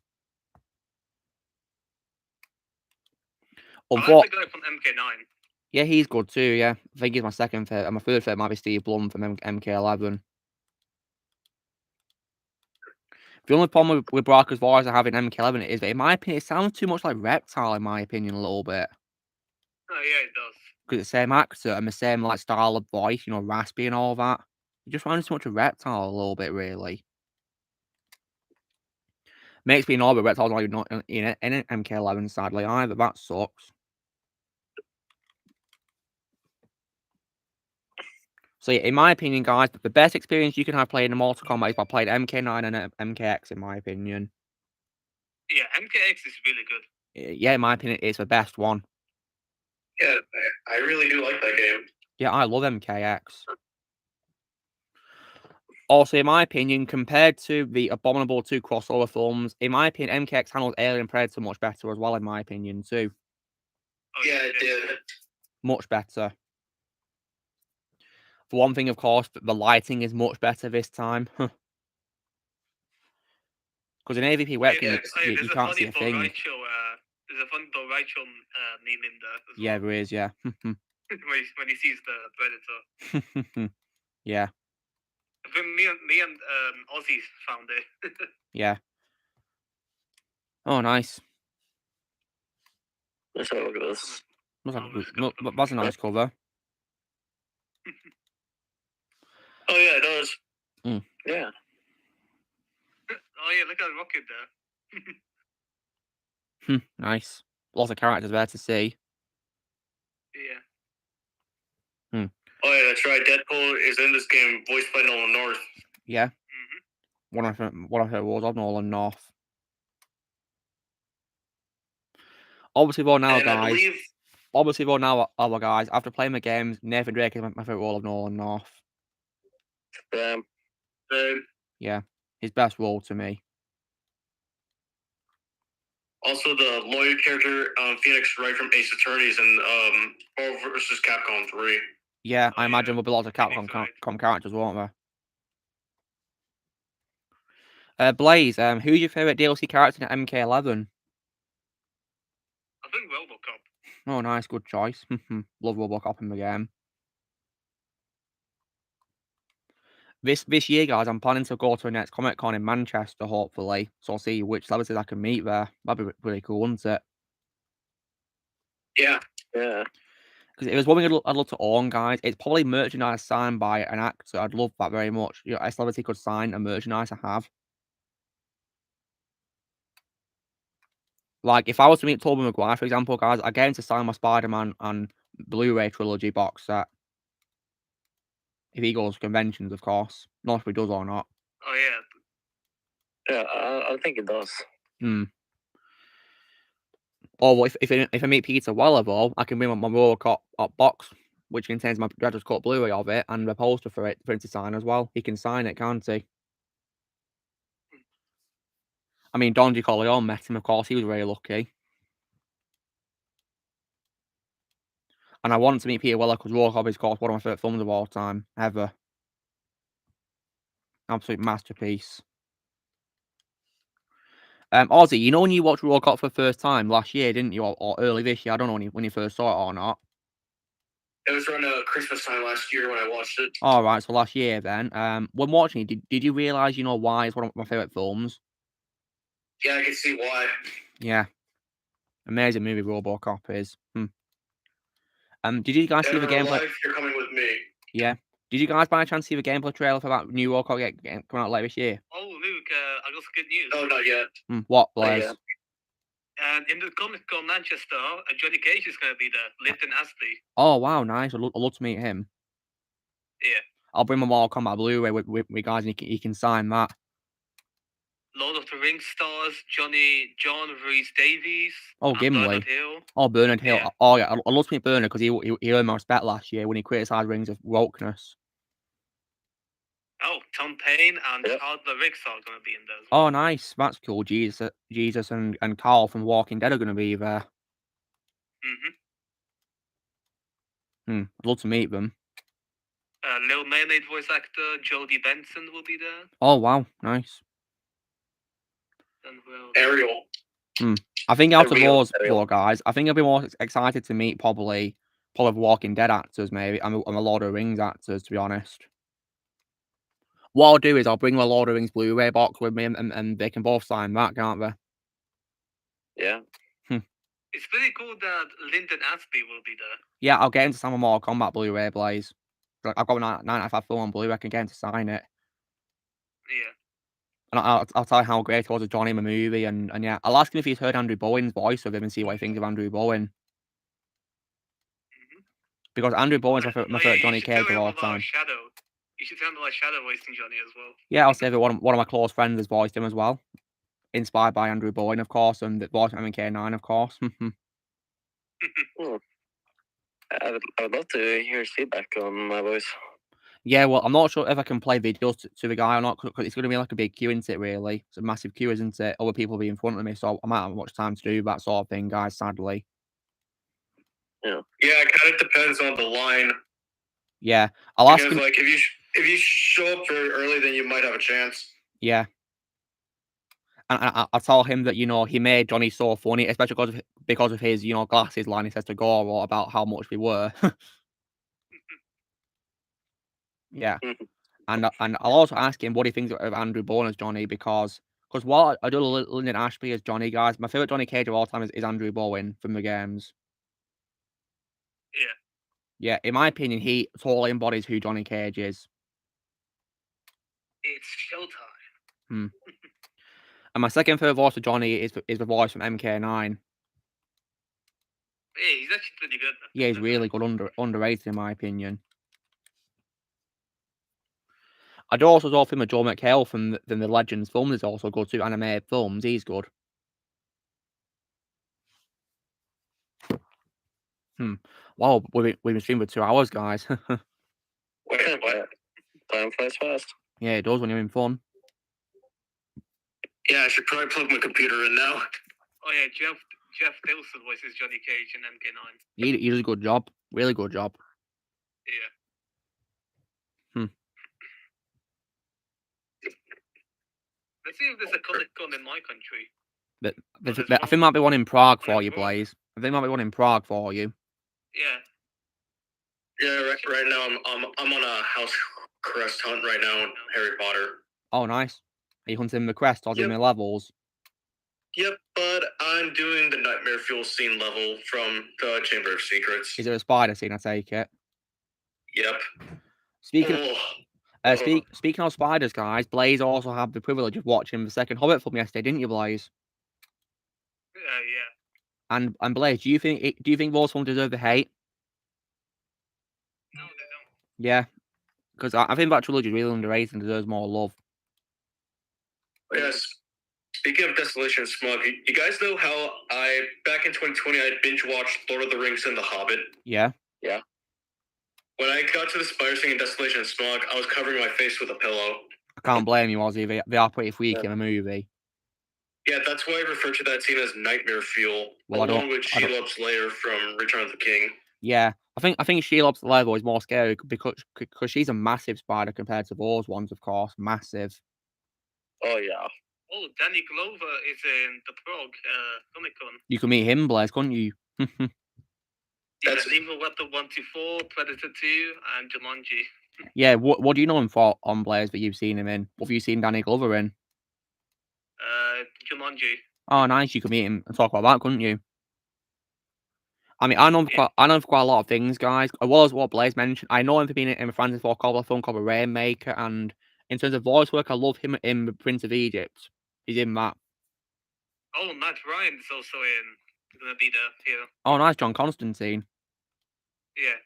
I like the guy from MK9. Yeah, he's good too, yeah. I think he's my second favorite. And my third favorite might be Steve Blum from MK11. The only problem with Baraka's voice I have in MK11 is that, in my opinion, it sounds too much like Reptile, in my opinion, a little bit. Oh yeah, it does. Because it's the same actor and the same like style of voice, you know, raspy and all that. It just reminds me so much of Reptile a little bit, really. Makes me know, but Reptile's not in an MK11, sadly, either. That sucks. So, yeah, in my opinion, guys, the best experience you can have playing a Mortal Kombat is by playing MK9 and MKX, in my opinion. Yeah, MKX is really good. Yeah, in my opinion, it's the best one. Yeah, I really do like that game. Yeah, I love MKX. Also, in my opinion, compared to the Abominable 2 crossover films, in my opinion, MKX handles Alien Predator much better as well, in my opinion, too. Oh, Yeah, it did. Much better. For one thing, of course, the lighting is much better this time. Because in AVP Webkin, you can't see a thing. There's a funny Bo Rachel meme in there as Yeah, well. there is, yeah. when he sees the Predator. Yeah. I think me and Ozzy found it. Yeah. Oh, nice. Let's have a look at this. That's a nice cover. Oh yeah, it does. Yeah. Oh yeah, look at the rocket there. Nice. Lots of characters there to see. Yeah. Oh yeah, that's right. Deadpool is in this game, voiced by Nolan North. Yeah. Mm-hmm. One of her was of Nolan North. Obviously, though, now, guys. Obviously, though, now, other guys, after playing the games, Nathan Drake is my favorite role of Nolan North. Yeah. His best role to me. Also, the lawyer character, Phoenix Wright from Ace Attorney is in Marvel vs. Capcom 3. Yeah, Oh, I imagine yeah. there'll be lots of Phoenix Capcom Wright. characters, won't there? Blaze, who's your favourite DLC character in MK11? I think RoboCop. Oh, nice, good choice. Love RoboCop in the game. This year, guys, I'm planning to go to a next Comic Con in Manchester, hopefully. So I'll see which celebrities I can meet there. That'd be really cool, wouldn't it? Yeah. Yeah. Because if there's one thing I'd love to own, guys, it's probably merchandise signed by an actor. I'd love that very much. You know, a celebrity could sign a merchandise I have. Like, if I was to meet Tobey Maguire, for example, guys, I'd get him to sign my Spider-Man and Blu-ray trilogy box set. If he goes to conventions, of course. Not if he does or not. Oh yeah. Yeah, I think it does. Or if I meet Peter Weller, though, I can bring my RoboCop box, which contains my Director's Cut Blu-ray of it, and the poster for him to sign as well. He can sign it, can't he? I mean, Don DiCorleone met him, of course. He was very lucky. And I wanted to meet Peter Weller because RoboCop is, of course, one of my favourite films of all time, ever. Absolute masterpiece. Ozzy, you know when you watched RoboCop for the first time last year, didn't you? Or early this year? I don't know when you first saw it or not. It was around Christmas time last year when I watched it. All right, so last year then. When watching it, did you realise, you know, why it's one of my favourite films? Yeah, I can see why. Yeah. Amazing movie RoboCop is. Did you guys see the gameplay? Life, you're coming with me. Yeah. Did you guys by any chance see the gameplay trailer for that new RoboCop game coming out later this year? Oh Luke, I got some good news. No, not yet. What, Blaze? yeah. And in the Comic Con Manchester, Johnny Cage is going to be there. Linton Astley. Oh wow, nice! I'd love to meet him. Yeah. I'll bring my Mortal Kombat Blu-ray with me, guys, and he can sign that. Lord of the Rings stars, John Rhys Davies. Oh, Gimli. Bernard Hill. Oh, Bernard Hill. Yeah. Oh yeah, I'd love to meet Bernard because he earned my respect last year when he criticised Rings of wokeness. Oh, Tom Payne and Yep. Charles the Ricks are going to be in there as well. Oh, nice. That's cool. Jesus and Carl from Walking Dead are going to be there. Mm-hmm. I'd love to meet them. Little Mermaid voice actor Jodie Benson will be there. Oh wow, nice. And Ariel. I think out of Ariel, those four guys, I think I'd be more excited to meet probably Walking Dead actors, maybe, and the Lord of the Rings actors, to be honest. What I'll do is I'll bring my Lord of the Rings Blu-ray box with me, and they can both sign that, can't they? Yeah. It's pretty cool that Lyndon Ashby will be there. Yeah, I'll get into some Mortal Kombat Blu-ray, Blaze. I've got a 995 film on Blu-ray. I can get him to sign it. Yeah. And I'll tell you how great it was with Johnny in the movie. And yeah, I'll ask him if he's heard Andrew Bowen's voice of him and see what he thinks of Andrew Bowen. Mm-hmm. Because Andrew Bowen's my favourite Johnny Cage of all time. Shadow. You should tell him about Shadow voicing Johnny as well. Yeah, I'll say that one of my close friends has voiced him as well. Inspired by Andrew Bowen, of course, and the voice of MK9, of course. I would love to hear his feedback on my voice. Yeah, well, I'm not sure if I can play videos to the guy or not, because it's going to be like a big queue, isn't it, really? It's a massive queue, isn't it? Other people will be in front of me, so I might not have much time to do that sort of thing, guys, sadly. Yeah, it kind of depends on the line. Yeah, I'll ask Because, him. like, if you show up very early, then you might have a chance. Yeah. And I tell him that, he made Johnny so funny, especially because of his, glasses line he says to Goro about how much we were. Yeah. And I'll also ask him what he thinks of Andrew Bowen as Johnny, because while I do Lyndon Ashby as Johnny, guys, my favourite Johnny Cage of all time is Andrew Bowen from the games. Yeah. Yeah, in my opinion, he totally embodies who Johnny Cage is. It's showtime. And my second favourite voice of Johnny is the voice from MK9. Yeah, he's actually pretty good. Yeah, he's really good, underrated in my opinion. I do also love him with Joel McHale from the Legends films. He's also good too. Animated films, he's good. Wow, we've been streaming for 2 hours, guys. Time flies fast. Yeah, it does when you're in fun. Yeah, I should probably plug my computer in now. Oh yeah, Jeff Dilson voices Johnny Cage in MK9. He does a good job. Really good job. Yeah. Let's see if there's a Comic-Con in my country. I think there might be one in Prague for you, Blaze. I think there might be one in Prague for you. Yeah. Yeah, right now I'm on a house crest hunt right now in Harry Potter. Oh, nice. Are you hunting the crest or doing the levels? Yep, but I'm doing the Nightmare Fuel scene level from the Chamber of Secrets. Is there a spider scene, I take it? Yep. Speaking of spiders, guys, Blaze also had the privilege of watching the second Hobbit film yesterday, didn't you, Blaze? Yeah. And Blaze, do you think those films deserve the hate? No, they don't. Yeah, because I think that trilogy is really underrated and deserves more love. Yes. Speaking of Desolation and Smug, you guys know how back in 2020, I binge watched Lord of the Rings and The Hobbit? Yeah. Yeah. When I got to the spider scene in Desolation and Smug, I was covering my face with a pillow. I can't blame you, Ozzy. They are pretty freaky in the movie. Yeah, that's why I refer to that scene as Nightmare Fuel, Well, along with Shelob's lair from Return of the King. Yeah, I think Shelob's lair is more scary because she's a massive spider compared to those ones, of course. Massive. Oh, yeah. Oh, Danny Glover is in the Prague Comic-Con. You can meet him, Blaze, couldn't you? That's Lethal Weapon 1-4, Predator 2, and Jumanji. Yeah, what do you know him for on Blaze that you've seen him in? What have you seen Danny Glover in? Jumanji. Oh, nice. You could meet him and talk about that, couldn't you? I mean, I know him for quite a lot of things, guys. As well as what Blaze mentioned, I know him for being in a Francis Ford Coppola film called Rainmaker, and in terms of voice work, I love him in The Prince of Egypt. He's in that. Oh, Matt Ryan's also gonna be there here. Oh, nice, John Constantine. Yeah.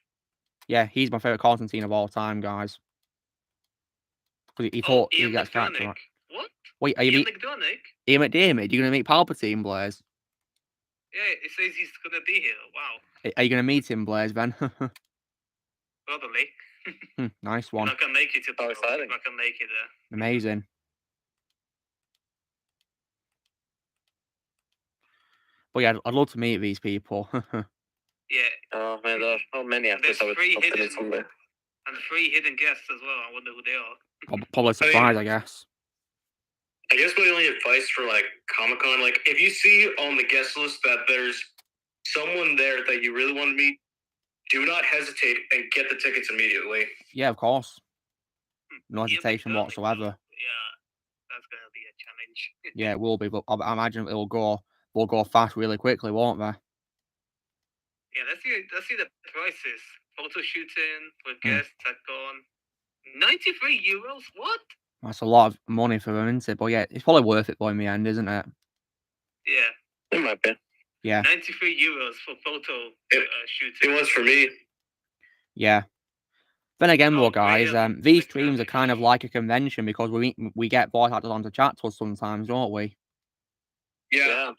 Yeah, he's my favourite Constantine of all time, guys. Because he gets character right. What? Wait, are you Ian McDonagh? Ian McDiarmid? You're gonna meet Palpatine, Blaze? Yeah, it says he's gonna be here. Wow. Are you gonna meet him, Blaze, then? Probably. Nice one. I can make it to the exciting. I can make it there. Amazing. But yeah, I'd love to meet these people. Yeah. Oh man, there are so many actors I would love to meet someday. And 3 hidden guests as well. I wonder who they are. Probably a surprise, I guess. I guess my only advice for Comic-Con, if you see on the guest list that there's someone there that you really want to meet, do not hesitate and get the tickets immediately. Yeah, of course. No hesitation Yeah, whatsoever. Yeah, that's gonna be a challenge. Yeah, it will be, but I imagine they'll go fast really quickly, won't they? Yeah, let's see the prices. Photo shooting with Hmm. guests at gone. €93? What? That's a lot of money for him, isn't it? But yeah, it's probably worth it, boy, in the end, isn't it? Yeah, It might be. Yeah, €93 for photo shooting. It was for me. yeah. Then again, Oh, though, guys, Graham, these the streams are cabbage. kind of like a convention because we get voice actors on to chat to us sometimes, don't we? Yeah.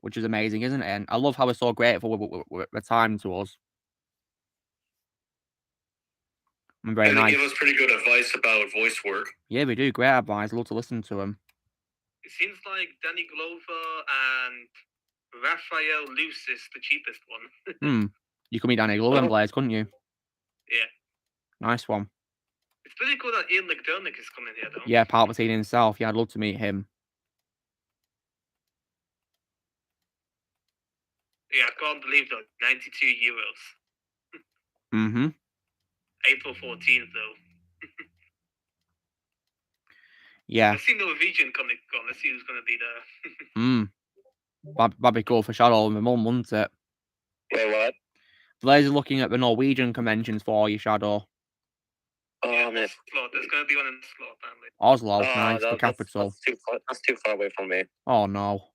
Which is amazing, isn't it? And I love how we're so grateful with the time to us. And very And they nice. give us pretty good advice about voice work. Yeah, we do. Great advice. Love to listen to them. It seems like Danny Glover and Raphael Luce is the cheapest one. You could meet Danny Glover and Blaze, couldn't you? Yeah. Nice one. It's pretty cool that Ian McDermott is coming here, though. Yeah, Palpatine himself. Yeah, I'd love to meet him. Yeah, I can't believe that. €92. Mm-hmm. April 14th, though. Yeah. Let's see Norwegian Comic Con. Let's see who's going to be there. That'd be cool for Shadow and my mum, wouldn't it? Wait, what? Blaze is looking at the Norwegian conventions for you, Shadow. Oh, Yeah, man. Oslo. There's going to be one in Oslo, apparently. Oslo, nice, the capital. That's too far away from me. Oh, no.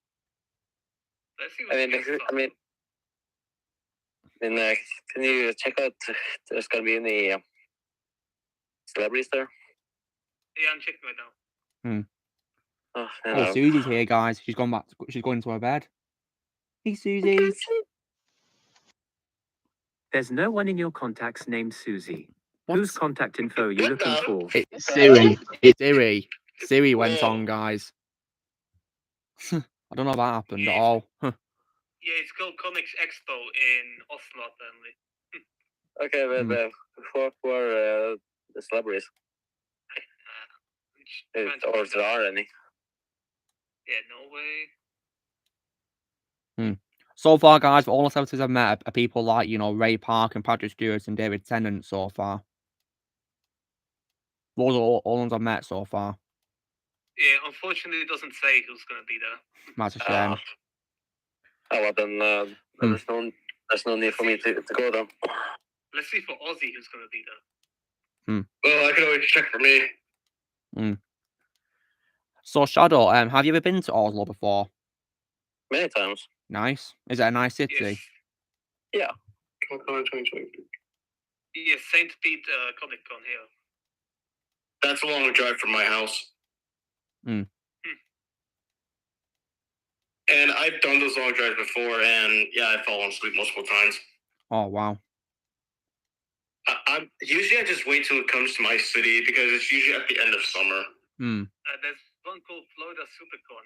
Let's see what Can you check out? There's gonna be any celebrities there. Yeah, I'm checking right now. Oh, Susie's here, guys. She's gone back. She's going to her bed. Hey, Susie. There's no one in your contacts named Susie. Whose contact info are you What looking the- for? It's Siri. It's Siri. Siri went on, guys. I don't know if that happened at all. Yeah, it's called Comics Expo in Oslo, apparently. Okay, but who are the celebrities? Or if there are any? Yeah, Norway. So far, guys, all the celebrities I've met are people like, Ray Park and Patrick Stewart and David Tennant so far. Those are all ones I've met so far. Yeah, unfortunately, it doesn't say who's going to be there. That's a shame. Oh, well, then there's no need for me to go there. Let's see for Ozzy who's going to be there. Well, I can always check for me. So, Shadow, have you ever been to Oslo before? Many times. Nice. Is it a nice city? Yes. Yeah. Comic Con 2023. Yes, St. Pete Comic Con here. That's a long drive from my house. And I've done those long drives before, and yeah, I've fallen asleep multiple times. Oh, wow. Usually I just wait till it comes to my city because it's usually at the end of summer. There's one called Florida Supercon,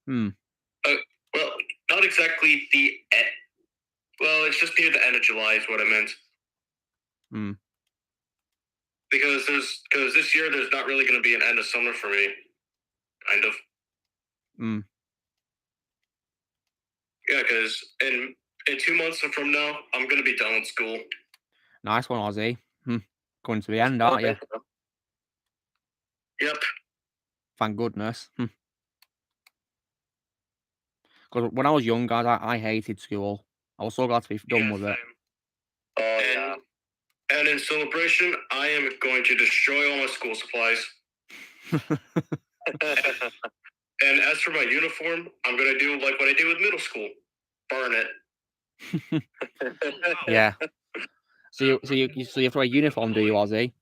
apparently. Well, not exactly the end. Well, it's just near the end of July is what I meant. Because this year there's not really going to be an end of summer for me. Kind of. Yeah, because in 2 months from now, I'm going to be done with school. Nice one, Ozzy. Going to the end, aren't you? Yep. Thank goodness. Because when I was young, guys, I hated school. I was so glad to be done with it. Oh, yeah. And in celebration, I am going to destroy all my school supplies. And as for my uniform, I'm going to do like what I did with middle school. Burn it. Yeah. So you throw a uniform, do you, Ozzy?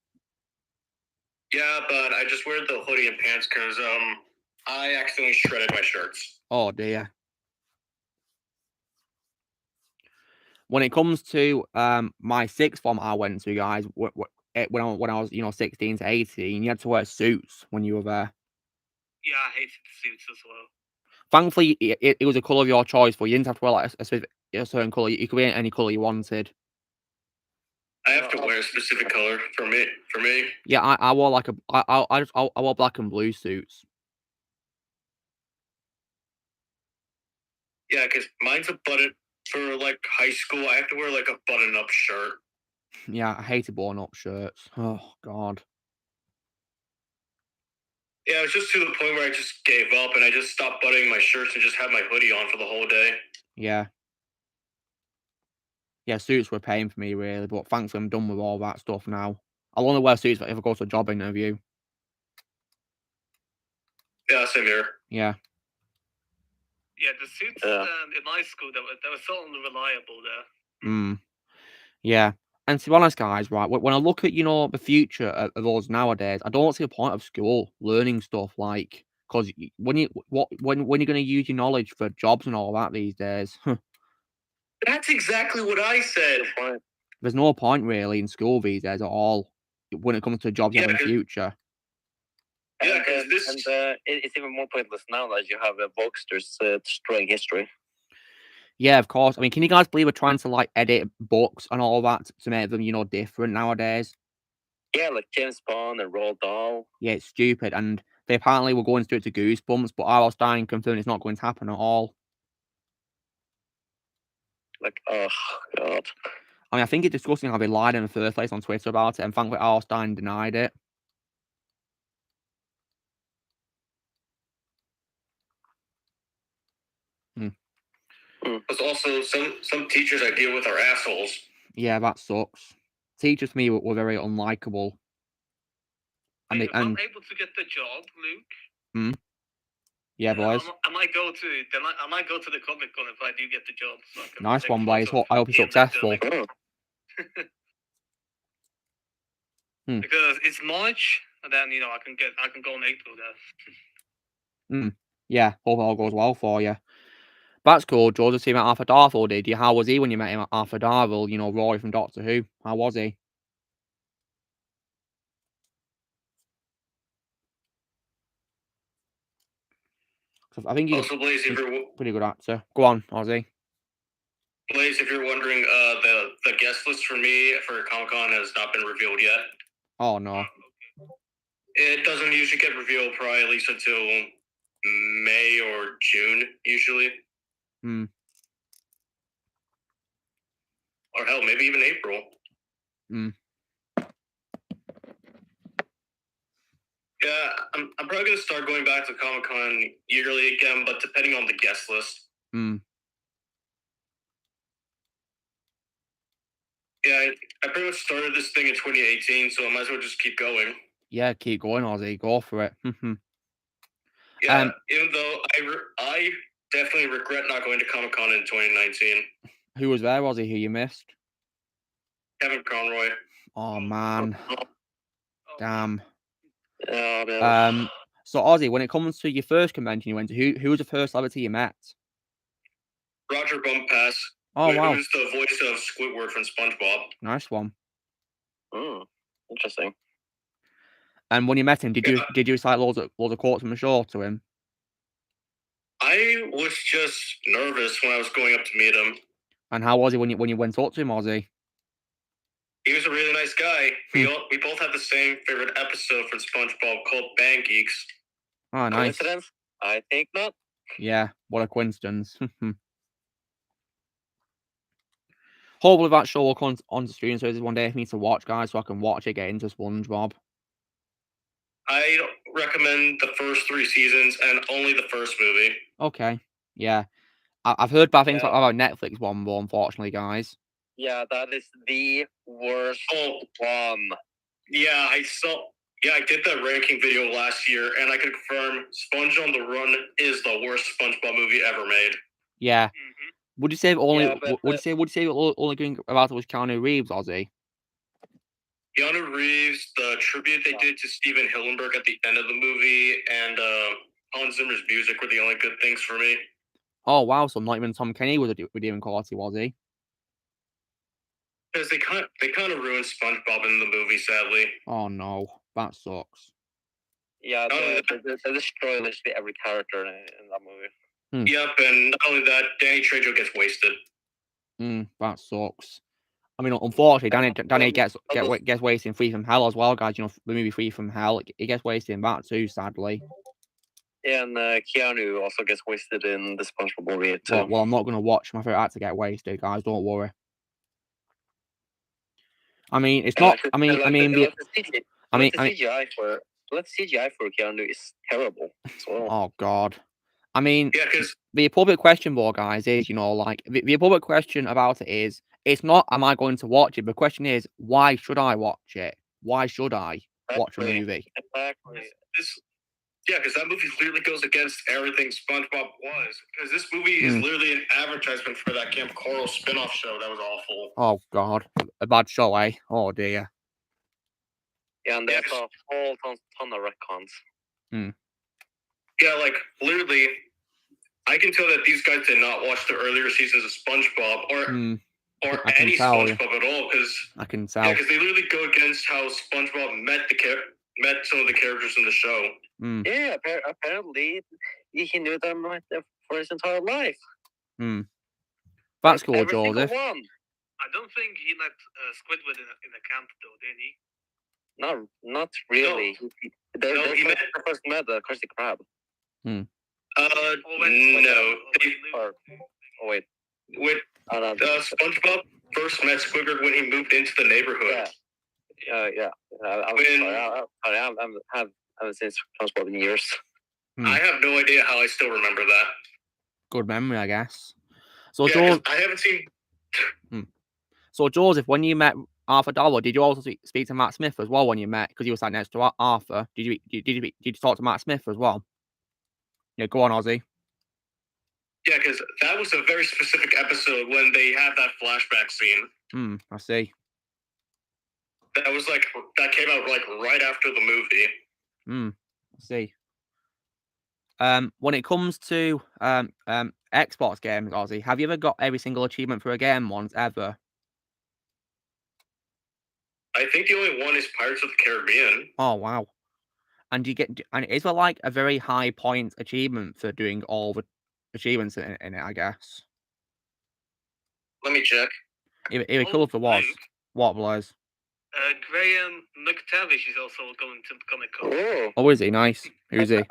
Yeah, but I just wear the hoodie and pants because I accidentally shredded my shirts. Oh dear. When it comes to my sixth form I went to, guys, when I was 16 to 18, you had to wear suits when you were there. Yeah, I hated the suits as well. Thankfully, it was a colour of your choice, but you didn't have to wear like a certain colour. You could wear any colour you wanted. I have to wear a specific color for me. Yeah, I wore like I wore black and blue suits. Yeah, because mine's a button for like high school. I have to wear like a button-up shirt. Yeah, I hated button-up shirts. Oh God. Yeah, it was just to the point where I just gave up and I just stopped buttoning my shirts and just had my hoodie on for the whole day. Yeah. Yeah, suits were a pain for me, really, but thankfully I'm done with all that stuff now. I'll only wear suits if I go to a job interview. Yeah, same here. Yeah. Yeah, the suits Yeah. in my school, they were so unreliable there. Mm. Yeah. And to be honest, guys, right, when I look at, the future of us nowadays, I don't see a point of school learning stuff like, because when you're going to use your knowledge for jobs and all that these days, That's exactly what I said. there's no point really in school these days at all when it comes to jobs you have in the future. Yeah, And, 'cause this- and it's even more pointless now that you have Voxters destroying history. Yeah, of course. I mean, can you guys believe we're trying to like edit books and all that to make them, different nowadays? Yeah, like James Bond and Roald Dahl. Yeah, it's stupid. And they apparently were going to do it to Goosebumps, but R.L. Stein confirmed it's not going to happen at all. Like, oh god. I mean, I think it's disgusting how they lied in the first place on Twitter about it, and thankfully R.L. Stein denied it. There's also some teachers I deal with are assholes. Yeah, that sucks. Teachers to me were very unlikable. If I'm able to get the job, Luke. Yeah, boys. I might go to the Comic Con if I do get the job. So I can Nice take one, Blaze. photos I hope you're of Ian successful. McDermott. Because it's March, and then I can go in April there. Yeah, hope it all goes well for you. That's cool. George's team at Arthur Darvill, did you? How was he when you met him at Arthur Darvill? Roy from Doctor Who. How was he? I think he's Also, Blaze, if you're pretty good actor. Go on, Ozzy. Blaze, if you're wondering, the guest list for me for Comic-Con has not been revealed yet. Oh no. It doesn't usually get revealed probably at least until May or June, usually. Or hell, maybe even April. Yeah, I'm probably going to start going back to Comic-Con yearly again, but depending on the guest list. Yeah, I pretty much started this thing in 2018, so I might as well just keep going. Yeah, keep going, Ozzy. Go for it. Yeah, even though I definitely regret not going to Comic-Con in 2019. Who was there, Ozzy, who you missed? Kevin Conroy. Oh, man. Damn. Oh, no. So, Ozzy, when it comes to your first convention you went to, who was the first celebrity you met? Roger Bumpass. Oh, wow. Who's the voice of Squidward from SpongeBob. Nice one. Interesting. And when you met him, did you recite loads of quotes from the show to him? I was just nervous when I was going up to meet him. And how was he when you went up to him, Ozzy? He was a really nice guy. We both had the same favorite episode from SpongeBob called Bang Geeks. Oh, nice. Coincidence? I think not. Yeah, what a coincidence. Hopefully that show will come on to streaming services one day for me to watch, guys, so I can watch it, get into SpongeBob. I recommend the first 3 seasons and only the first movie. Okay, yeah. I've heard bad things about Netflix one, but unfortunately, guys. Yeah, that is the worst one. Yeah, I did that ranking video last year, and I can confirm Sponge on the Run is the worst SpongeBob movie ever made. Yeah. Would you say only? Yeah, would you say only going about it was Keanu Reeves, Ozzy? Keanu Reeves, the tribute they did to Steven Hillenburg at the end of the movie, and Hans Zimmer's music were the only good things for me. Oh wow! So not even Tom Kenny was redeeming quality, was he? Because they kind of ruined SpongeBob in the movie, sadly. Oh no, that sucks. Yeah, they destroy literally every character in that movie. Yep, and not only that, Danny Trejo gets wasted. That sucks. I mean, unfortunately, Danny gets wasted in Free From Hell as well, guys. The movie Free From Hell, it gets wasted in that too, sadly. Yeah, and Keanu also gets wasted in the SpongeBob movie too. Well, I'm not going to watch my favorite actor get wasted, guys. Don't worry. I mean, it's not. I mean, CGI for Keanu is terrible as well. Oh God. I mean, Yeah, because the public question, though, guys, is, like, the public question about it is, it's not, am I going to watch it? The question is, why should I watch it? Why should I watch a Exactly. movie? Exactly. because that movie literally goes against everything SpongeBob was. Because this movie is literally an advertisement for that Camp Coral spin-off show that was awful. Oh, God. A bad show, eh? Oh, dear. Yeah, and there's a whole ton of retcons. Yeah, like, literally, I can tell that these guys did not watch the earlier seasons of SpongeBob or I can any tell, SpongeBob at all, because I can tell. because they literally go against how SpongeBob met some of the characters in the show. Yeah, apparently he knew them for his entire life. That's cool, Every single Joseph. I one. don't think he let Squidward in the camp though, did he? Not really. They he first met the Krusty Krab. No. Wait. SpongeBob first met Squidward when he moved into the neighborhood. Yeah. I haven't seen SpongeBob in years. I have no idea how I still remember that. Good memory, I guess. So, Yeah, I haven't seen. So, Joseph, when you met Arthur Dollar, did you also speak to Matt Smith as well when you met? Because you were sat next to Arthur. Did you talk to Matt Smith as well? Yeah, go on, Ozzy. Yeah, because that was a very specific episode when they had that flashback scene. I see. That came out like right after the movie. I see. When it comes to Xbox games, Ozzy, have you ever got every single achievement for a game once ever? I think the only one is Pirates of the Caribbean. Oh, wow. And is there like a very high point achievement for doing all the achievements in it, I guess? Let me check. It'd be cool if there was. What, Blaze? Graham McTavish is also going to Comic Con. Oh, is he? Nice. Who's he?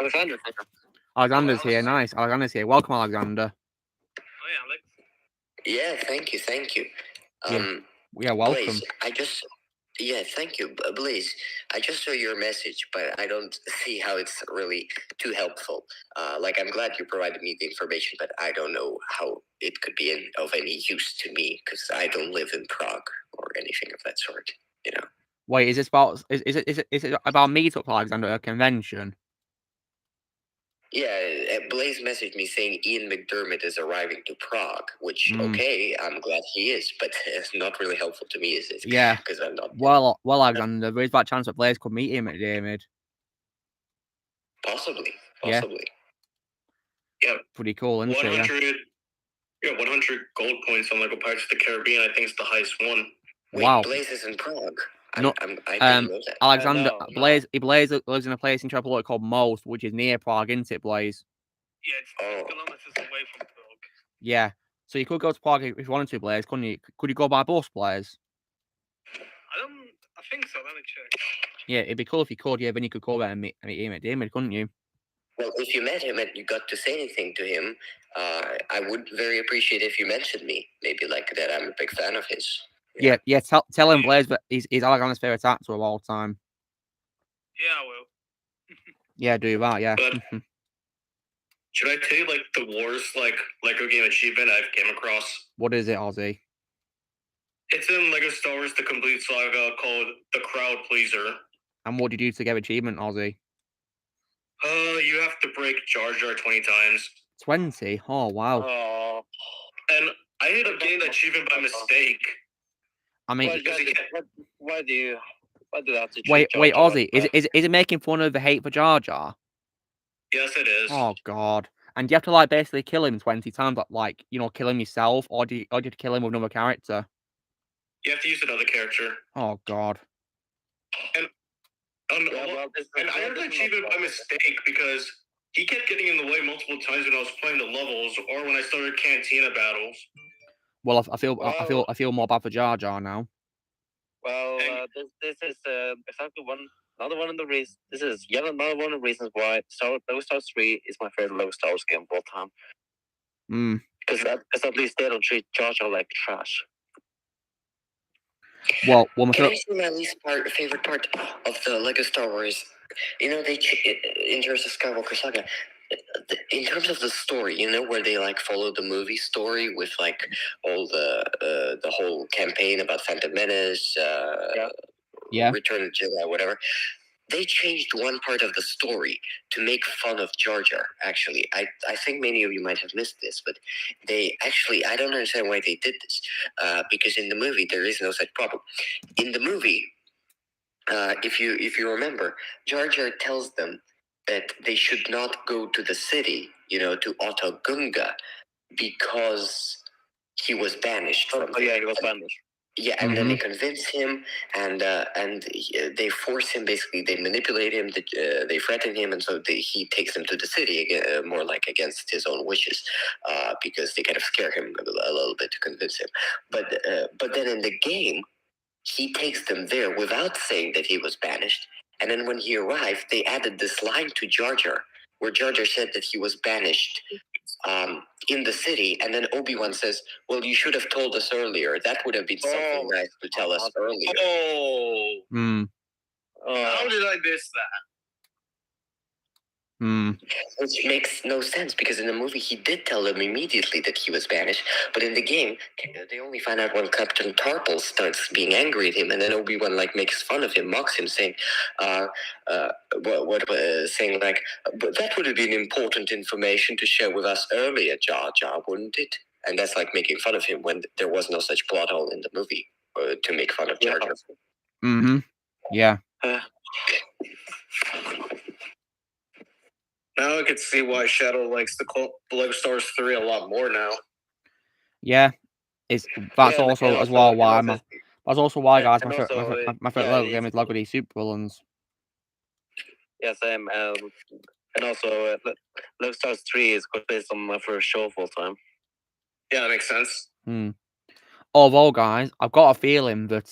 Alexander's Oh, here. Nice. Alexander's here. Welcome, Alexander. Oh, yeah, Alex. Yeah, thank you. Yeah, welcome. Blaze, thank you, Blaze. I just saw your message, but I don't see how it's really too helpful. I'm glad you provided me the information, but I don't know how it could be of any use to me because I don't live in Prague or anything of that sort. Wait, is this about? Is it about meetup, Alexander, at a convention? Yeah, Blaze messaged me saying Ian McDermott is arriving to Prague, which, okay, I'm glad he is, but it's not really helpful to me, is it? Yeah. Because I'm not... Well, Alexander, there is that chance that Blaze could meet him at David. Possibly. Yeah. Pretty cool, isn't 100, it? 100 gold points on Lego Pirates of the Caribbean, I think, is the highest one. Wait, Wow. Blaze is in Prague. I No, didn't know that. Alexander, No. Blaze lives in a place in Tripoli called Most, which is near Prague, isn't it, Blaze? Yeah, it's 4 kilometers away from Prague. Yeah. So you could go to Prague if you wanted to, Blaze, couldn't you? Could you go by bus, Blaze? I think so. Let me check. Yeah, it'd be cool if you could. Yeah, then you could go there and meet him at David, couldn't you? Well, if you met him and you got to say anything to him, I would very appreciate if you mentioned me. Maybe like that I'm a big fan of his. Yeah. Tell him, Blaze, that he's Alexander's favorite actor of all time. Yeah, I will. Yeah, do that. Yeah. But should I tell you the worst Lego game achievement I've came across? What is it, Ozzy? It's in Lego Star Wars: The Complete Saga called The Crowd Pleaser. And what did you do to get achievement, Ozzy? You have to break Jar Jar 20 times. 20? Oh, wow. And I ended up getting that achievement by mistake. I mean, why do you have to wait, Jar Jar Ozzy, like is it making fun of the hate for Jar Jar? Yes, it is. Oh God! And do you have to basically kill him 20 times, kill him yourself, or do you kill him with another character? You have to use another character. Oh God! And I earned the achievement by mistake because he kept getting in the way multiple times when I was playing the levels or when I started Cantina battles. Well, I feel more bad for Jar Jar now. Well, this is exactly another one of the reasons. This is yet another one of the reasons why Lego Star Wars 3 is my favorite Lego Star Wars game of all time. Because at least they don't treat Jar Jar like trash. Well, can I say my favorite part of the Lego Star Wars? They in terms of Skywalker Saga, in terms of the story, you know, where they like follow the movie story with like all the whole campaign about Phantom Menace, Return of the Jedi, whatever. They changed one part of the story to make fun of Jar Jar, actually. I think many of you might have missed this, but they actually, I don't understand why they did this, because in the movie there is no such problem. In the movie, if you remember, Jar Jar tells them that they should not go to the city, you know, to Otogunga, because he was banished from he was banished. Yeah, and then they convince him, and they force him. Basically, they manipulate him. They threaten him, and so he takes them to the city again, more like against his own wishes, because they kind of scare him a little bit to convince him. But then in the game, he takes them there without saying that he was banished. And then when he arrived, they added this line to Jar Jar, where Jar Jar said that he was banished in the city, and then Obi-Wan says, well, you should have told us earlier. That would have been something nice to tell us earlier. How did I miss that? Which makes no sense, because in the movie he did tell them immediately that he was banished, but in the game they only find out when Captain Tarple starts being angry at him, and then Obi-Wan like makes fun of him, mocks him, saying saying like, but that would have been important information to share with us earlier, Jar Jar, wouldn't it? And that's like making fun of him when there was no such plot hole in the movie to make fun of Jar Jar. Yeah. Now I can see why Shadow likes the Lego Stars 3 a lot more now. Yeah, that's also as well why that's also why, guys, my favorite Lego game is Lego D Supervillains. Yeah, same. And also, Lego Stars 3 is based on my first show full time. Yeah, that makes sense. Although, guys, I've got a feeling that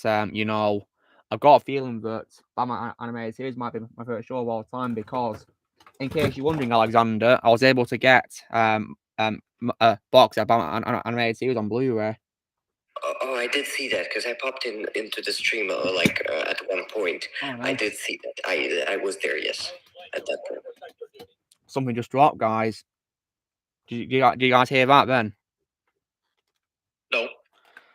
Batman Animated Series might be my favorite show of all time, because, in case you're wondering, Alexander, I was able to get a box of Batman Animated Series on Blu-ray. Oh, I did see that, because I popped into the stream at one point. Oh, nice. I did see that. I was there, yes, at that point. Something just dropped, guys. Did you guys hear that then? No.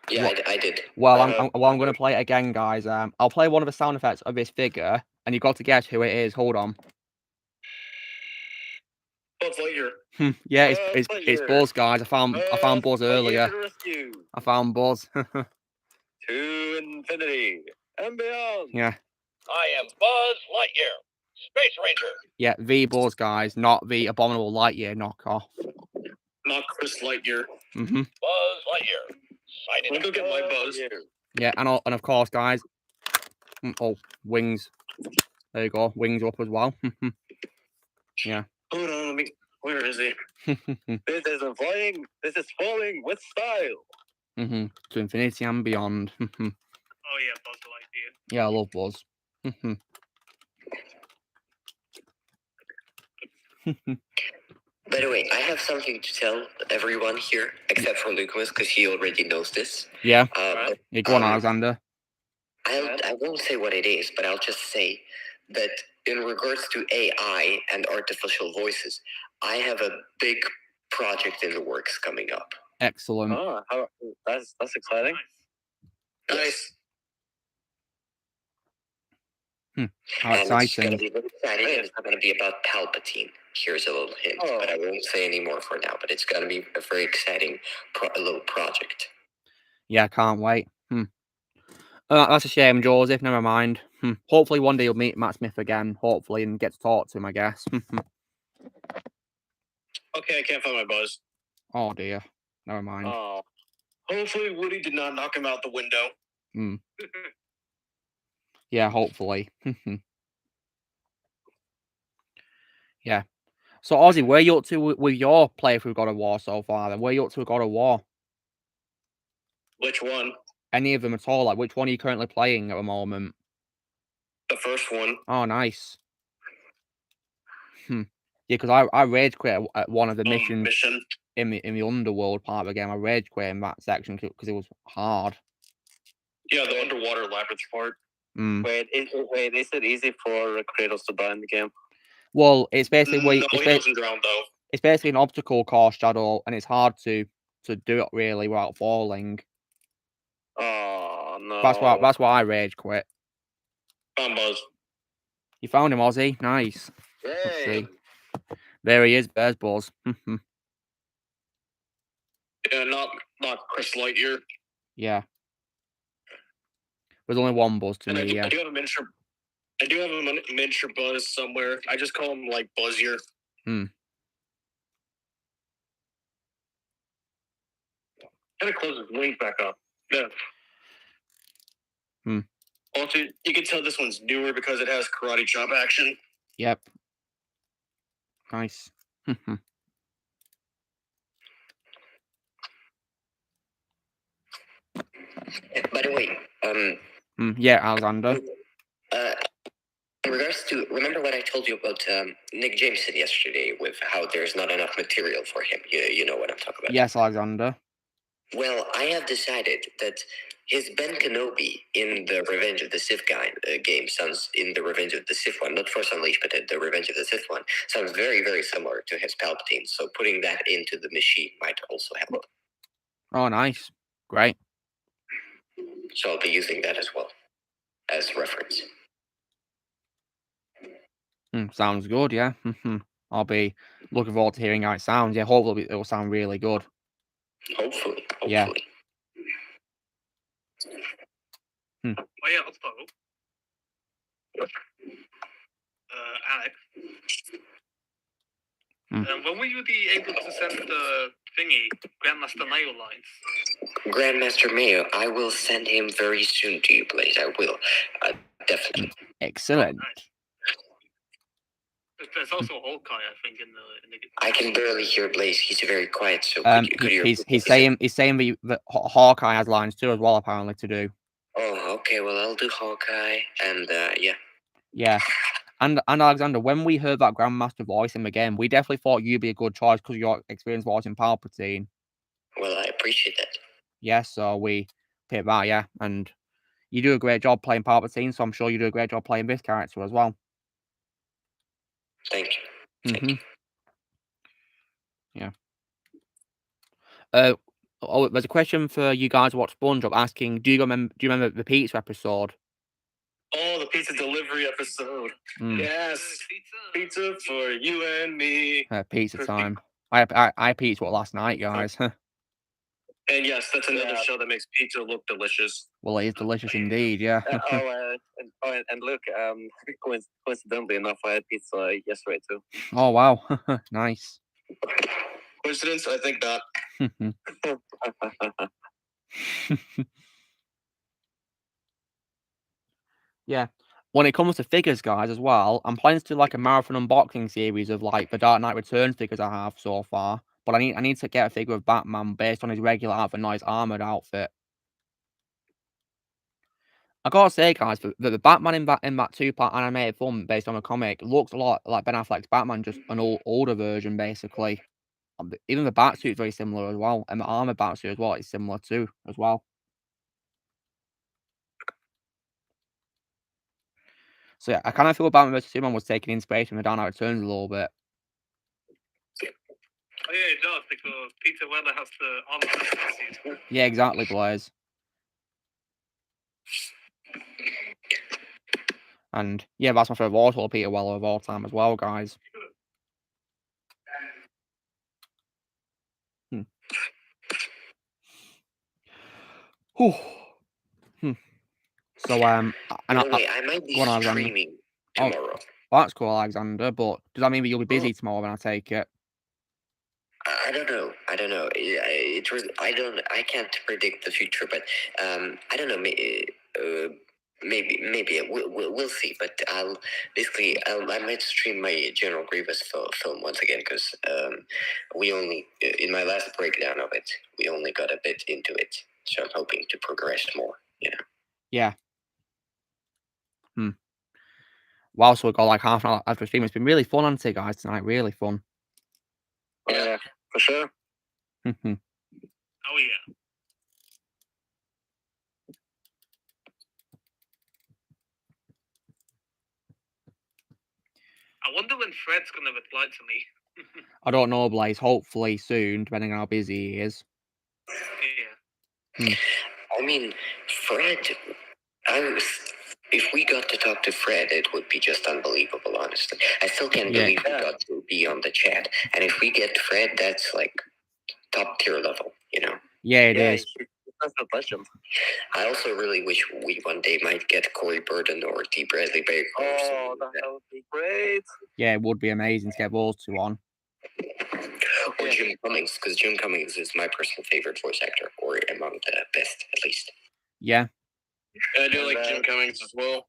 Yeah, I did. Well, I'm going to play it again, guys. I'll play one of the sound effects of this figure, and you've got to guess who it is. Hold on. Buzz Lightyear. Yeah, it's Buzz, guys. I found Buzz earlier. I found Buzz. To infinity and beyond. Yeah. I am Buzz Lightyear, Space Ranger. Yeah, the Buzz, guys, not the abominable Lightyear knockoff. Not Chris Lightyear. Buzz Lightyear. Let me go get my Buzz. Yeah, and of course, guys. Oh, wings. There you go. Wings up as well. Yeah. Hold on, where is he? This isn't flying. This is falling with style. To infinity and beyond. Oh yeah, Buzz Lightyear. Yeah, I love Buzz. By the way, I have something to tell everyone here, except for Lucas, because he already knows this. Yeah. Yeah, go on, Alexander. I won't say what it is, but I'll just say that in regards to AI and artificial voices, I have a big project in the works coming up. Excellent. Oh, that's exciting. Nice. How exciting. It's going to be really exciting, and it's not going to be about Palpatine. Here's a little hint, but I won't say any more for now. But it's going to be a very exciting little project. Yeah, I can't wait. That's a shame, Joseph. Never mind. Hopefully one day you'll meet Matt Smith again, hopefully, and get to talk to him, I guess. Okay, I can't find my Buzz. Oh, dear. Never mind. Oh. Hopefully Woody did not knock him out the window. Yeah, hopefully. Yeah. So, Ozzy, where are you up to with your playthrough God of War so far, then? Where are you up to with God of War? Which one? Any of them at all? Like, which one are you currently playing at the moment? The first one. Oh, nice. Yeah, because I rage quit at one of the missions in the underworld part of the game. I rage quit in that section because it was hard. Yeah, the underwater labyrinth part. Wait, is it easy for Kratos to die in the game? Well, it's basically No, he doesn't drown though. It's basically an obstacle course, Shadow, and it's hard to do it really without falling. Oh no. That's why I rage quit. Found Buzz. You found him, Ozzy. Nice. Let's see. There he is. There's Buzz. Yeah, not Chris Lightyear. Yeah. There's only one Buzz to me. I do have a miniature Buzz somewhere. I just call him like Buzzier. Gotta close his wings back up. Yeah. Also, you can tell this one's newer because it has karate chop action. Yep. Nice. By the way, yeah, Alexander. In regards to, remember what I told you about Nick Jameson yesterday with how there's not enough material for him? You know what I'm talking about. Yes, Alexander. Well, I have decided that his Ben Kenobi in the Revenge of the Sith game sounds, in the Revenge of the Sith one, not Force Unleashed, but the Revenge of the Sith one, sounds very, very similar to his Palpatine. So putting that into the machine might also help. Oh, nice. Great. So I'll be using that as well as reference. Sounds good, yeah. I'll be looking forward to hearing how it sounds. Yeah, hopefully it will sound really good. Hopefully. Yeah. Oh yeah, I'll start. Alex. When will you be able to send the thingy, Grandmaster Mayo lines? Grandmaster Mayo, I will send him very soon to you, Blaze. I will. Definitely. Excellent. Oh, nice. There's also Hawkeye, I think, in the. I can barely hear Blaze. He's very quiet. So he's saying that Hawkeye has lines too as well, apparently, to do. Oh, okay. Well, I'll do Hawkeye, and yeah. Yeah, and Alexander, when we heard that Grandmaster voice him again, we definitely thought you'd be a good choice because of your experience voicing Palpatine. Well, I appreciate that. Yeah, so we picked that, yeah, and you do a great job playing Palpatine, so I'm sure you do a great job playing this character as well. Thank you. Thank you. Yeah. There's a question for you guys who watch SpongeBob asking, do you remember the pizza episode? Oh, the pizza delivery episode. Yes. Pizza for you and me. Pizza time. I pizza last night, guys. And yes, that's another show that makes pizza look delicious. Well, it is delicious indeed, yeah. And look, coincidentally enough, I had pizza yesterday too. Oh, wow. Nice. Coincidence? I think not. Yeah. When it comes to figures, guys, as well, I'm planning to do like a marathon unboxing series of like the Dark Knight Returns figures I have so far. But I need to get a figure of Batman based on his regular outfit, not his armored outfit. I gotta say, guys, the Batman in that two-part animated film based on a comic looks a lot like Ben Affleck's Batman, just an older version, basically. Even the Batsuit's very similar as well, and the armored Batsuit as well is similar too, as well. So yeah, I kind of feel Batman vs Superman was taking inspiration from the Dark Knight Returns a little bit. Oh yeah, it does, because Peter Weller has the armor. Yeah, exactly, Blaze. And yeah, that's my favorite Warthog Peter Weller of all time as well, guys. So and I might be streaming tomorrow. Oh, that's cool, Alexander. But does that mean that you'll be busy tomorrow when I take it? I don't know. I can't predict the future, but I don't know. Maybe we'll see. But I might stream my General Grievous film once again because we only in my last breakdown of it we only got a bit into it, so I'm hoping to progress more. Yeah. Wow, so we got like half an hour after stream. It's been really fun, hasn't it, guys, tonight? Really fun. Yeah, for sure. Oh yeah. I wonder when Fred's gonna reply to me. I don't know, Blaze. Hopefully soon, depending on how busy he is. Yeah. I mean, Fred, if we got to talk to Fred, it would be just unbelievable, honestly. I still can't believe we got to be on the chat. And if we get Fred, that's like top tier level, you know? Yeah, it is. That's no question. I also really wish we one day might get Corey Burden or T. Bradley Baker. Oh, that would be great. Yeah, it would be amazing to get those two on. Or Jim Cummings, because Jim Cummings is my personal favorite voice actor, or among the best, at least. Yeah. I do like Jim Cummings as well.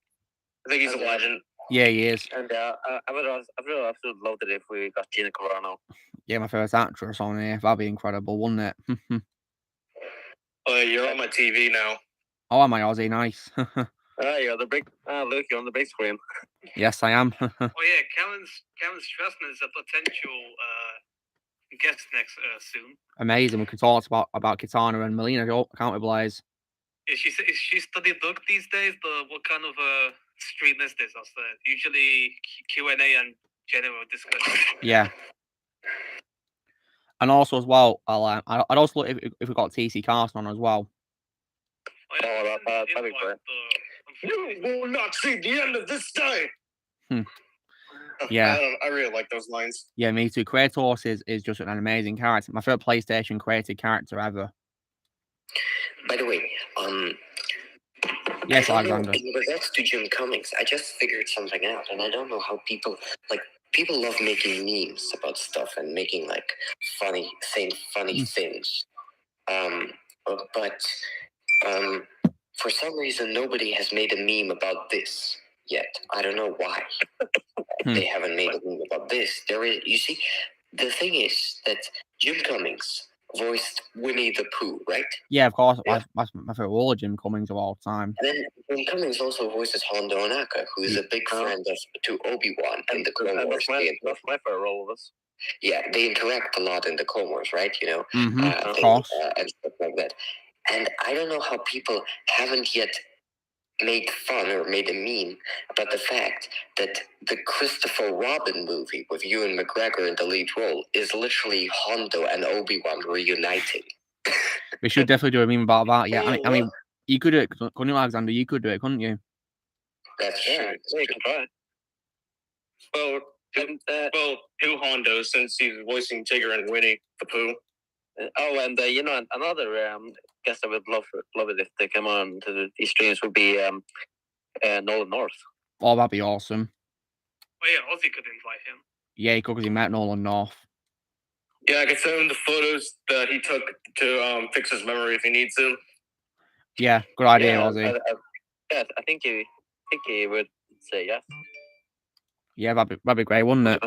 I think he's a legend. Yeah, he is. And I would absolutely love it if we got Gina Carano. Yeah, my favourite actress on here. That'd be incredible, wouldn't it? You're on my TV now. Oh, am I, Ozzy? Nice. You're on the big. Look, you're on the big screen. Yes, I am. Oh yeah, Karen Strassman is a potential guest next soon. Amazing. We could talk about Kitana and Melina, can't we, Blaze? Is she studying book these days? What kind of stream is this? Usually Q&A and general discussion. Yeah. And also as well, I'd also look if we got TC Carson on as well. That'd be great. You will not see the end of this day. Yeah. I really like those lines. Yeah, me too. Kratos is just an amazing character. My favorite PlayStation created character ever. By the way, yes, Alexander. In regards to Jim Cummings, I just figured something out, and I don't know how people love making memes about stuff and making saying funny things. But for some reason, nobody has made a meme about this yet. I don't know why. They haven't made a meme about this. You see, the thing is that Jim Cummings voiced Winnie the Pooh, right? Yeah, of course. Yeah. That's my favorite role of Jim Cummings of all time. And then Jim Cummings also voices Hondo Onaka, who is a big friend to Obi-Wan in the Clone Wars. That's my favorite role of this. Yeah, they interact a lot in the Clone Wars, right? You know, of course. And stuff like that. And I don't know how people haven't yet made fun or made a meme about the fact that the Christopher Robin movie with Ewan McGregor in the lead role is literally Hondo and Obi-Wan reuniting. We should definitely do a meme about that. Yeah, I mean, you could do it, couldn't you, Alexander? You could do it, couldn't you? That's true. Yeah, you can try. Well, two Hondos, since he's voicing Tigger and Winnie the Pooh. And another guest I would love it if they come on to these streams would be Nolan North. Oh, that'd be awesome. Oh yeah, Ozzy could invite him. Yeah, he could because he met Nolan North. Yeah, I could send him the photos that he took to fix his memory if he needs to. Yeah, good idea, Ozzy. I think he would say yes. Yeah, that'd be great, wouldn't it?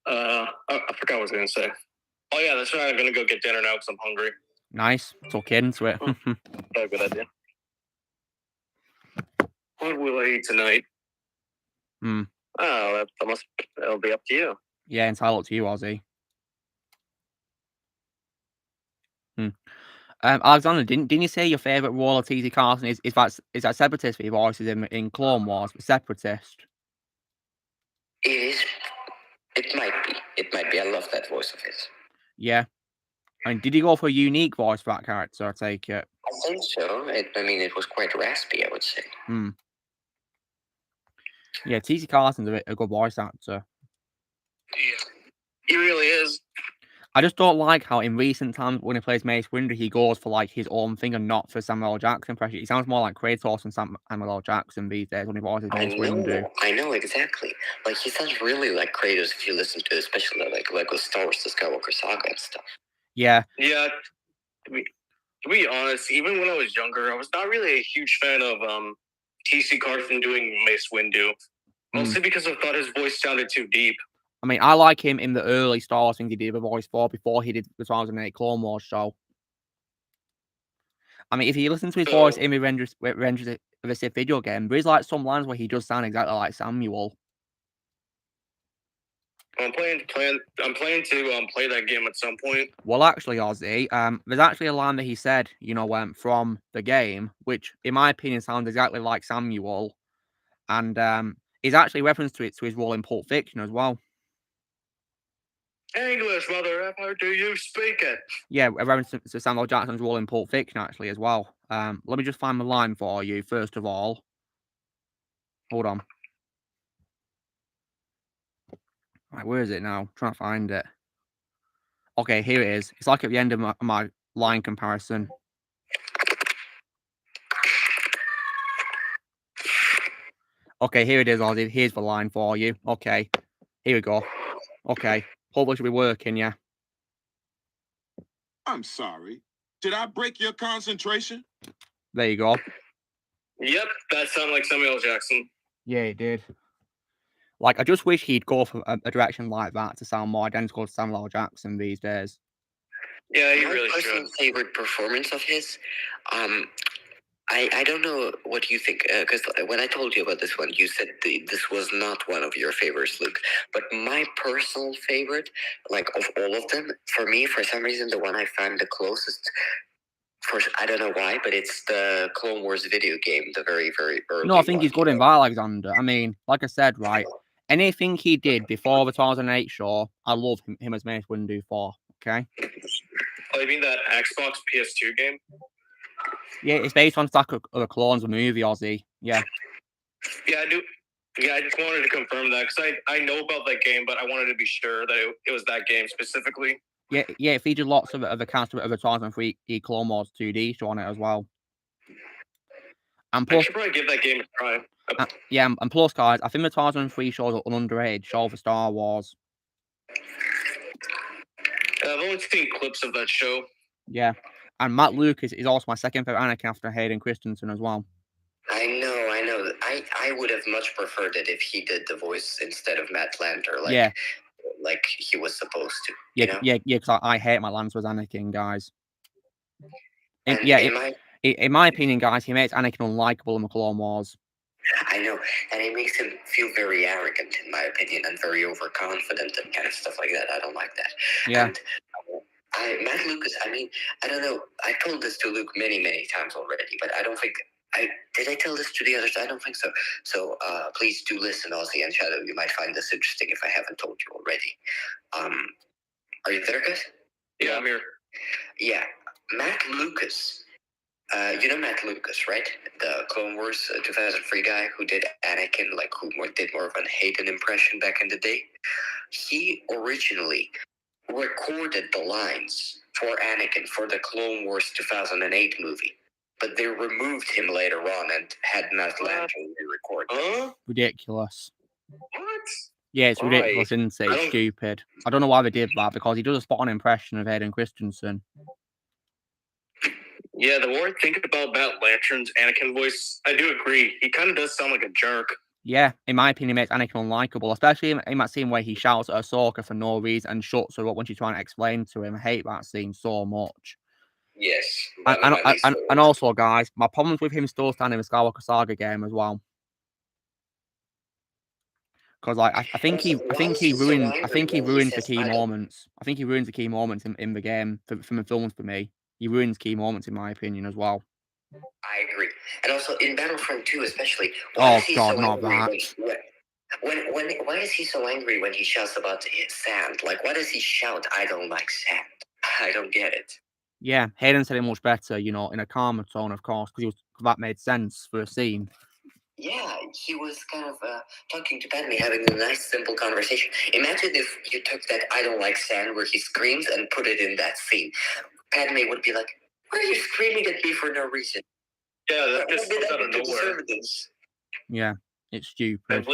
I forgot what I was going to say. Oh, yeah, that's right. I'm going to go get dinner now because I'm hungry. Nice. Tuck into it. Yeah, good idea. What will I eat tonight? Oh, that'll be up to you. Yeah, entirely up to you, Ozzy. Alexander, didn't you say your favourite role of T.C. Carson is that Separatist for your voices in Clone Wars? Separatist. It is. It might be. I love that voice of his. Yeah. I mean, did he go for a unique voice for that character, I take it? I think so. It was quite raspy, I would say. Yeah, T.C. Carson's a good voice actor. Yeah, he really is. I just don't like how in recent times when he plays Mace Windu, he goes for like his own thing and not for Samuel L. Jackson impression. He sounds more like Kratos than Samuel L. Jackson these days when he voices Mace Windu. I know, exactly. Like, he sounds really like Kratos if you listen to it, especially like with Star Wars, the Skywalker Saga and stuff. Yeah. Yeah. To be honest, even when I was younger, I was not really a huge fan of T.C. Carson doing Mace Windu. Mostly because I thought his voice sounded too deep. I mean, I like him in the early Star Wars things he did with voice for before he did the 2008 Clone Wars show. I mean, if you listen to his voice in Revenge of the Sith video game, there is like some lines where he does sound exactly like Samuel. I'm planning to play that game at some point. Well, actually, Ozzy, there's actually a line that he said, from the game, which, in my opinion, sounds exactly like Samuel. And he's actually referenced to his role in Pulp Fiction as well. English, mother effer, do you speak it? Yeah, a reference to Samuel Jackson's role in Pulp Fiction actually as well. Let me just find the line for you first of all. Hold on. Right, where is it now? I'm trying to find it. Okay, here it is. It's like at the end of my line comparison. Okay, here it is, Ozzy. Here's the line for you. Okay, here we go. Okay, hopefully should be working, yeah. I'm sorry. Did I break your concentration? There you go. Yep, that sounded like Samuel Jackson. Yeah, it did. Like, I just wish he'd go for a direction like that to sound more identical to Samuel L. Jackson these days. Yeah, he My really personal should. favorite performance of his, I don't know what you think, because when I told you about this one, you said this was not one of your favorites, Luke. But my personal favorite, like of all of them, for me, for some reason, the one I find the closest, I don't know why, but it's the Clone Wars video game, the very, very early No, I think one. he's good in that, Alexander. I mean, like I said, right, anything he did before the 2008 show, I love him as Mace Windu for, okay? Oh, you mean that Xbox PS2 game? Yeah, it's based on Attack of the Clones, a movie, Ozzy. Yeah. Yeah, I do. Yeah, I just wanted to confirm that because I know about that game, but I wanted to be sure that it was that game specifically. Yeah, it featured lots of the cast of the 2003 Clone Wars 2D show on it as well. And plus, I should probably give that game a try. Yeah, and plus, guys, I think the 2003 show is an underrated show for Star Wars. I've only seen clips of that show. Yeah, and Matt Lucas is also my second favorite Anakin after Hayden Christensen as well. I know. I would have much preferred it if he did the voice instead of Matt Lanter, like he was supposed to. Yeah, you know? because I hate Matt Lanter as Anakin, guys. And in my opinion, guys, he makes Anakin unlikable in the Clone Wars. I know, and it makes him feel very arrogant, in my opinion, and very overconfident and kind of stuff like that. I don't like that. Yeah. And Matt Lucas, I mean, I don't know. I told this to Luke many, many times already, but I don't think did I tell this to the others? I don't think so. So please do listen, Ozzy and Shadow. You might find this interesting if I haven't told you already. Are you there, guys? Yeah, I'm here. Yeah, Matt Lucas. You know Matt Lucas, right? The Clone Wars 2003 guy who did Anakin, like who did more of a Hayden impression back in the day. He originally recorded the lines for Anakin for the Clone Wars 2008 movie, but they removed him later on and had Matt Lanter re-record. Ridiculous. What? Yeah, it's ridiculous, isn't it? It's stupid. I don't know why they did that, because he does a spot-on impression of Hayden Christensen. Yeah, the more I think about Matt Lanter's Anakin voice, I do agree. He kind of does sound like a jerk. Yeah, in my opinion, it makes Anakin unlikable, especially in that scene where he shouts at Ahsoka for no reason and shuts her up when she's trying to explain to him. I hate that scene so much. Yes. And also, guys, my problems with him still stand in the Skywalker Saga game as well. Because I think he ruins the key moments. I think he ruins the key moments in the game from the films for me. He ruins key moments in my opinion as well. I agree, and also in Battlefront 2 especially. Oh God, not that. Why is he so angry when he shouts about sand? Like, why does he shout, "I don't like sand"? I don't get it. Yeah, Hayden said it much better, in a calmer tone, of course, because that made sense for a scene. Yeah, he was kind of talking to Padme, having a nice, simple conversation. Imagine if you took that "I don't like sand" where he screams and put it in that scene. Padme would be like, "Why are you screaming at me for no reason?" Yeah, that just comes out of nowhere. Yeah, it's stupid.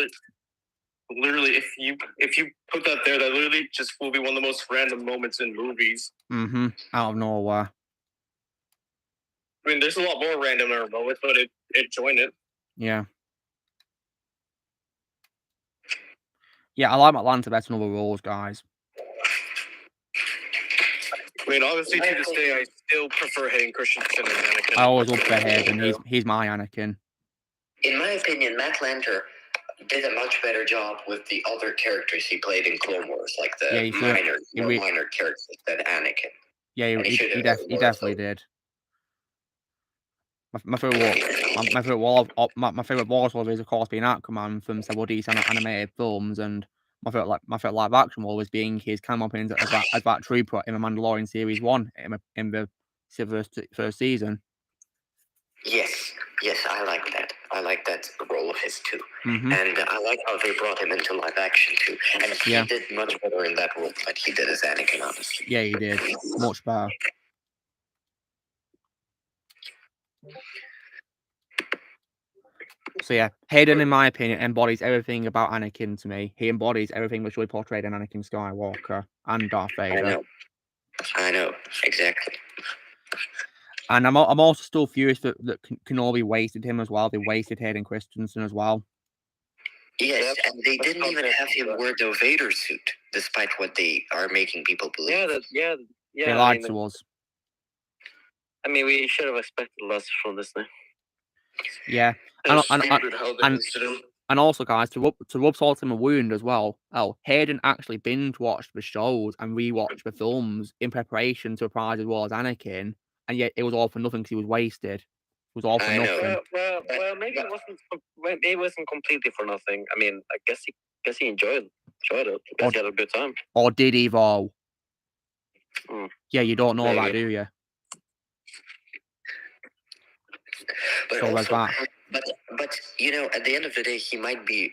Literally, if you put that there, that literally just will be one of the most random moments in movies. Out of nowhere. I mean, there's a lot more random moments, but it joined it. Yeah. Yeah, I like Atlanta better than other roles, guys. I mean, obviously, to this day, I still prefer Hayden Christensen as Anakin. I always love Hayden. He's my Anakin. In my opinion, Matt Lanter did a much better job with the other characters he played in Clone Wars, like the minor characters than Anakin. Yeah, he definitely did. My favorite voice was of course being Aquaman from several DC animated films, and my favorite live action will always being his cameo appearance as that trooper in the Mandalorian series 1 in the first season. Yes, I like that. I like that role of his too, Mm-hmm. and I like how they brought him into live action too. And he did much better in that role than he did as Anakin, honestly. Yeah, he did much better. So yeah, Hayden, in my opinion, embodies everything about Anakin to me. He embodies everything that should be portrayed in Anakin Skywalker and Darth Vader. I know, exactly. And I'm also still furious that Kenobi wasted him as well. They wasted Hayden Christensen as well. Yes, and they didn't even have him wear the Vader suit, despite what they are making people believe. Yeah. They lied to us. I mean, we should have expected less from this thing. Yeah, and also, guys, to rub salt in a wound as well. Oh, Hayden actually binge watched the shows and rewatched the films in preparation to reprise as well as Anakin, and yet it was all for nothing because he was wasted. It was all for nothing. Well, maybe it wasn't completely for nothing. I mean, I guess he enjoyed it. I guess he had a good time. Or did he though? Yeah, you don't know that, do you? But so also, there's that. But you know, at the end of the day, he might be.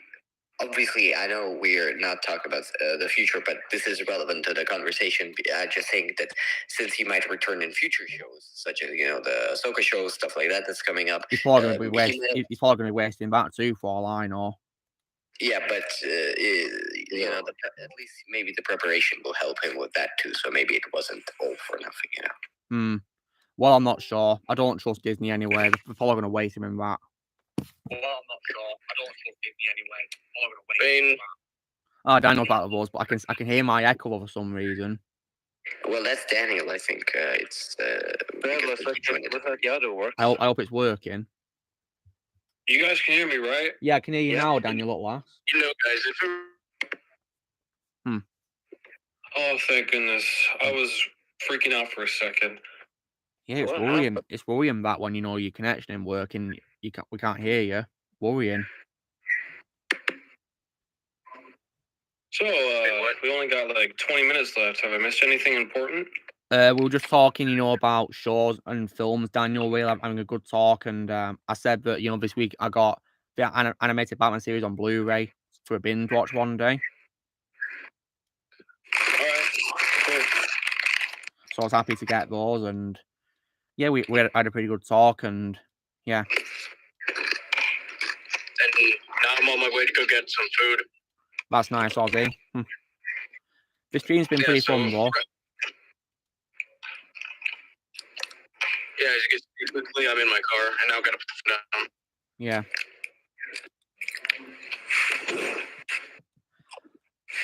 Obviously, I know we're not talking about the future, but this is relevant to the conversation. I just think that since he might return in future shows, such as the Ahsoka show, stuff like that, that's coming up. He's probably going to be wasting that too, for all I know. Yeah, but at least maybe the preparation will help him with that too. So maybe it wasn't all for nothing, Well, I'm not sure. I don't trust Disney anyway. They're probably going to waste him in that. Well, I'm not sure. I don't trust Disney anyway. They're probably going to waste him in that. I don't know about the voice, but I can hear my echo for some reason. Well, that's Daniel. I think it's. Looks like the other works. I hope it's working. You guys can hear me, right? Yeah, I can hear you now, Daniel, at last. You know, guys, if it... Oh, thank goodness. I was freaking out for a second. Yeah, it's worrying. It's worrying that when your connection ain't working, we can't hear you. Worrying. So, we only got like 20 minutes left. Have I missed anything important? We were just talking, about shows and films. Daniel, we're having a good talk, and I said that this week I got the animated Batman series on Blu-ray for a binge watch one day. All right, cool. So I was happy to get those, and yeah, we had a pretty good talk, and yeah. And now I'm on my way to go get some food. That's nice, Ozzy. The stream's been pretty fun, though. Yeah, as you can see quickly, I'm in my car, and now I've got to put the phone down. Yeah.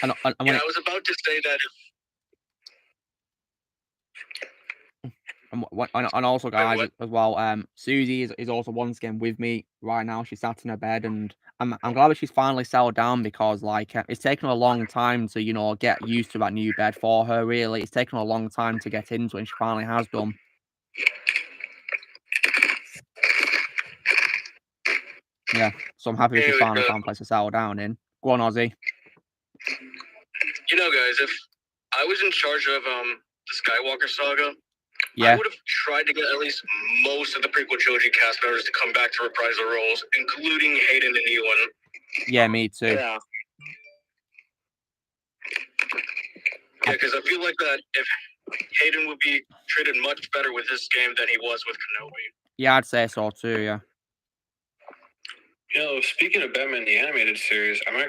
And I was about to say that and also, guys, as well, Susie is also once again with me right now. She's sat in her bed, and I'm glad that she's finally settled down because, it's taken her a long time to, get used to that new bed for her, really. It's taken her a long time to get into it, and she finally has done. Yeah, so I'm happy that she finally found a place to settle down in. Go on, Ozzy. You know, guys, if I was in charge of the Skywalker saga, yeah, I would have tried to get at least most of the prequel trilogy cast members to come back to reprise their roles, including Hayden and Ewan. Yeah, me too. Yeah, because I feel like that if Hayden would be treated much better with this game than he was with Kenobi. Yeah, I'd say so too, yeah. Speaking of Batman the Animated Series, I don't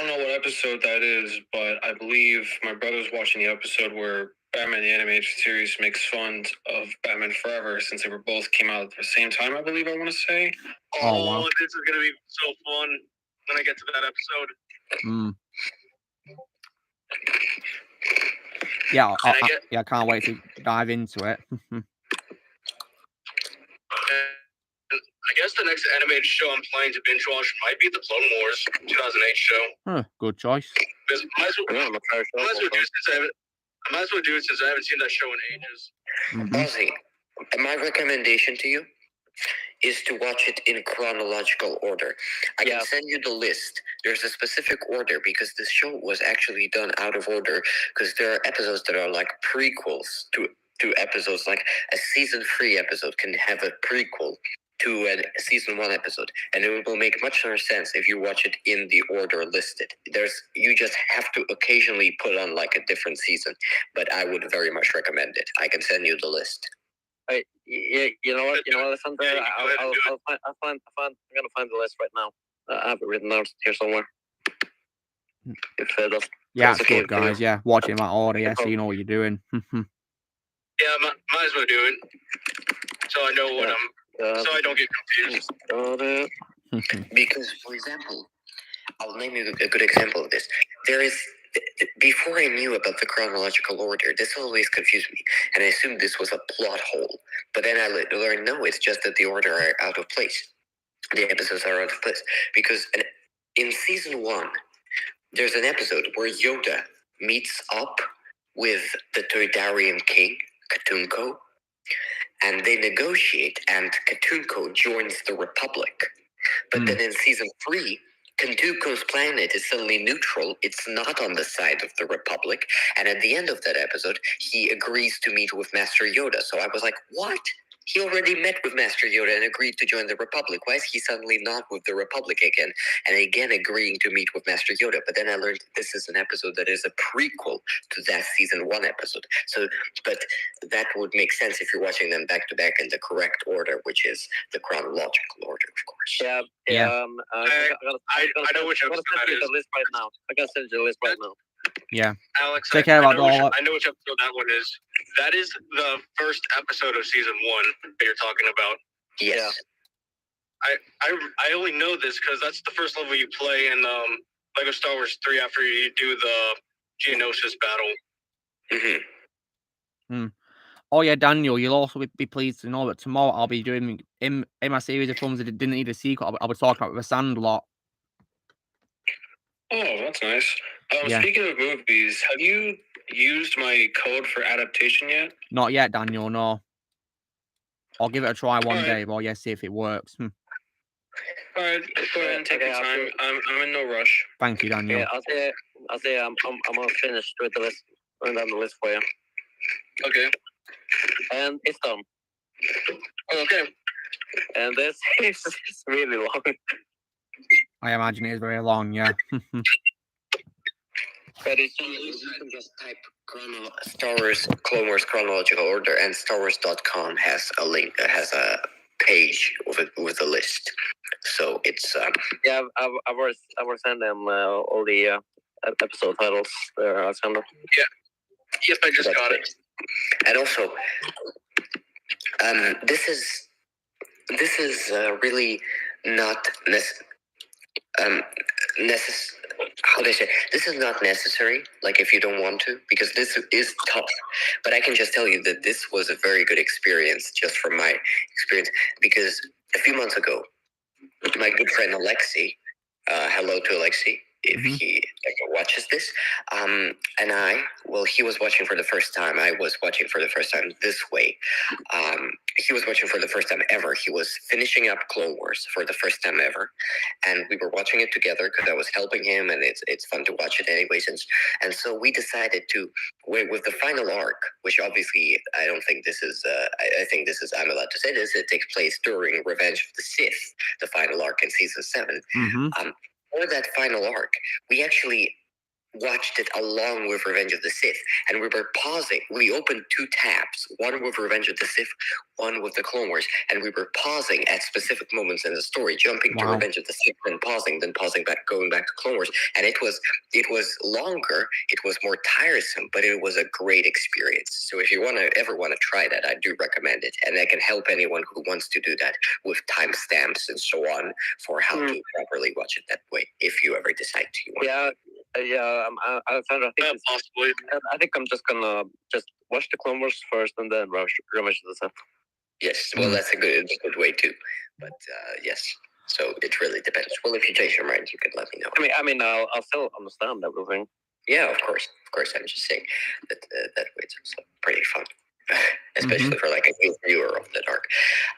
know what episode that is, but I believe my brother's watching the episode where Batman the Animated Series makes fun of Batman Forever since they both came out at the same time, I believe I want to say. Oh, wow. This is going to be so fun when I get to that episode. Yeah, I can't wait to dive into it. I guess the next animated show I'm planning to binge watch might be the Clone Wars 2008 show. Good choice. I might as well do it since I haven't seen that show in ages. Ozzy, my recommendation to you is to watch it in chronological order. I can send you the list. There's a specific order because this show was actually done out of order because there are episodes that are like prequels to episodes. Like a season 3 episode can have a prequel to a season 1 episode, and it will make much more sense if you watch it in the order listed. You just have to occasionally put on like a different season, but I would very much recommend it. I can send you the list. You know what, Alessandro? I'm gonna find the list right now. I have it written down here somewhere. If yeah, it's good, guys. Yeah, watch it in that order. Yeah, so you know what you're doing. Yeah, might as well do it. So I know what so I don't get confused. Because, for example, I'll name you a good example of this. There is, before I knew about the chronological order, this always confused me, and I assumed this was a plot hole. But then I learned, no, it's just that the order are out of place. The episodes are out of place. Because in season 1, there's an episode where Yoda meets up with the Toydarian king, Katunko, and they negotiate, and Katunko joins the Republic. But then in season 3, Katunko's planet is suddenly neutral. It's not on the side of the Republic. And at the end of that episode, he agrees to meet with Master Yoda. So I was like, what? He already met with Master Yoda and agreed to join the Republic. Why is he suddenly not with the Republic again? And again agreeing to meet with Master Yoda. But then I learned this is an episode that is a prequel to that season 1 episode. So, but that would make sense if you're watching them back to back in the correct order, which is the chronological order, of course. I know which episode that is. The list right now. I gotta send you the list right now. Yeah. Alex, Take care about all. I know which episode that one is. That is the first episode of season 1 that you're talking about. Yes. I only know this because that's the first level you play in Lego Star Wars 3 after you do the Geonosis battle. Oh yeah, Daniel, you'll also be pleased to know that tomorrow I'll be doing in my series of films that didn't need a sequel. I'll be talking about The Sandlot. Oh, that's nice. Speaking of movies, have you used my code for adaptation yet? Not yet, Daniel, no. I'll give it a try one day, but see if it works. All right, go ahead and take your time. I'm in no rush. Thank you, Daniel. Yeah, I'll say I'm all finished with the list. Run down the list for you. Okay. And it's done. Okay. And this is really long. I imagine it is very long, yeah. But you can just type Star Wars Clone Wars chronological order, and StarWars.com has a link, has a page with a list. So it's yeah, I will send them all the episode titles there, Alexander. Yeah. Yes, I just got it. And also, this is really not how do I say? This is not necessary, like if you don't want to, because this is tough. But I can just tell you that this was a very good experience, just from my experience, because a few months ago, my good friend Alexi, hello to Alexi, if he ever watches this, he was watching for the first time. I was watching for the first time this way. He was watching for the first time ever. He was finishing up Clone Wars for the first time ever, and we were watching it together because I was helping him, and it's fun to watch it anyways. And so we decided to, with the final arc, which obviously I don't think this is, I think this is, I'm allowed to say this, it takes place during Revenge of the Sith, the final arc in season 7. For that final arc, we actually watched it along with Revenge of the Sith, and we were pausing. We opened 2 tabs, one with Revenge of the Sith, one with the Clone Wars, and we were pausing at specific moments in the story, jumping to Revenge of the Sith, then pausing back, going back to Clone Wars. And it was longer, it was more tiresome, but it was a great experience. So if you ever want to try that, I do recommend it, and I can help anyone who wants to do that with timestamps and so on for how to properly watch it that way, if you ever decide to. Alexander, possibly. I think I'm just gonna watch the Clone Wars first and then Revenge of the Sith. Yes, well, that's a good way too. But yes, so it really depends. Well, if you change your mind, you can let me know. I mean, I'll still understand everything. Yeah, of course. I'm just saying that that way it's also pretty fun. especially for like a new viewer of the Dark.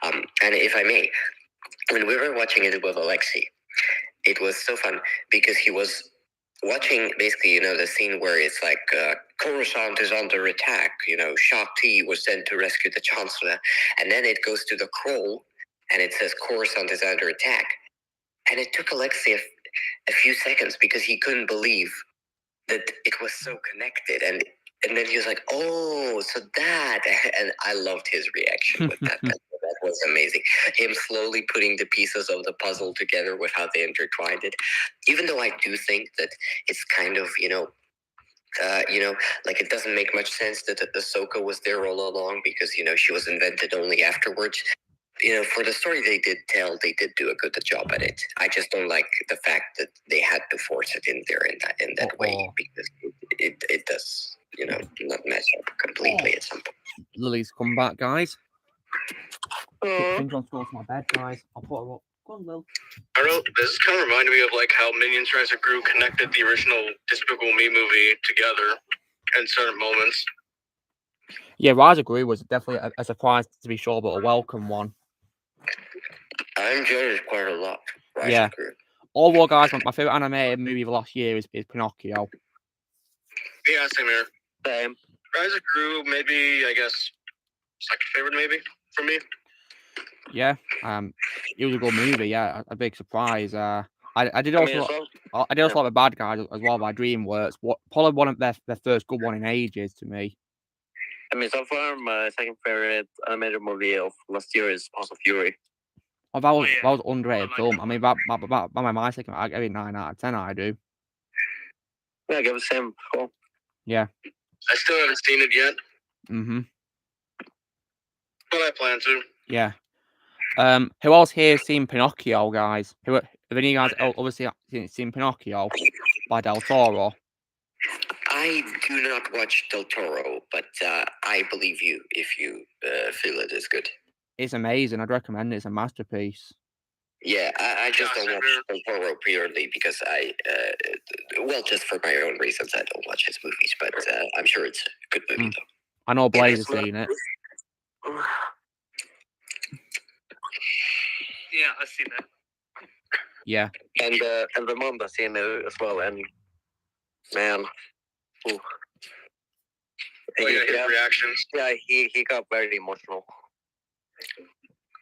And if I may, when we were watching it with Alexi, it was so fun because he was watching basically, the scene where it's like Coruscant is under attack. Shakti was sent to rescue the Chancellor, and then it goes to the crawl, and it says Coruscant is under attack, and it took Alexei a few seconds because he couldn't believe that it was so connected, and then he was like, "Oh, so that," and I loved his reaction with that. That was amazing. Him slowly putting the pieces of the puzzle together with how they intertwined it. Even though I do think that it's kind of, like it doesn't make much sense that Ahsoka was there all along because, she was invented only afterwards. For the story they did tell, they did do a good job at it. I just don't like the fact that they had to force it in there in that way because it does, not match up completely at some point. Lily's come back, guys. I think I'll go to my bed, guys. I'll put her up. Go on, Lil. I don't know, this kind of reminded me of like how Minions Rise of Gru connected the original Despicable Me movie together in certain moments. Yeah, Rise of Gru was definitely a surprise to be sure, but a welcome one. I enjoyed it quite a lot. Rise of Gru. Although, guys, my favorite animated movie of last year is Pinocchio. Yeah, same here. Same. Rise of Gru, maybe, I guess, second favorite, maybe, for me. Yeah, it was a good movie. Yeah, a big surprise. I did also like The Bad Guys as well by DreamWorks. Probably one of their first good one in ages to me. I mean, so far my second favorite animated movie of last year is House of Fury. Oh, that was underrated film. I mean, by my second, I give it 9 out of 10. I do. Yeah, I give it the same. Cool. Yeah. I still haven't seen it yet. Mm-hmm. But I plan to. Yeah. Who else here has seen Pinocchio, guys? Have any of you guys obviously seen Pinocchio by Del Toro? I do not watch Del Toro, but I believe you if you feel it is good. It's amazing. I'd recommend it. It's a masterpiece. Yeah, I just don't watch Del Toro purely because just for my own reasons, I don't watch his movies, but I'm sure it's a good movie, though. I know Blaze has seen it. Yeah, I've seen it. Yeah. And Ramon has seen it as well, and man, his reactions. Yeah, he got very emotional.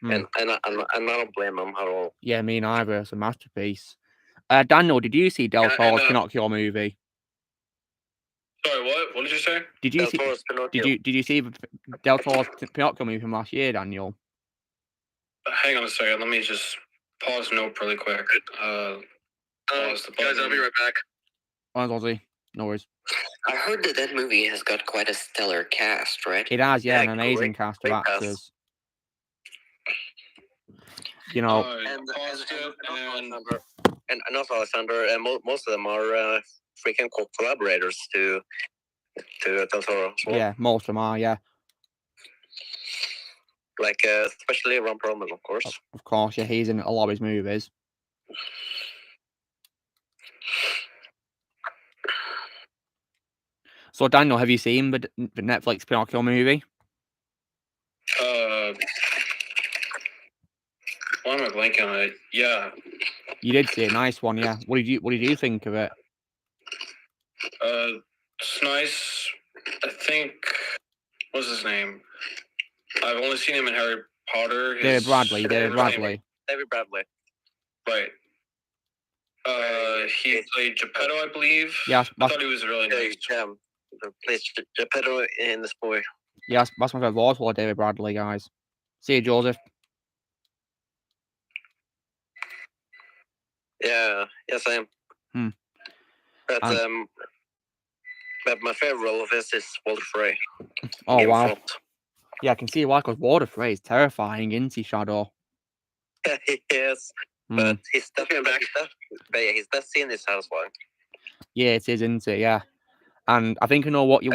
And I don't blame him at all. Yeah, me neither. It's a masterpiece. Daniel, did you see Del Toro's Pinocchio movie? Sorry, what? What did you say? Did you see Del Toro's Pinocchio movie from last year, Daniel? Hang on a second. Let me just pause note really quick. Guys, I'll be right back. Ozzy, no worries. I heard that movie has got quite a stellar cast, right? It has, an amazing cast of actors. And also Alexander, and most of them are freaking collaborators to Del Toro as well. Yeah, most of them are, yeah. Like, especially Ron Perlman, of course. Of course, yeah, he's in a lot of his movies. So, Daniel, have you seen the Netflix Pinocchio movie? Why am I blanking on it? Yeah. You did see a nice one, yeah. What did you think of it? It's nice. I think, what's his name? I've only seen him in Harry Potter. David Bradley. David Bradley. Right. He played Geppetto, I believe. Yeah, I thought he was really nice. Plays Geppetto in this boy. Yeah, that's my favorite voice for David Bradley, guys. See you, Joseph. Yeah, same. But my favorite role of his is Walter Frey. Oh wow. Yeah, I can see why, because Walter Frey is terrifying, isn't he, Shadow? Yeah, he is. But his death scene is satisfying. Yeah, it is, isn't it? Yeah. And I think I know what you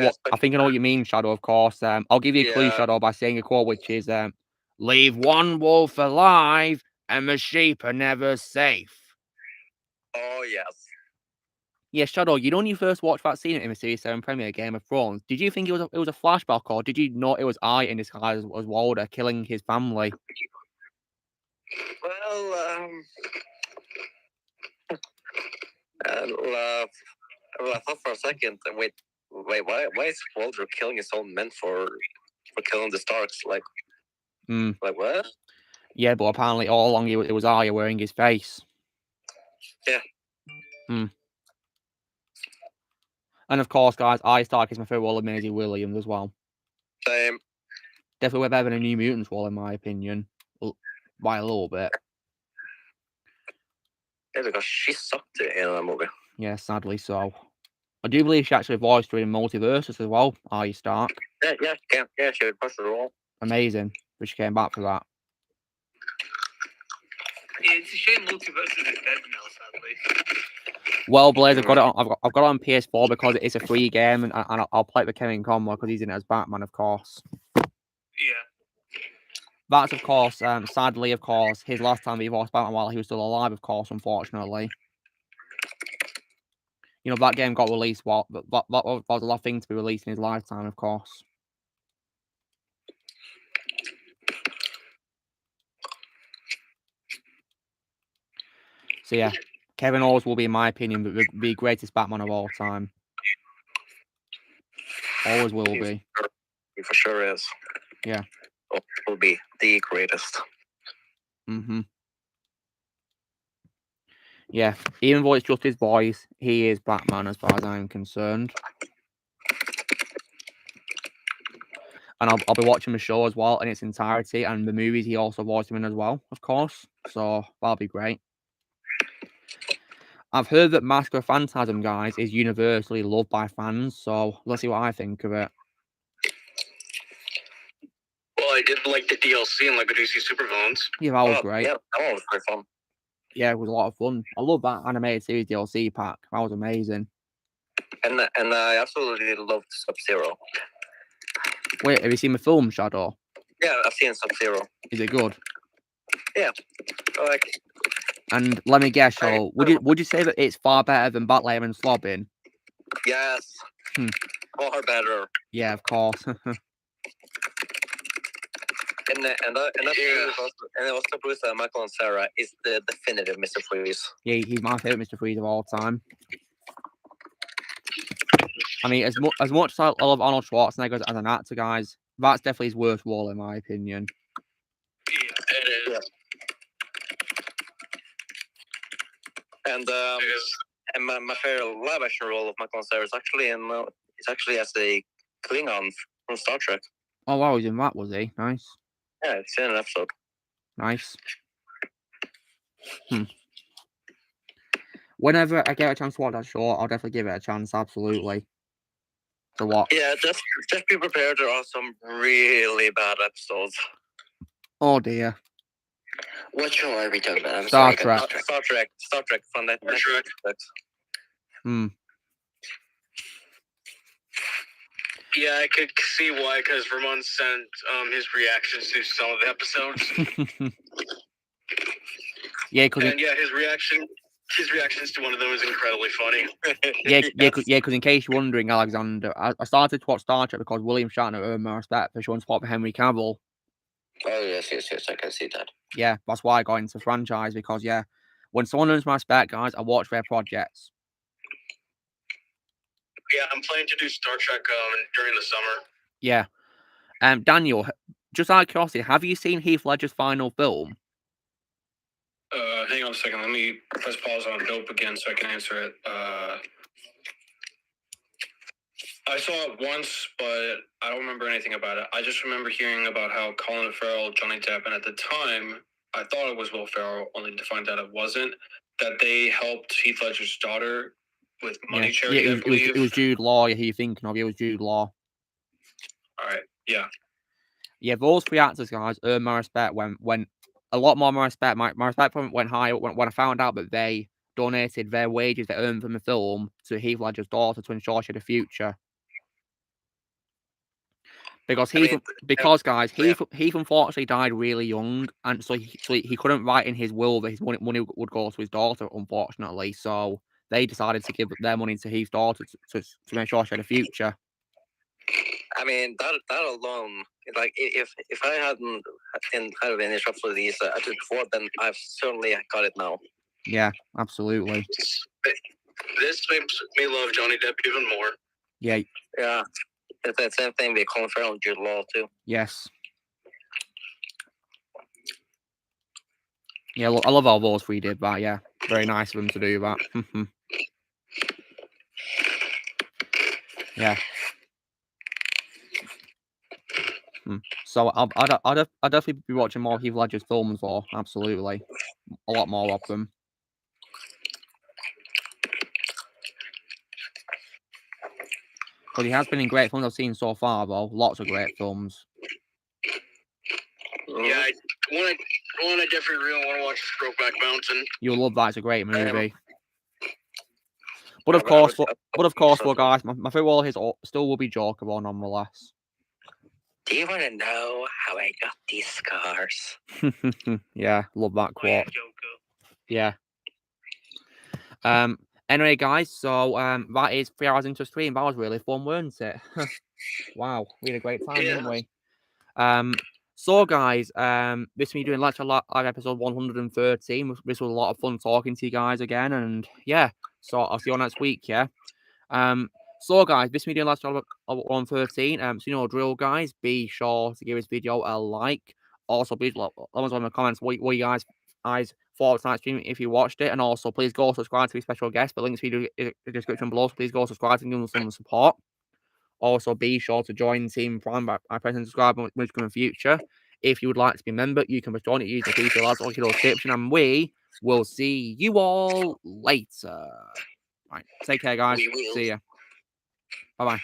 mean, Shadow, of course. I'll give you a clue, Shadow, by saying a quote which is leave one wolf alive and the sheep are never safe. Oh yes. Yeah, Shadow, you know when you first watched that scene in the Series 7 premiere Game of Thrones, did you think it was a flashback, or did you know it was Arya in disguise as Walder killing his family? Well, I thought for a second, wait, why is Walter killing his own men for killing the Starks? Like what? Yeah, but apparently all along it was Arya wearing his face. Yeah. And of course, guys, Arya Stark is my favourite role of Maisie Williams as well. Same. Definitely way better than a New Mutants role, in my opinion. By a little bit. Yeah, because she sucked it in that movie. Yeah, sadly so. I do believe she actually voiced her in Multiverses as well, Arya Stark. Yeah, she would push the role. Amazing. But she came back for that. Yeah, it's a shame Multiverses is dead now, sadly. Well, Blaze, I've got it on PS4 because it's a free game, and I'll play it with Kevin Conroy because he's in it as Batman, of course. Yeah. That's, of course, sadly, of course, his last time he voiced Batman while he was still alive, of course, unfortunately. You know, that game got released, that was a lot of things to be released in his lifetime, of course. So, yeah, Kevin Owens will be, in my opinion, the greatest Batman of all time. Always will be. He for sure is. Yeah. Will be the greatest. Yeah, even though it's just his voice, he is Batman as far as I'm concerned. And I'll be watching the show as well in its entirety, and the movies he also voiced him in as well, of course. So that'll be great. I've heard that Mask of Phantasm, guys, is universally loved by fans, so let's see what I think of it. Well, I did like the DLC and like the DC Supervillains. Yeah, that was great. Yeah, that was very fun. Yeah, it was a lot of fun. I love that animated series DLC pack. That was amazing. And I absolutely loved Sub-Zero. Wait, have you seen the film, Shadow? Yeah, I've seen Sub-Zero. Is it good? Yeah, I like it. And let me guess, so would you say that it's far better than Batlayer and Slobbin? Yes. Far better. Yeah, of course. And also Bruce, Michael and Sarah is the definitive Mr. Freeze. Yeah, he's my favourite Mr. Freeze of all time. I mean, as much as I love Arnold Schwarzenegger as an actor, guys, that's definitely his worst role, in my opinion. Yeah, it is. Yeah. And my favorite live action role of Michael and Sarah is actually as a Klingon from Star Trek. Oh wow, he's in that, was he? Nice. Yeah, it's in an episode. Nice. Whenever I get a chance to watch that show, I'll definitely give it a chance, absolutely. To watch. Yeah, just be prepared. There are some really bad episodes. Oh dear. What show are we talking about? Star Trek. Star Trek from that. Yeah, I could see why, because Ramon sent his reactions to some of the episodes. Yeah, because his reactions to one of them is incredibly funny. Because in case you're wondering, Alexander, I started to watch Star Trek because William Shatner earned my respect for showing support for Henry Cavill. Oh yes, I can see that. Yeah, that's why I got into the franchise, because yeah, when someone earns my respect, guys, I watch their projects. Yeah, I'm planning to do Star Trek during the summer. Yeah. Daniel, just out of curiosity, have you seen Heath Ledger's final film? Hang on a second. Let me press pause on Dope again so I can answer it. I saw it once, but I don't remember anything about it. I just remember hearing about how Colin Farrell, Johnny Depp, and at the time, I thought it was Will Ferrell, only to find out it wasn't, that they helped Heath Ledger's daughter with money charity, I believe. It was Jude Law, who you're thinking of. It was Jude Law. All right, yeah. Yeah, those three actors, guys, earned my respect when a lot more my respect. My respect for them went high when I found out that they donated their wages they earned from the film to Heath Ledger's daughter to ensure she had a future. Because Heath unfortunately died really young, and so he couldn't write in his will that his money would go to his daughter, unfortunately. So they decided to give their money to Heath's daughter to make sure she had a future. I mean, that alone, like, if I hadn't had any shop for these I did before, then I've certainly got it now. Yeah, absolutely. This makes me love Johnny Depp even more. Yeah. Yeah. It's the same thing with Colin Farrell and Jude Law, too. Yes. Yeah, I love how those three did that, yeah. Very nice of them to do that. Yeah. So I'll definitely be watching more Heath Ledger's films, though. Absolutely. A lot more of them. But he has been in great films I've seen so far, though. Lots of great films. Yeah, I definitely really want to watch Brokeback Mountain. You'll love that. It's a great movie. But of course, guys, my favorite role here still will be Joker, though, nonetheless. Do you want to know how I got these scars? Yeah, love that quote. Yeah. Anyway, guys, so that is 3 hours into stream. That was really fun, weren't it? Wow, we had a great time, didn't we? So, guys, this is me doing Lecture Live episode 113. This was a lot of fun talking to you guys again, and yeah, so I'll see you all next week, yeah? So, guys, this is me doing Lecture Live 113. So, you know, drill, guys, be sure to give this video a like. Also, please let us know in the comments what you guys thought of tonight's stream if you watched it, and also please go subscribe to the special guest. The link's video in the description below, so please go subscribe and give them some support. Also, be sure to join Team Prime by pressing subscribe in the future. If you would like to be a member, you can join it using the details or your description, and we will see you all later. Right, take care, guys. See ya. Bye bye.